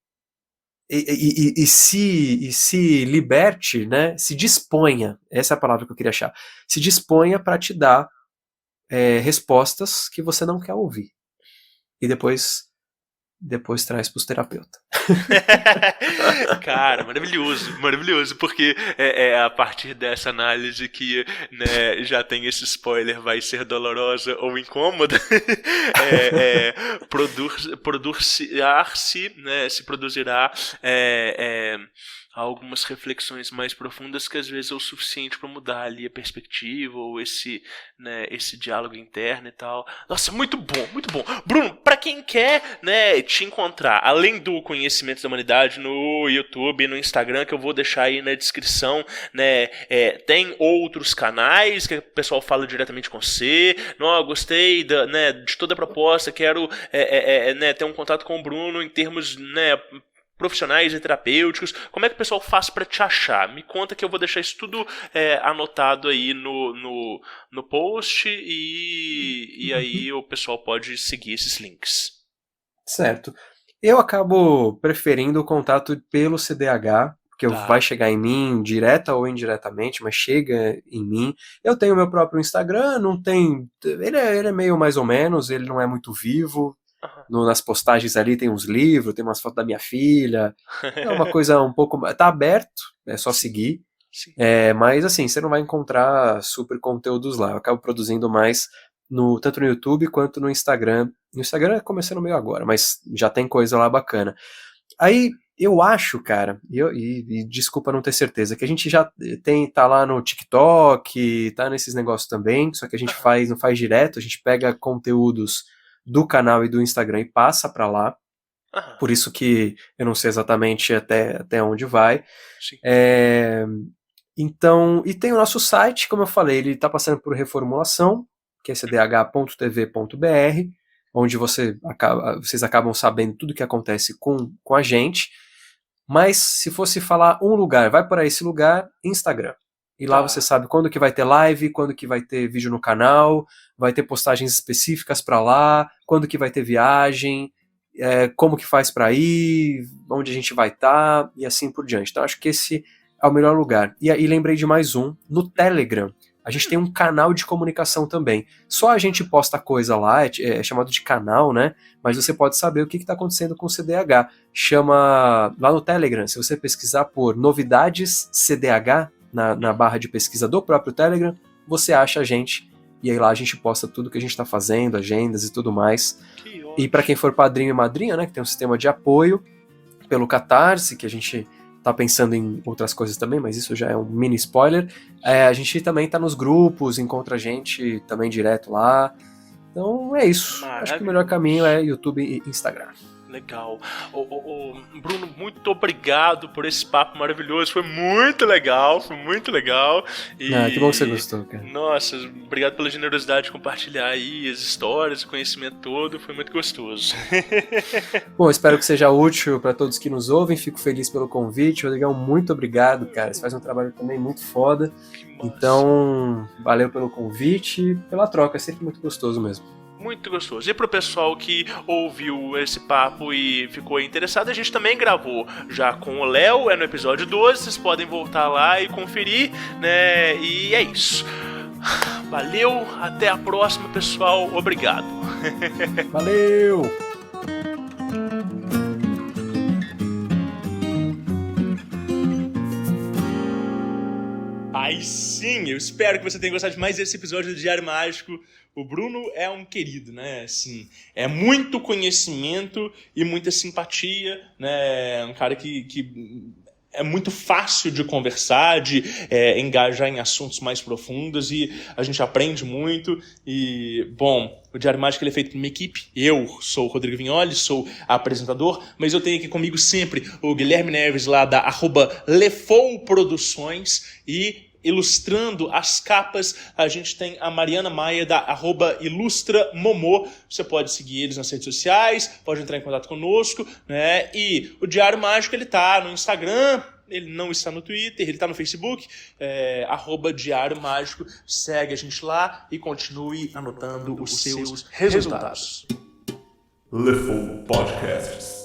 e se liberte, né? Se disponha, essa é a palavra que eu queria achar, se disponha para te dar respostas que você não quer ouvir. E depois traz pros terapeutas. Cara, maravilhoso, porque é a partir dessa análise que, né, já tem esse spoiler, vai ser dolorosa ou incômoda, se produzirá algumas reflexões mais profundas que às vezes é o suficiente para mudar ali a perspectiva ou esse diálogo interno e tal. Nossa, muito bom. Bruno, para quem quer, né, te encontrar, além do Conhecimento da Humanidade no YouTube e no Instagram, que eu vou deixar aí na descrição, né, tem outros canais que o pessoal fala diretamente com você. Não, gostei de toda a proposta, quero ter um contato com o Bruno em termos, né, profissionais e terapêuticos. Como é que o pessoal faz para te achar? Me conta que eu vou deixar isso tudo anotado aí no post e aí o pessoal pode seguir esses links. Certo. Eu acabo preferindo o contato pelo CDH, porque vai chegar em mim, direta ou indiretamente, mas chega em mim. Eu tenho meu próprio Instagram, não tem... Ele é meio mais ou menos, ele não é muito vivo. Nas postagens ali tem uns livros, tem umas fotos da minha filha, é uma coisa um pouco... Tá aberto, é só seguir, mas assim, você não vai encontrar super conteúdos lá. Eu acabo produzindo mais tanto no YouTube quanto no Instagram. No Instagram é começando meio agora, mas já tem coisa lá bacana. Aí eu acho, cara, e desculpa não ter certeza, que a gente já tá lá no TikTok, tá nesses negócios também, só que a gente não faz direto, a gente pega conteúdos do canal e do Instagram e passa para lá. Por isso que eu não sei exatamente até onde vai. Então, e tem o nosso site, como eu falei, ele está passando por reformulação, que é cdh.tv.br, onde vocês acabam sabendo tudo que acontece com a gente. Mas se fosse falar um lugar, vai para esse lugar, Instagram. E lá você sabe quando que vai ter live, quando que vai ter vídeo no canal, vai ter postagens específicas para lá, quando que vai ter viagem, como que faz para ir, onde a gente vai estar, e assim por diante. Então acho que esse é o melhor lugar. E lembrei de mais um, no Telegram. A gente tem um canal de comunicação também. Só a gente posta coisa lá, é chamado de canal, né? Mas você pode saber o que está acontecendo com o CDH. Chama, lá no Telegram, se você pesquisar por novidades CDH, na barra de pesquisa do próprio Telegram, você acha a gente, e aí lá a gente posta tudo que a gente está fazendo, agendas e tudo mais. E para quem for padrinho e madrinha, né, que tem um sistema de apoio pelo Catarse, que a gente tá pensando em outras coisas também, mas isso já é um mini spoiler, a gente também tá nos grupos, encontra a gente também direto lá. Então é isso. Acho que o melhor caminho é YouTube e Instagram. Legal. Bruno, muito obrigado por esse papo maravilhoso. Foi muito legal. Que bom que você gostou, cara. Nossa, obrigado pela generosidade de compartilhar aí as histórias, o conhecimento todo. Foi muito gostoso. Bom, espero que seja útil para todos que nos ouvem. Fico feliz pelo convite. Rodrigão, muito obrigado, cara. Você faz um trabalho também muito foda. Então, valeu pelo convite e pela troca. É sempre muito gostoso mesmo. Muito gostoso. E pro pessoal que ouviu esse papo e ficou interessado, a gente também gravou já com o Léo, no episódio 12, vocês podem voltar lá e conferir, né? E é isso. Valeu, até a próxima, pessoal. Obrigado. Valeu! Aí sim, eu espero que você tenha gostado de mais esse episódio do Diário Mágico. O Bruno é um querido, né? Assim, é muito conhecimento e muita simpatia, né? Um cara que é muito fácil de conversar, de engajar em assuntos mais profundos, e a gente aprende muito. E, bom, o Diário Mágico ele é feito por uma equipe. Eu sou o Rodrigo Vignoli, sou apresentador, mas eu tenho aqui comigo sempre o Guilherme Neves, lá da @Lefou Produções, e ilustrando as capas a gente tem a Mariana Maia da @IlustraMomô. Você pode seguir eles nas redes sociais, pode entrar em contato conosco, né? E o Diário Mágico ele tá no Instagram, ele não está no Twitter, ele está no Facebook, @Diário Mágico. Segue a gente lá e continue anotando os seus resultados. Lefou Podcasts.